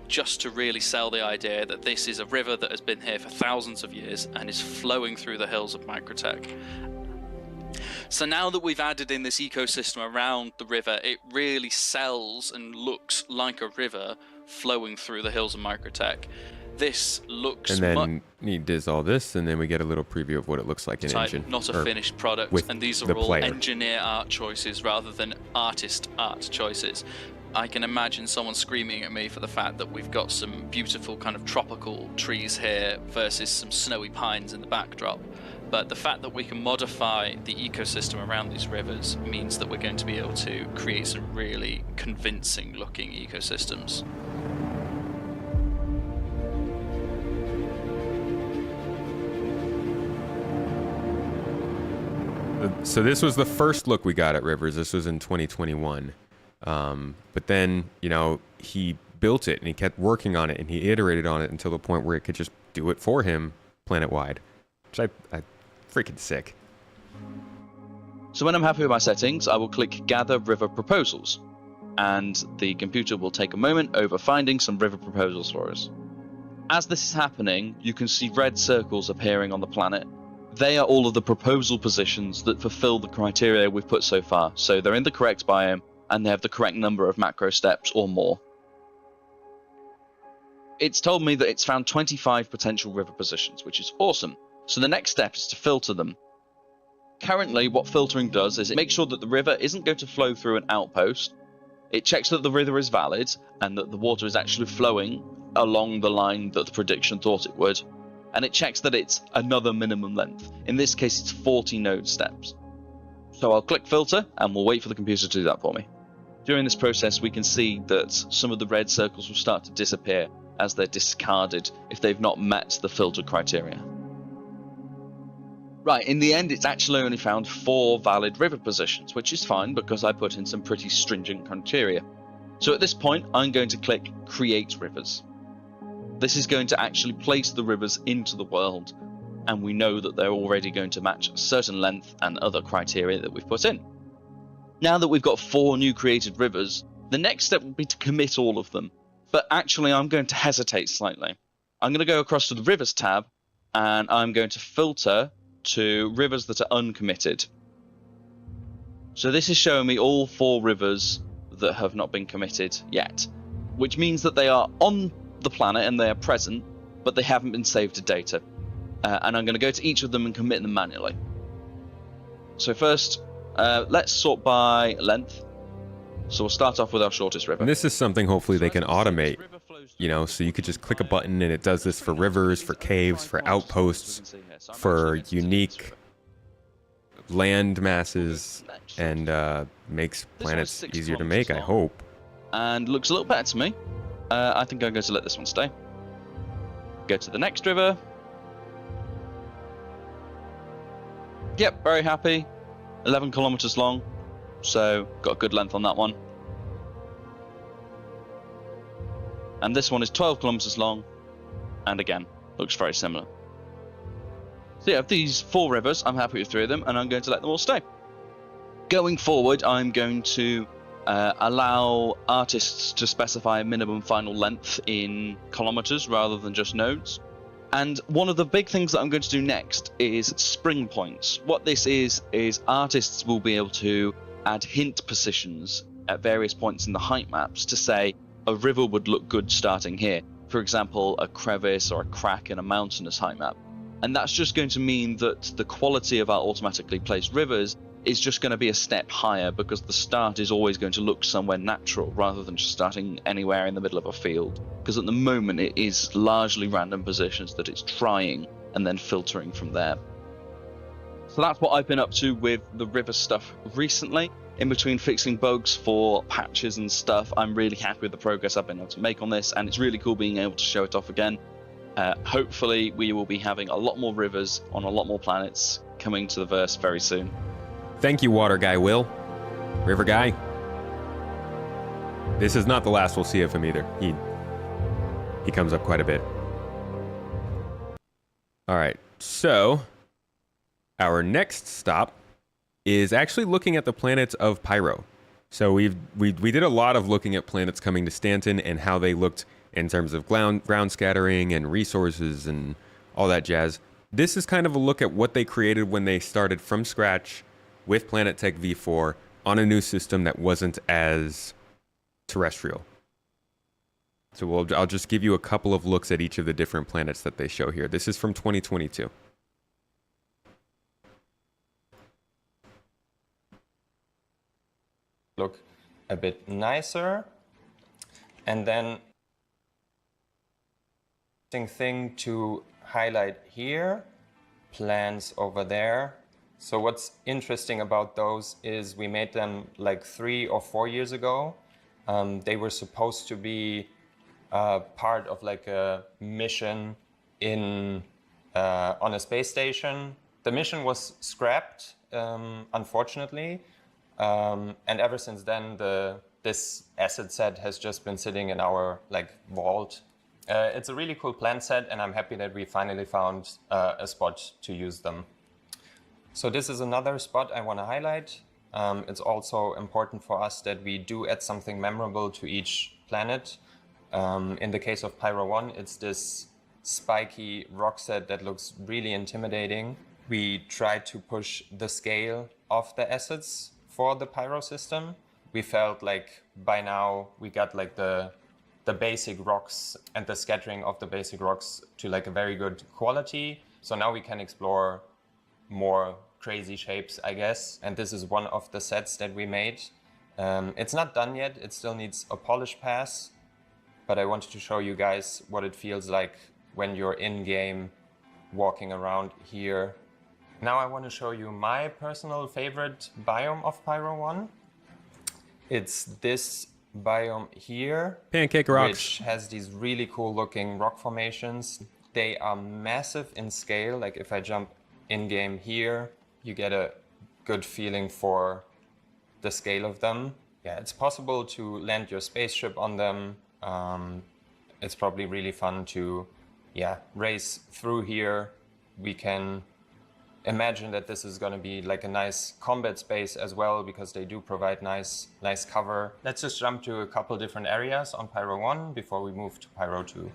just to really sell the idea that this is a river that has been here for thousands of years and is flowing through the hills of Microtech. So now that we've added in this ecosystem around the river, it really sells and looks like a river flowing through the hills of Microtech. This looks,
and then he does all this, and then we get a little preview of what it looks like in engine,
not a finished product. And these are all engineer art choices rather than artist art choices. I can imagine someone screaming at me for the fact that we've got some beautiful kind of tropical trees here versus some snowy pines in the backdrop. But the fact that we can modify the ecosystem around these rivers means that we're going to be able to create some really convincing looking ecosystems.
So this was the first look we got at rivers. This was in 2021. But then, you know, he built it and he kept working on it and he iterated on it until the point where it could just do it for him planet-wide, which I freaking sick.
So when I'm happy with my settings, I will click Gather River Proposals, and the computer will take a moment over finding some river proposals for us. As this is happening, you can see red circles appearing on the planet. They are all of the proposal positions that fulfill the criteria we've put so far, so they're in the correct biome, and they have the correct number of macro steps or more. It's told me that it's found 25 potential river positions, which is awesome. So the next step is to filter them. Currently, what filtering does is it makes sure that the river isn't going to flow through an outpost. It checks that the river is valid and that the water is actually flowing along the line that the prediction thought it would. And it checks that it's another minimum length. In this case, it's 40 node steps. So I'll click filter and we'll wait for the computer to do that for me. During this process, we can see that some of the red circles will start to disappear as they're discarded if they've not met the filter criteria. Right, in the end, it's actually only found 4 valid river positions, which is fine because I put in some pretty stringent criteria. So at this point, I'm going to click Create Rivers. This is going to actually place the rivers into the world, and we know that they're already going to match a certain length and other criteria that we've put in. Now that we've got 4 new created rivers, the next step will be to commit all of them. But actually, I'm going to hesitate slightly. I'm going to go across to the Rivers tab, and I'm going to filter to rivers that are uncommitted. So this is showing me all 4 rivers that have not been committed yet, which means that they are on the planet and they are present, but they haven't been saved to data. And I'm going to go to each of them and commit them manually. So first, let's sort by length. So we'll start off with our shortest river.
And this is something hopefully they can automate, you know, so you could just click a button and it does this for rivers, for caves, for outposts, for unique land masses, and makes planets easier to make, I hope.
And looks a little better to me. I think I'm going to let this one stay. Go to the next river. Yep, very happy. 11 kilometers long. So, got a good length on that one. And this one is 12 kilometers long. And again, looks very similar. So yeah, of these 4 rivers, I'm happy with 3 of them, and I'm going to let them all stay. Going forward, I'm going to allow artists to specify a minimum final length in kilometers rather than just nodes. And one of the big things that I'm going to do next is spring points. What this is artists will be able to add hint positions at various points in the height maps to say a river would look good starting here. For example, a crevice or a crack in a mountainous height map. And that's just going to mean that the quality of our automatically placed rivers is just going to be a step higher because the start is always going to look somewhere natural rather than just starting anywhere in the middle of a field. Because at the moment it is largely random positions that it's trying and then filtering from there. So that's what I've been up to with the river stuff recently. In between fixing bugs for patches and stuff, I'm really happy with the progress I've been able to make on this, and it's really cool being able to show it off again. Hopefully we will be having a lot more rivers on a lot more planets coming to the verse very soon.
Thank you, Water Guy Will. River Guy. This is not the last we'll see of him either. He comes up quite a bit. All right, so our next stop is actually looking at the planets of Pyro. So we did a lot of looking at planets coming to Stanton and how they looked in terms of ground scattering and resources and all that jazz. This is kind of a look at what they created when they started from scratch with Planetech V4 on a new system that wasn't as terrestrial. So I'll just give you a couple of looks at each of the different planets that they show here. This is from 2022.
Look a bit nicer. And then thing to highlight here, plants over there. So what's interesting about those is we made them like 3 or 4 years ago. They were supposed to be part of like a mission on a space station. The mission was scrapped, unfortunately. And ever since then, this asset set has just been sitting in our vault. It's a really cool plant set, and I'm happy that we finally found a spot to use them. So this is another spot I want to highlight. It's also important for us that we do add something memorable to each planet. In the case of Pyro 1, it's this spiky rock set that looks really intimidating. We tried to push the scale of the assets for the Pyro system. We felt like by now we got like the basic rocks and the scattering of the basic rocks to like a very good quality. So now we can explore more crazy shapes, I guess. And this is one of the sets that we made. It's not done yet. It still needs a polish pass. But I wanted to show you guys what it feels like when you're in-game walking around here. Now I want to show you my personal favorite biome of Pyro 1. It's this biome here.
Pancake rocks.
Which has these really cool looking rock formations. They are massive in scale. Like if I jump in-game here, you get a good feeling for the scale of them. Yeah, it's possible to land your spaceship on them. It's probably really fun to race through here. We can imagine that this is going to be like a nice combat space as well, because they do provide nice cover. Let's just jump to a couple different areas on Pyro 1 before we move to Pyro 2.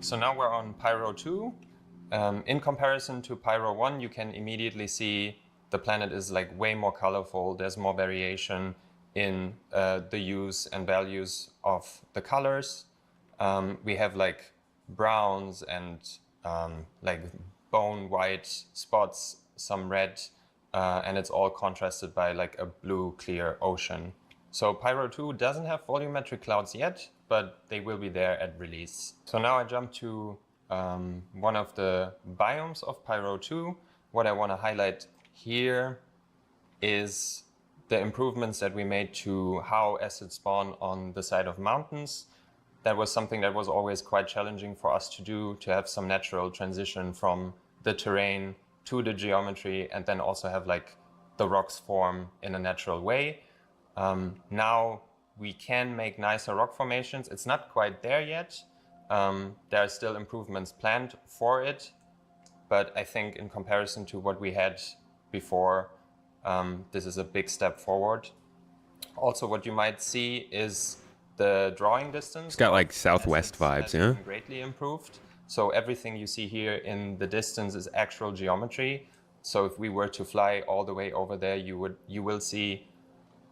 So now we're on Pyro 2. In comparison to Pyro 1, you can immediately see the planet is like way more colorful. There's more variation in the use and values of the colors. We have like browns and like bone white spots, some red, and it's all contrasted by like a blue clear ocean. So Pyro 2 doesn't have volumetric clouds yet, but they will be there at release. So now I jump to one of the biomes of Pyro 2. What I want to highlight here is the improvements that we made to how assets spawn on the side of mountains. That was something that was always quite challenging for us to do, to have some natural transition from the terrain to the geometry, and then also have like the rocks form in a natural way. Now we can make nicer rock formations. It's not quite there yet. There are still improvements planned for it, but I think in comparison to what we had before, this is a big step forward. Also, what you might see is the drawing distance.
It's got like Southwest vibes, yeah?
Greatly improved. So everything you see here in the distance is actual geometry. So if we were to fly all the way over there, you will see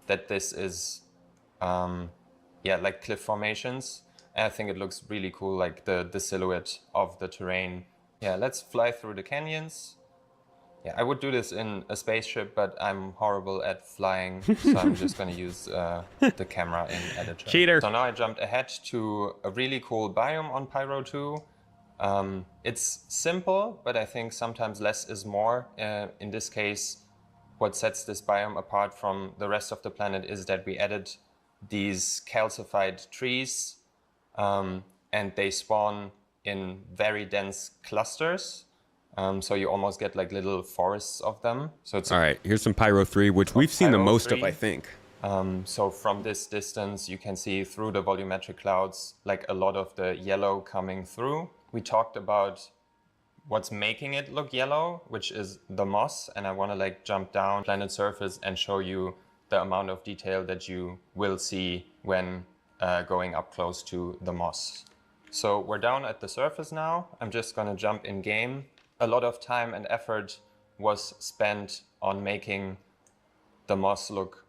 that this is, like cliff formations. And I think it looks really cool, like the silhouette of the terrain. Yeah, let's fly through the canyons. Yeah, I would do this in a spaceship, but I'm horrible at flying, so I'm just going to use the camera in Editor.
Cheater.
So now I jumped ahead to a really cool biome on Pyro 2. It's simple, but I think sometimes less is more. In this case, what sets this biome apart from the rest of the planet is that we added these calcified trees, and they spawn in very dense clusters. So you almost get like little forests of them. So it's
all right. Here's some Pyro 3, which we've seen the most of, I think.
So from this distance, you can see through the volumetric clouds, like a lot of the yellow coming through. We talked about what's making it look yellow, which is the moss. And I want to like jump down planet surface and show you the amount of detail that you will see when going up close to the moss. So we're down at the surface now. I'm just going to jump in game. A lot of time and effort was spent on making the moss look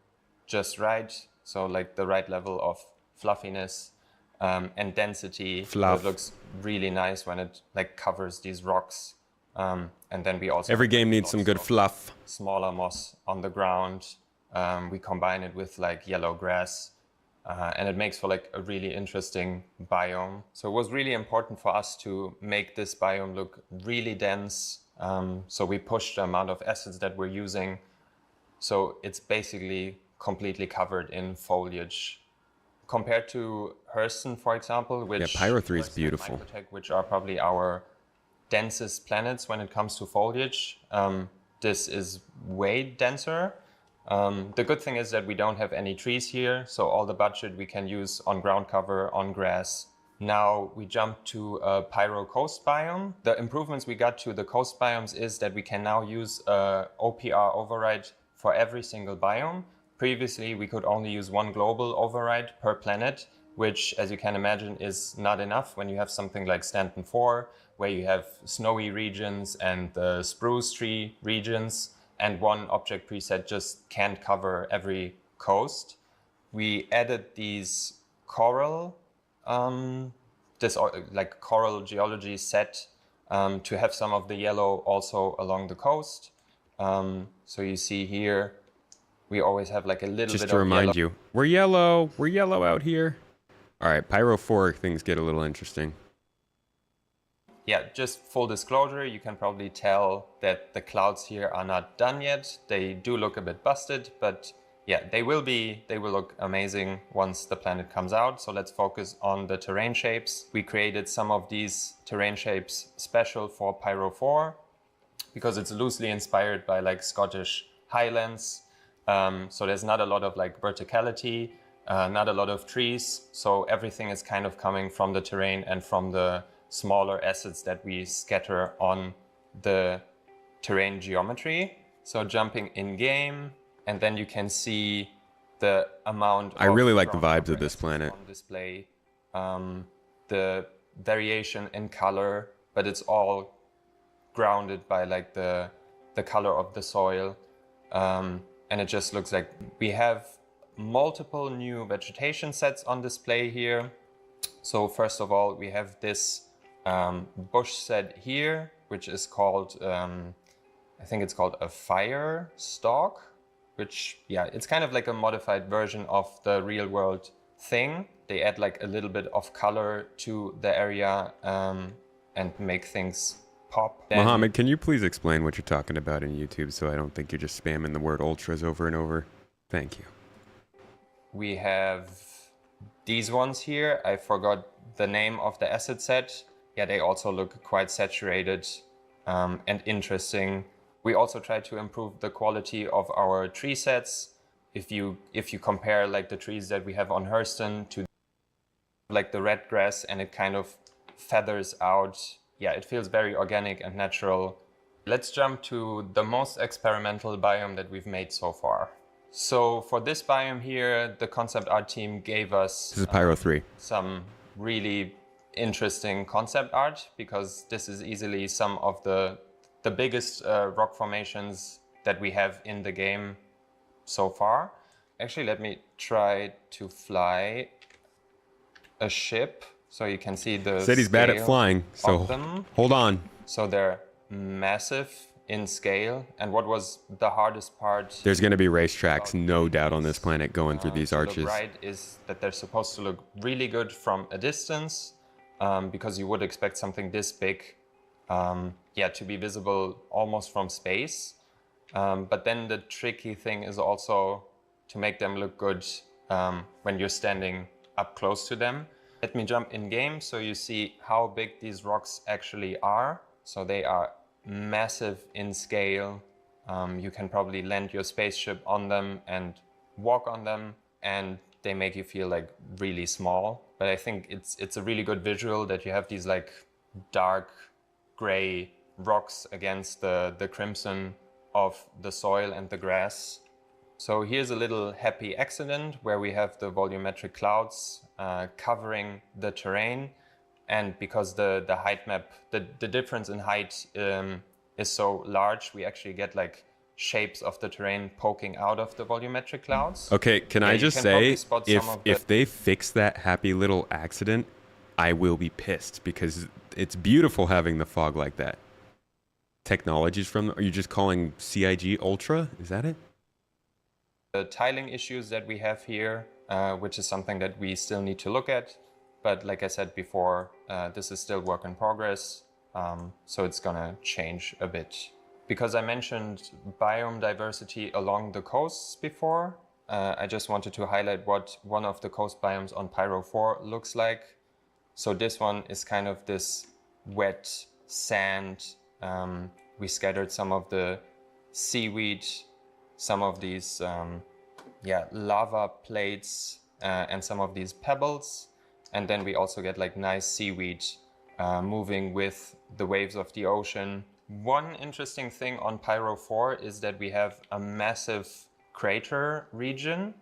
just right. So like the right level of fluffiness and density.
Fluff.
It looks really nice when it like covers these rocks. And then we also
every game needs some good fluff.
Smaller moss on the ground. We combine it with like yellow grass. And it makes for like a really interesting biome. So it was really important for us to make this biome look really dense. So we pushed the amount of acids that we're using. So it's basically completely covered in foliage. Compared to Orison, for example, which
Pyro 3 is beautiful.
Which are probably our densest planets when it comes to foliage. This is way denser. The good thing is that we don't have any trees here, so all the budget we can use on ground cover, on grass. Now we jump to a Pyro coast biome. The improvements we got to the coast biomes is that we can now use a OPR override for every single biome. Previously, we could only use one global override per planet, which, as you can imagine, is not enough when you have something like Stanton 4, where you have snowy regions and the spruce tree regions. And one object preset just can't cover every coast. We added these coral, coral geology set to have some of the yellow also along the coast. So you see here, we always have like a little bit of
just to remind
yellow.
you, we're yellow out here. All right, Pyro 4, things get a little interesting.
Yeah, just full disclosure, you can probably tell that the clouds here are not done yet. They do look a bit busted, but yeah, they will look amazing once the planet comes out. So let's focus on the terrain shapes. We created some of these terrain shapes special for Pyro 4 because it's loosely inspired by like Scottish Highlands. So there's not a lot of like verticality, not a lot of trees. So everything is kind of coming from the terrain and from the smaller acids that we scatter on the terrain geometry. So jumping in game, and then you can see the amount
I really like the vibes of this planet.
On display, the variation in color, but it's all grounded by like the color of the soil. And it just looks like we have multiple new vegetation sets on display here. So first of all, we have this bush set here, which is called, I think it's called a fire stalk, which, yeah, it's kind of like a modified version of the real world thing. They add like a little bit of color to the area and make things pop. Then
Mohammed, can you please explain what you're talking about in YouTube so I don't think you're just spamming the word ultras over and over? Thank you.
We have these ones here. I forgot the name of the asset set. Yeah, they also look quite saturated and interesting. We also try to improve the quality of our tree sets. If you compare like the trees that we have on Orison to like the red grass, and it kind of feathers out. Yeah, it feels very organic and natural. Let's jump to the most experimental biome that we've made so far. So for this biome here, the concept art team gave us
this is Pyro 3.
Some really interesting concept art, because this is easily some of the biggest rock formations that we have in the game so far. Actually, let me try to fly a ship so you can see the
Said he's bad at flying, so hold on.
So they're massive in scale, and what was the hardest part?
There's going to be racetracks, no doubt, on this planet going through these arches.
Right, is that they're supposed to look really good from a distance, because you would expect something this big, to be visible almost from space. But then the tricky thing is also to make them look good when you're standing up close to them. Let me jump in game so you see how big these rocks actually are. So they are massive in scale. You can probably land your spaceship on them and walk on them, and they make you feel like really small. But I think it's a really good visual that you have these like dark gray rocks against the crimson of the soil and the grass. So here's a little happy accident where we have the volumetric clouds covering the terrain. And because the height map, the difference in height is so large, we actually get like shapes of the terrain poking out of the volumetric clouds.
Okay, can I just say, if they fix that happy little accident, I will be pissed, because it's beautiful having the fog like that. Technologies from, are you just calling CIG Ultra? Is that it?
The tiling issues that we have here, which is something that we still need to look at. But like I said before, this is still work in progress, so it's gonna change a bit. Because I mentioned biome diversity along the coasts before, I just wanted to highlight what one of the coast biomes on Pyro 4 looks like. So this one is kind of this wet sand. We scattered some of the seaweed, some of these lava plates, and some of these pebbles. And then we also get like nice seaweed moving with the waves of the ocean. One interesting thing on Pyro 4 is that we have a massive crater region.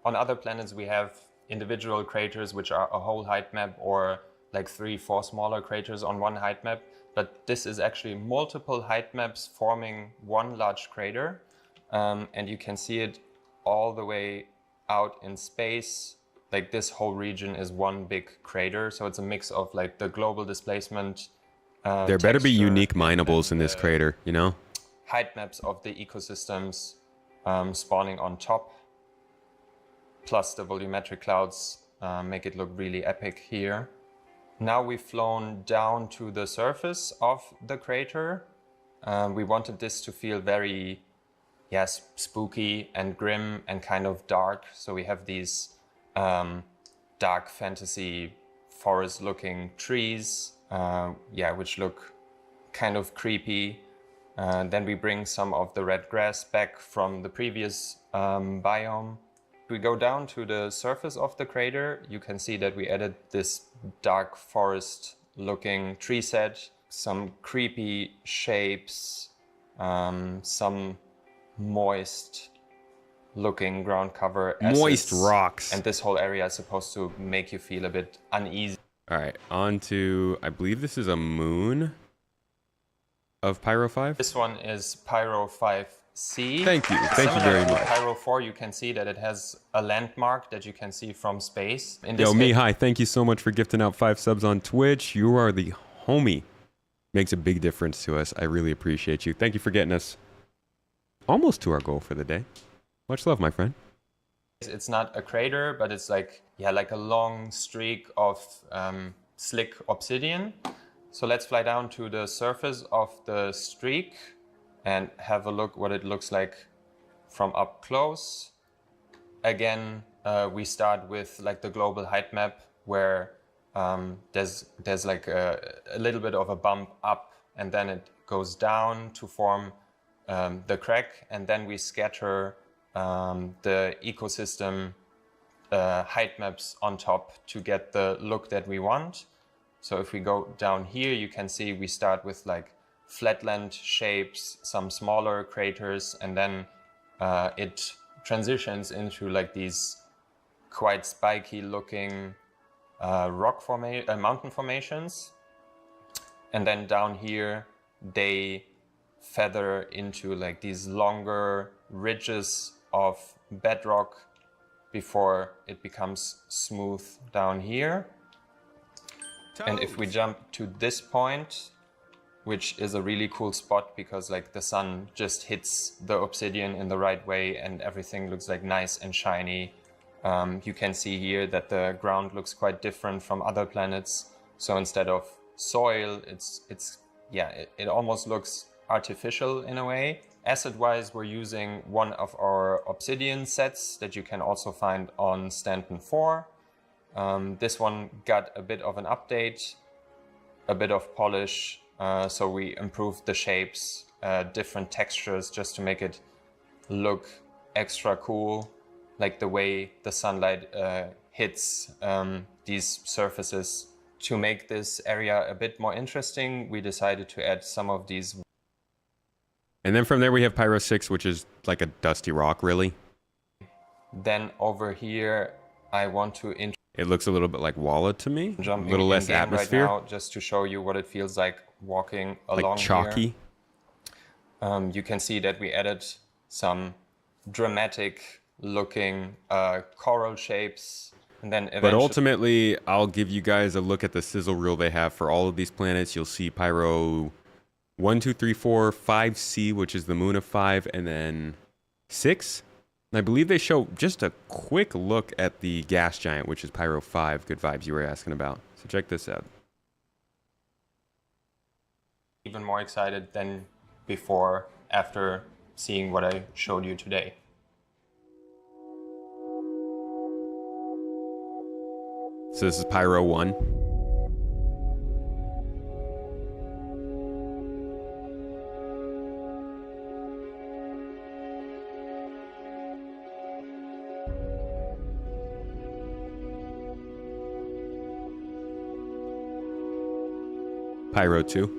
On other planets we have individual craters which are a whole height map, or like 3-4 smaller craters on one height map. But this is actually multiple height maps forming one large crater. And you can see it all the way out in space. Like this whole region is one big crater. So it's a mix of like the global displacement.
There better be unique minables in this crater, you know?
Height maps of the ecosystems spawning on top. Plus the volumetric clouds make it look really epic here. Now we've flown down to the surface of the crater. We wanted this to feel very, spooky and grim and kind of dark. So we have these dark fantasy forest-looking trees, which look kind of creepy. Then we bring some of the red grass back from the previous biome. If we go down to the surface of the crater, you can see that we added this dark forest-looking tree set, some creepy shapes, some moist-looking ground cover.
Moist rocks.
And this whole area is supposed to make you feel a bit uneasy.
All right, on to, I believe this is a moon of Pyro 5?
This one is Pyro 5C.
Thank you very much.
Pyro 4, you can see that it has a landmark that you can see from space.
Yo, Mihai, thank you so much for gifting out 5 subs on Twitch. You are the homie. Makes a big difference to us. I really appreciate you. Thank you for getting us almost to our goal for the day. Much love, my friend.
It's not a crater, but it's like, like a long streak of slick obsidian. So let's fly down to the surface of the streak and have a look what it looks like from up close. Again, we start with like the global height map where there's like a little bit of a bump up, and then it goes down to form the crack, and then we scatter the ecosystem height maps on top to get the look that we want. So if we go down here, you can see we start with like flatland shapes, some smaller craters, and then it transitions into like these quite spiky looking mountain formations. And then down here, they feather into like these longer ridges of bedrock before it becomes smooth down here. And if we jump to this point, which is a really cool spot because like the sun just hits the obsidian in the right way and everything looks like nice and shiny. You can see here that the ground looks quite different from other planets. So instead of soil, it almost looks artificial in a way. Acid-wise, we're using one of our obsidian sets that you can also find on Stanton 4. This one got a bit of an update, a bit of polish, so we improved the shapes, different textures just to make it look extra cool, like the way the sunlight hits these surfaces. To make this area a bit more interesting, we decided to add some of these.
And then from there we have Pyro 6, which is like a dusty rock, really.
Then over here, I want to
it looks a little bit like Walla to me. A little less atmosphere.
Right now, just to show you what it feels like walking along
like chalky.
Here. You can see that we added some dramatic looking coral shapes. And then
but ultimately, I'll give you guys a look at the sizzle reel they have for all of these planets. You'll see Pyro 1, 2, 3, 4, 5C, which is the moon of 5, and then 6. And I believe they show just a quick look at the gas giant, which is Pyro 5. Good vibes you were asking about. So check this out.
Even more excited than before after seeing what I showed you today.
So this is Pyro 1. Pyro 2.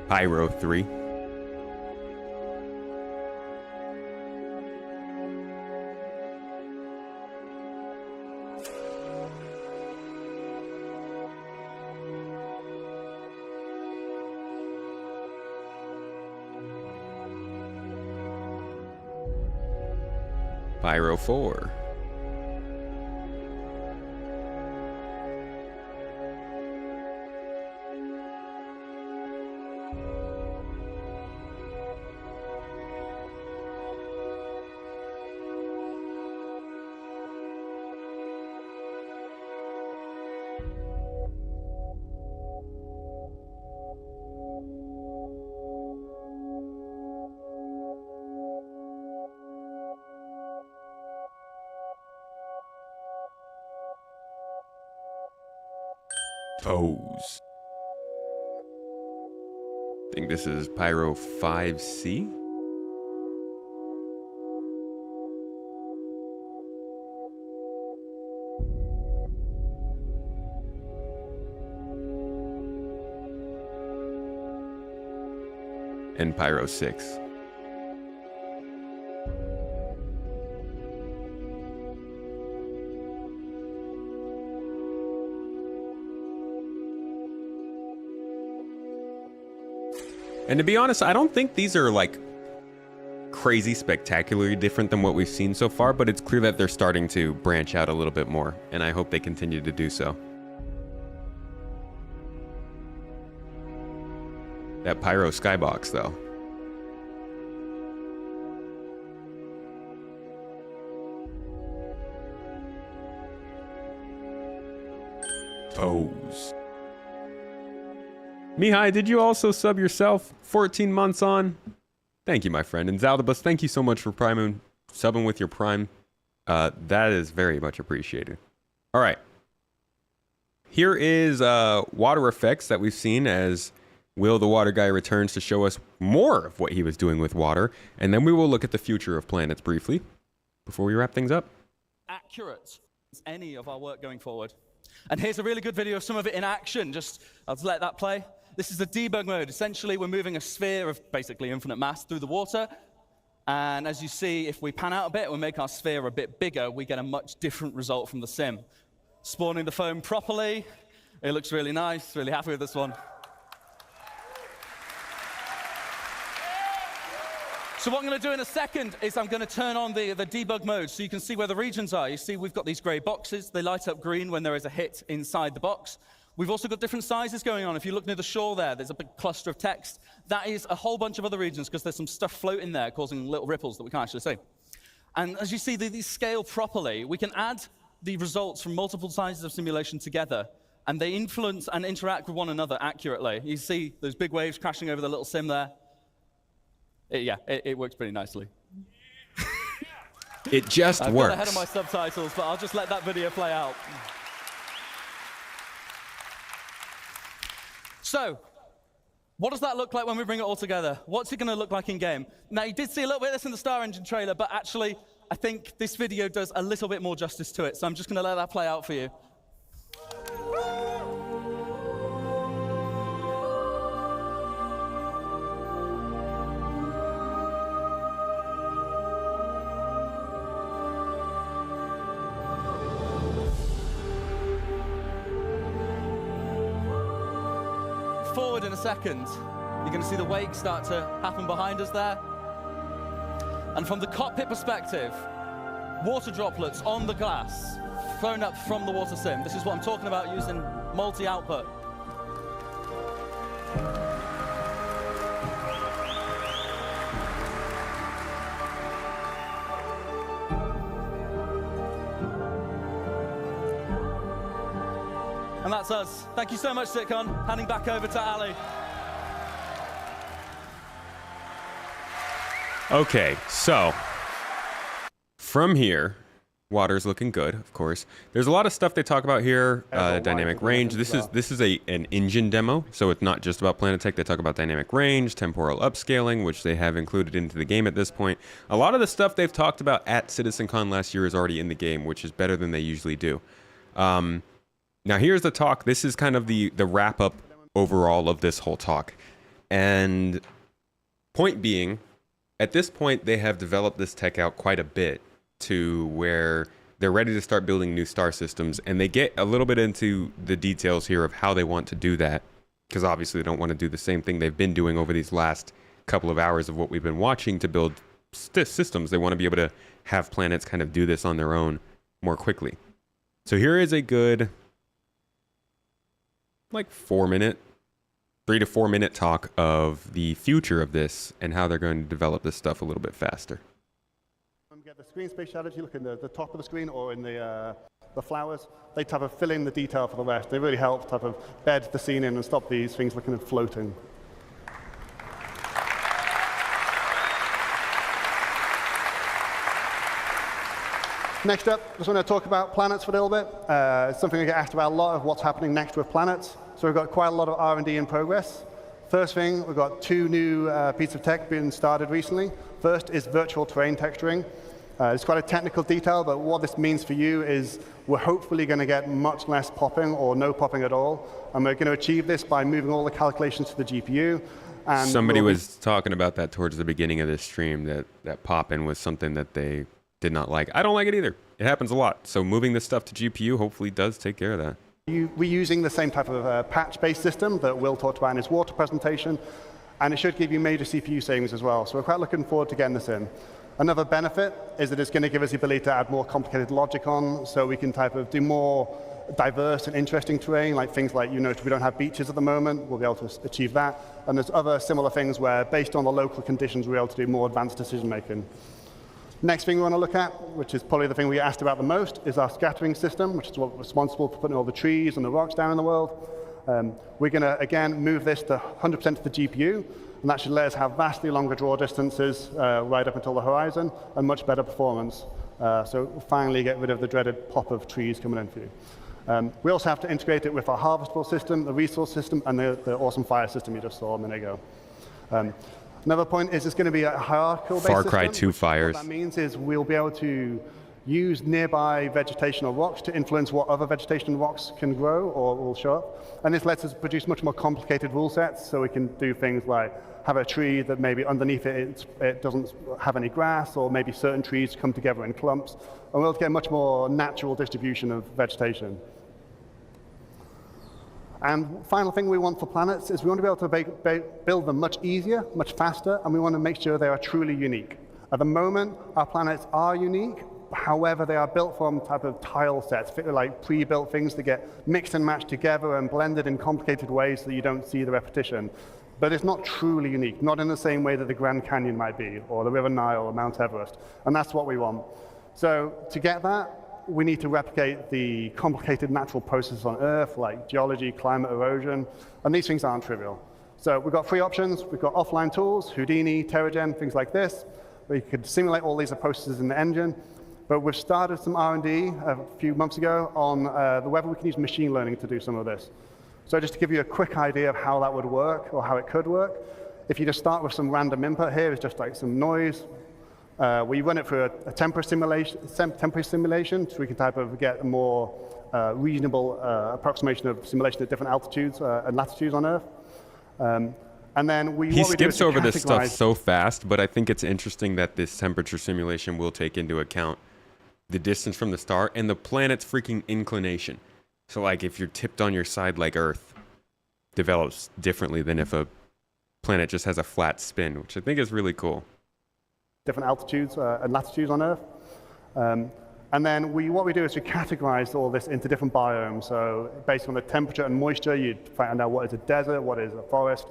Pyro 3. Pyro 4. Pose. I think this is Pyro 5C. And Pyro 6. And to be honest, I don't think these are like crazy spectacularly different than what we've seen so far, but it's clear that they're starting to branch out a little bit more, and I hope they continue to do so. That Pyro skybox, though. Pose. Mihai, did you also sub yourself? 14 months on? Thank you, my friend. And Zaldibus, thank you so much for subbing with your Prime. That is very much appreciated. All right. Here is water effects that we've seen as Will the water guy returns to show us more of what he was doing with water, and then we will look at the future of planets briefly before we wrap things up.
Accurate as any of our work going forward. And here's a really good video of some of it in action. I'll let that play. This is the debug mode. Essentially, we're moving a sphere of basically infinite mass through the water. And as you see, if we pan out a bit, we make our sphere a bit bigger, we get a much different result from the sim. Spawning the foam properly. It looks really nice. Really happy with this one. So what I'm going to do in a second is I'm going to turn on the debug mode so you can see where the regions are. You see we've got these gray boxes. They light up green when there is a hit inside the box. We've also got different sizes going on. If you look near the shore there's a big cluster of text. That is a whole bunch of other regions because there's some stuff floating there causing little ripples that we can't actually see. And as you see, these scale properly. We can add the results from multiple sizes of simulation together, and they influence and interact with one another accurately. You see those big waves crashing over the little sim there. It works pretty nicely.
It just
I've
works.
got ahead of my subtitles, but I'll just let that video play out. So, what does that look like when we bring it all together? What's it going to look like in game? Now, you did see a little bit of this in the Star Engine trailer, but actually, I think this video does a little bit more justice to it. So I'm just going to let that play out for you. Forward in a second, you're going to see the wake start to happen behind us there. And from the cockpit perspective, water droplets on the glass thrown up from the water sim. This is what I'm talking about using multi-output. And that's us. Thank you so much, Sitcon. Handing back over to Ali.
Okay, so from here, water's looking good, of course. There's a lot of stuff they talk about here. Dynamic range. This is an engine demo, so it's not just about Planetech. They talk about dynamic range, temporal upscaling, which they have included into the game at this point. A lot of the stuff they've talked about at CitizenCon last year is already in the game, which is better than they usually do. Now here's the talk. This is kind of the wrap up overall of this whole talk. And point being, at this point, they have developed this tech out quite a bit to where they're ready to start building new star systems. And they get a little bit into the details here of how they want to do that. Because obviously they don't want to do the same thing they've been doing over these last couple of hours of what we've been watching to build systems. They want to be able to have planets kind of do this on their own more quickly. So here is a good, like 3 to 4 minute talk of the future of this and how they're going to develop this stuff a little bit faster.
Get the screen spatiality, look in the top of the screen or in the flowers. They type of fill in the detail for the rest. They really help type of bed the scene in and stop these things looking floating. Next up, just want to talk about planets for a little bit. It's something I get asked about a lot of what's happening next with planets. So we've got quite a lot of R&D in progress. First thing, we've got 2 new pieces of tech being started recently. First is virtual terrain texturing. It's quite a technical detail, but what this means for you is we're hopefully going to get much less popping or no popping at all. And we're going to achieve this by moving all the calculations to the GPU. And
somebody was talking about that towards the beginning of this stream, that pop-in was something that they did not like. I don't like it either. It happens a lot. So moving this stuff to GPU hopefully does take care of that.
We're using the same type of patch-based system that Will talked about in his water presentation, and it should give you major CPU savings as well. So we're quite looking forward to getting this in. Another benefit is that it's going to give us the ability to add more complicated logic on, so we can type of do more diverse and interesting terrain, like things like, we don't have beaches at the moment. We'll be able to achieve that. And there's other similar things where, based on the local conditions, we're able to do more advanced decision-making. Next thing we want to look at, which is probably the thing we asked about the most, is our scattering system, which is what we're responsible for putting all the trees and the rocks down in the world. We're going to, again, move this to 100% to the GPU, and that should let us have vastly longer draw distances right up until the horizon and much better performance. So we'll finally get rid of the dreaded pop of trees coming in for you. We also have to integrate it with our harvestable system, the resource system, and the awesome fire system you just saw a minute ago. Another point is it's going to be a hierarchical based
Far Cry
system.
2 fires.
What that means is we'll be able to use nearby vegetation or rocks to influence what other vegetation and rocks can grow or will show up. And this lets us produce much more complicated rule sets, so we can do things like have a tree that maybe underneath it doesn't have any grass, or maybe certain trees come together in clumps, and we'll get a much more natural distribution of vegetation. And final thing we want for planets is we want to be able to build them much easier, much faster, and we want to make sure they are truly unique. At the moment, our planets are unique. However, they are built from type of tile sets, like pre-built things that get mixed and matched together and blended in complicated ways so that you don't see the repetition. But it's not truly unique, not in the same way that the Grand Canyon might be, or the River Nile, or Mount Everest. And that's what we want. So to get that, we need to replicate the complicated natural processes on Earth, like geology, climate, erosion, and these things aren't trivial. So we've got 3 options. We've got offline tools, Houdini, Terragen, things like this. We could simulate all these processes in the engine. But we've started some R&D a few months ago on whether we can use machine learning to do some of this. So just to give you a quick idea of how that would work, or how it could work, if you just start with some random input here, it's just like some noise. We run it through a temporary simulation, so we can type of get a more reasonable approximation of simulation at different altitudes and latitudes on Earth. And then
he skips over this stuff so fast, but I think it's interesting that this temperature simulation will take into account the distance from the star and the planet's freaking inclination. So like if you're tipped on your side like Earth, develops differently than if a planet just has a flat spin, which I think is really cool.
Different altitudes and latitudes on Earth. And then what we do is we categorize all this into different biomes. So based on the temperature and moisture, you'd find out what is a desert, what is a forest.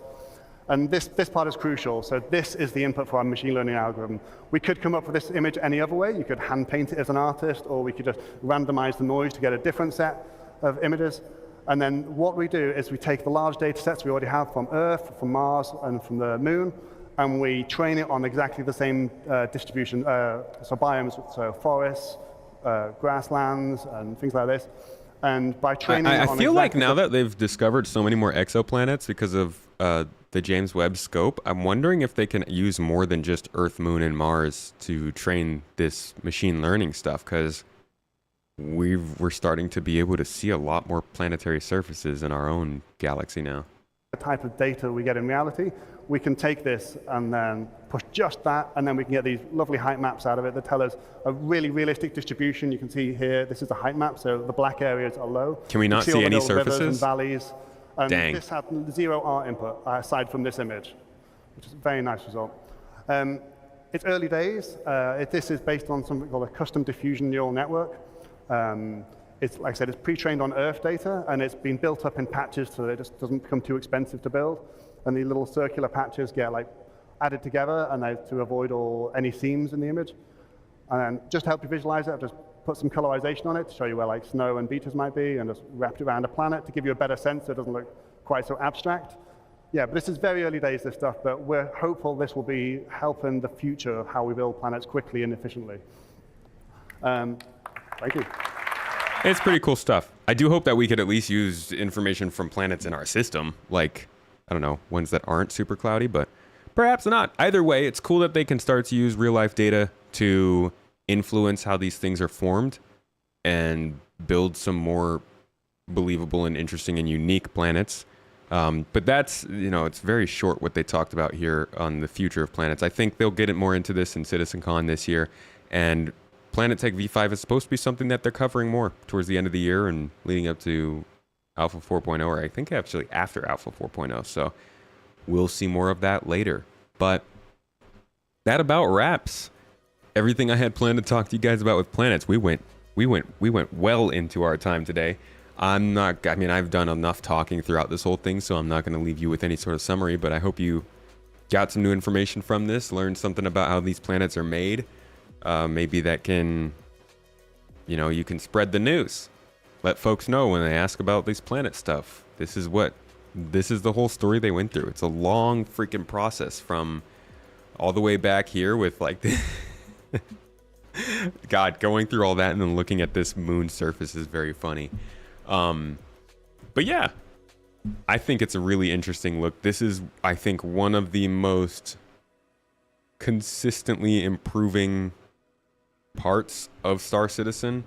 And this part is crucial. So this is the input for our machine learning algorithm. We could come up with this image any other way. You could hand paint it as an artist, or we could just randomize the noise to get a different set of images. And then what we do is we take the large data sets we already have from Earth, from Mars, and from the Moon, and we train it on exactly the same distribution, so biomes, so forests, grasslands, and things like this. And by training
I feel like now that they've discovered so many more exoplanets because of the James Webb scope, I'm wondering if they can use more than just Earth, Moon, and Mars to train this machine learning stuff, because we're starting to be able to see a lot more planetary surfaces in our own galaxy now.
The type of data we get in reality, we can take this and then push just that, and then we can get these lovely height maps out of it that tell us a really realistic distribution. You can see here, this is a height map, so the black areas are low.
Can we not see any surfaces?
And valleys. And
Dang.
This had 0 art input aside from this image, which is a very nice result. It's early days. This is based on something called a custom diffusion neural network. It's, like I said, it's pre-trained on Earth data, and it's been built up in patches so that it just doesn't become too expensive to build. And the little circular patches get like added together, and to avoid any seams in the image. And then just to help you visualize it, I've just put some colorization on it to show you where like snow and beaches might be, and just wrapped it around a planet to give you a better sense so it doesn't look quite so abstract. Yeah, but this is very early days, this stuff, but we're hopeful this will be helping the future of how we build planets quickly and efficiently. Thank you.
It's pretty cool stuff. I do hope that we could at least use information from planets in our system, like, I don't know, ones that aren't super cloudy, but perhaps not. Either way, it's cool that they can start to use real-life data to influence how these things are formed and build some more believable and interesting and unique planets. But that's, it's very short what they talked about here on the future of planets. I think they'll get it more into this in CitizenCon this year, and Planetech V5 is supposed to be something that they're covering more towards the end of the year and leading up to Alpha 4.0, or I think actually after Alpha 4.0. So we'll see more of that later. But that about wraps everything I had planned to talk to you guys about with planets. We went well into our time today. I've done enough talking throughout this whole thing, so I'm not going to leave you with any sort of summary, but I hope you got some new information from this, learned something about how these planets are made. Maybe that can, you can spread the news. Let folks know when they ask about these planet stuff. This is the whole story they went through. It's a long freaking process from all the way back here with like the God, going through all that and then looking at this moon surface is very funny. But yeah, I think it's a really interesting look. This is, I think, one of the most consistently improving parts of Star Citizen.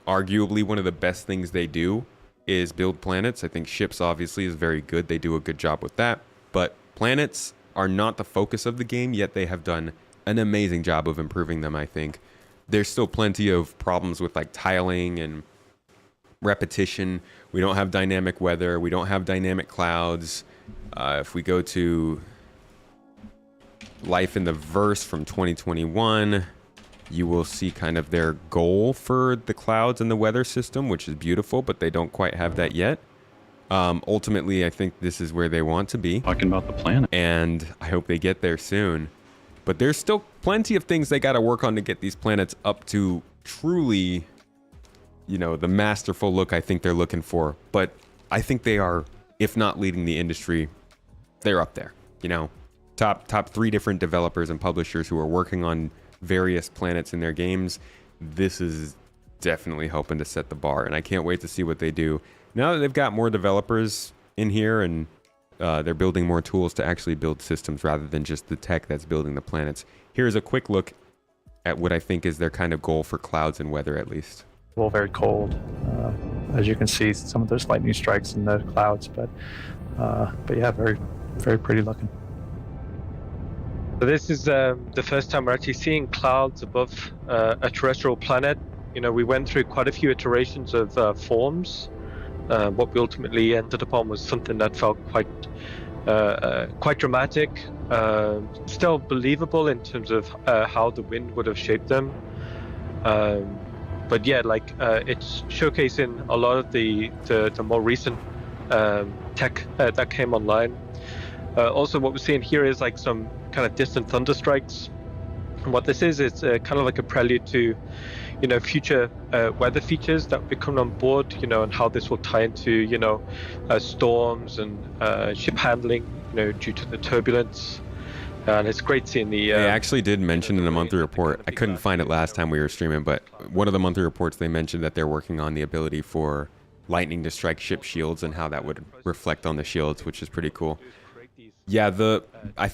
Arguably one of the best things they do is build planets. I think ships obviously is very good. They do a good job with that. But planets are not the focus of the game, yet they have done an amazing job of improving them, I think. There's still plenty of problems with like tiling and repetition. We don't have dynamic weather. We don't have dynamic clouds. If we go to Life in the Verse from 2021, you will see kind of their goal for the clouds and the weather system, which is beautiful, but they don't quite have that yet. Ultimately, I think this is where they want to be.
Talking about the planet.
And I hope they get there soon. But there's still plenty of things they got to work on to get these planets up to truly, you know, the masterful look I think they're looking for. But I think they are, if not leading the industry, they're up there. You know, top 3 different developers and publishers who are working on various planets in their games. This is definitely helping to set the bar, and I can't wait to see what they do now that they've got more developers in here, and they're building more tools to actually build systems rather than just the tech that's building the planets. Here's a quick look at what I think is their kind of goal for clouds and weather, at least.
Well, very cold. As you can see, some of those lightning strikes in the clouds, but yeah, very, very pretty looking.
So this is the first time we're actually seeing clouds above a terrestrial planet. You know, we went through quite a few iterations of forms. What we ultimately ended upon was something that felt quite dramatic, still believable in terms of how the wind would have shaped them. But yeah, like it's showcasing a lot of the more recent tech that came online. Also, what we're seeing here is like some kind of distant thunder strikes. And what this is kind of like a prelude to, you know, future weather features that will be coming on board, you know, and how this will tie into, you know, storms and ship handling, you know, due to the turbulence. And it's great seeing the...
They actually did mention in a monthly report, I couldn't find it last time we were streaming, but one of the monthly reports they mentioned that they're working on the ability for lightning to strike ship shields and how that would reflect on the shields, which is pretty cool. Yeah, I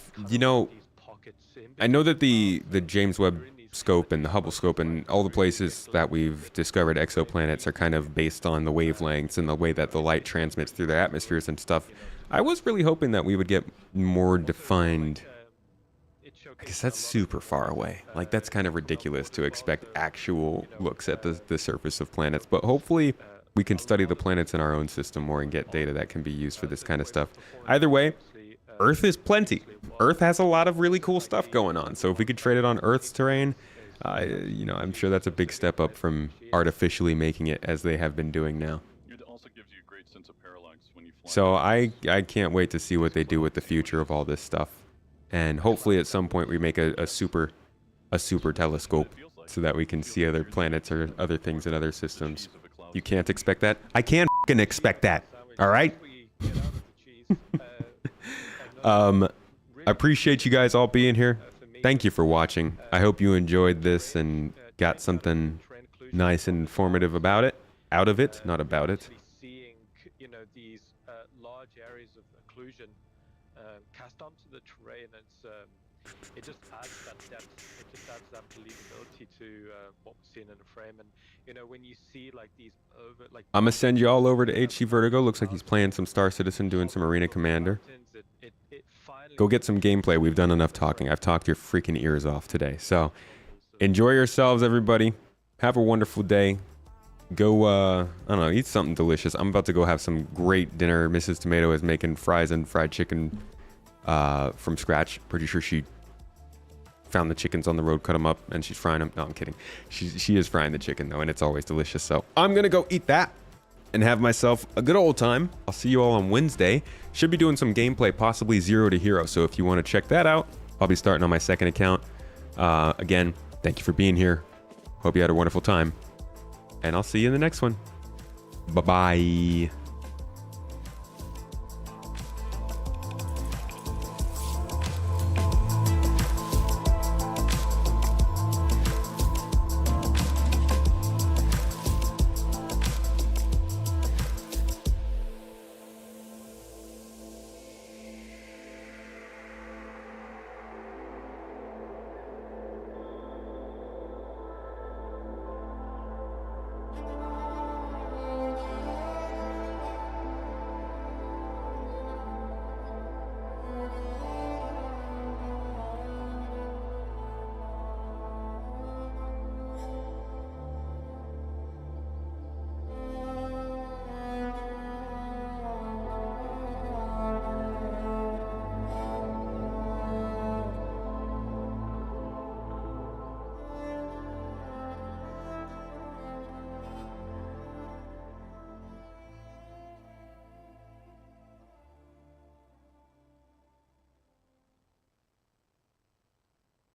know that the James Webb scope and the Hubble scope and all the places that we've discovered exoplanets are kind of based on the wavelengths and the way that the light transmits through their atmospheres and stuff. I was really hoping that we would get more defined. I guess that's super far away. Like, that's kind of ridiculous to expect actual looks at the surface of planets. But hopefully we can study the planets in our own system more and get data that can be used for this kind of stuff. Either way, Earth is plenty. Earth has a lot of really cool stuff going on. So if we could trade it on Earth's terrain, you know, I'm sure that's a big step up from artificially making it as they have been doing now. So I can't wait to see what they do with the future of all this stuff. And hopefully at some point we make a super telescope so that we can see other planets or other things in other systems. You can't expect that? I can't fucking expect that. All right? I appreciate you guys all being here. Thank you for watching. I hope you enjoyed this and got something nice and informative about it, out of it, not about it.
Seeing, you know, these large areas of occlusion cast onto the terrain, it just adds that depth. It just adds that believability to what we're seeing in the frame. And you know, when you see like these
I'm gonna send you all over to HC Vertigo. Looks like he's playing some Star Citizen, doing some Arena Commander. Go get some gameplay. We've done enough talking. I've talked your freaking ears off today. So enjoy yourselves, everybody. Have a wonderful day. Go, I don't know, eat something delicious. I'm about to go have some great dinner. Mrs. Tomato is making fries and fried chicken from scratch. Pretty sure she found the chickens on the road, cut them up, and she's frying them. No, I'm kidding. She is frying the chicken, though, and it's always delicious. So I'm going to go eat that and have myself a good old time. I'll see you all on Wednesday. Should be doing some gameplay, possibly 0 to Hero. So if you want to check that out, I'll be starting on my second account. Again, thank you for being here. Hope you had a wonderful time. And I'll see you in the next one. Bye-bye.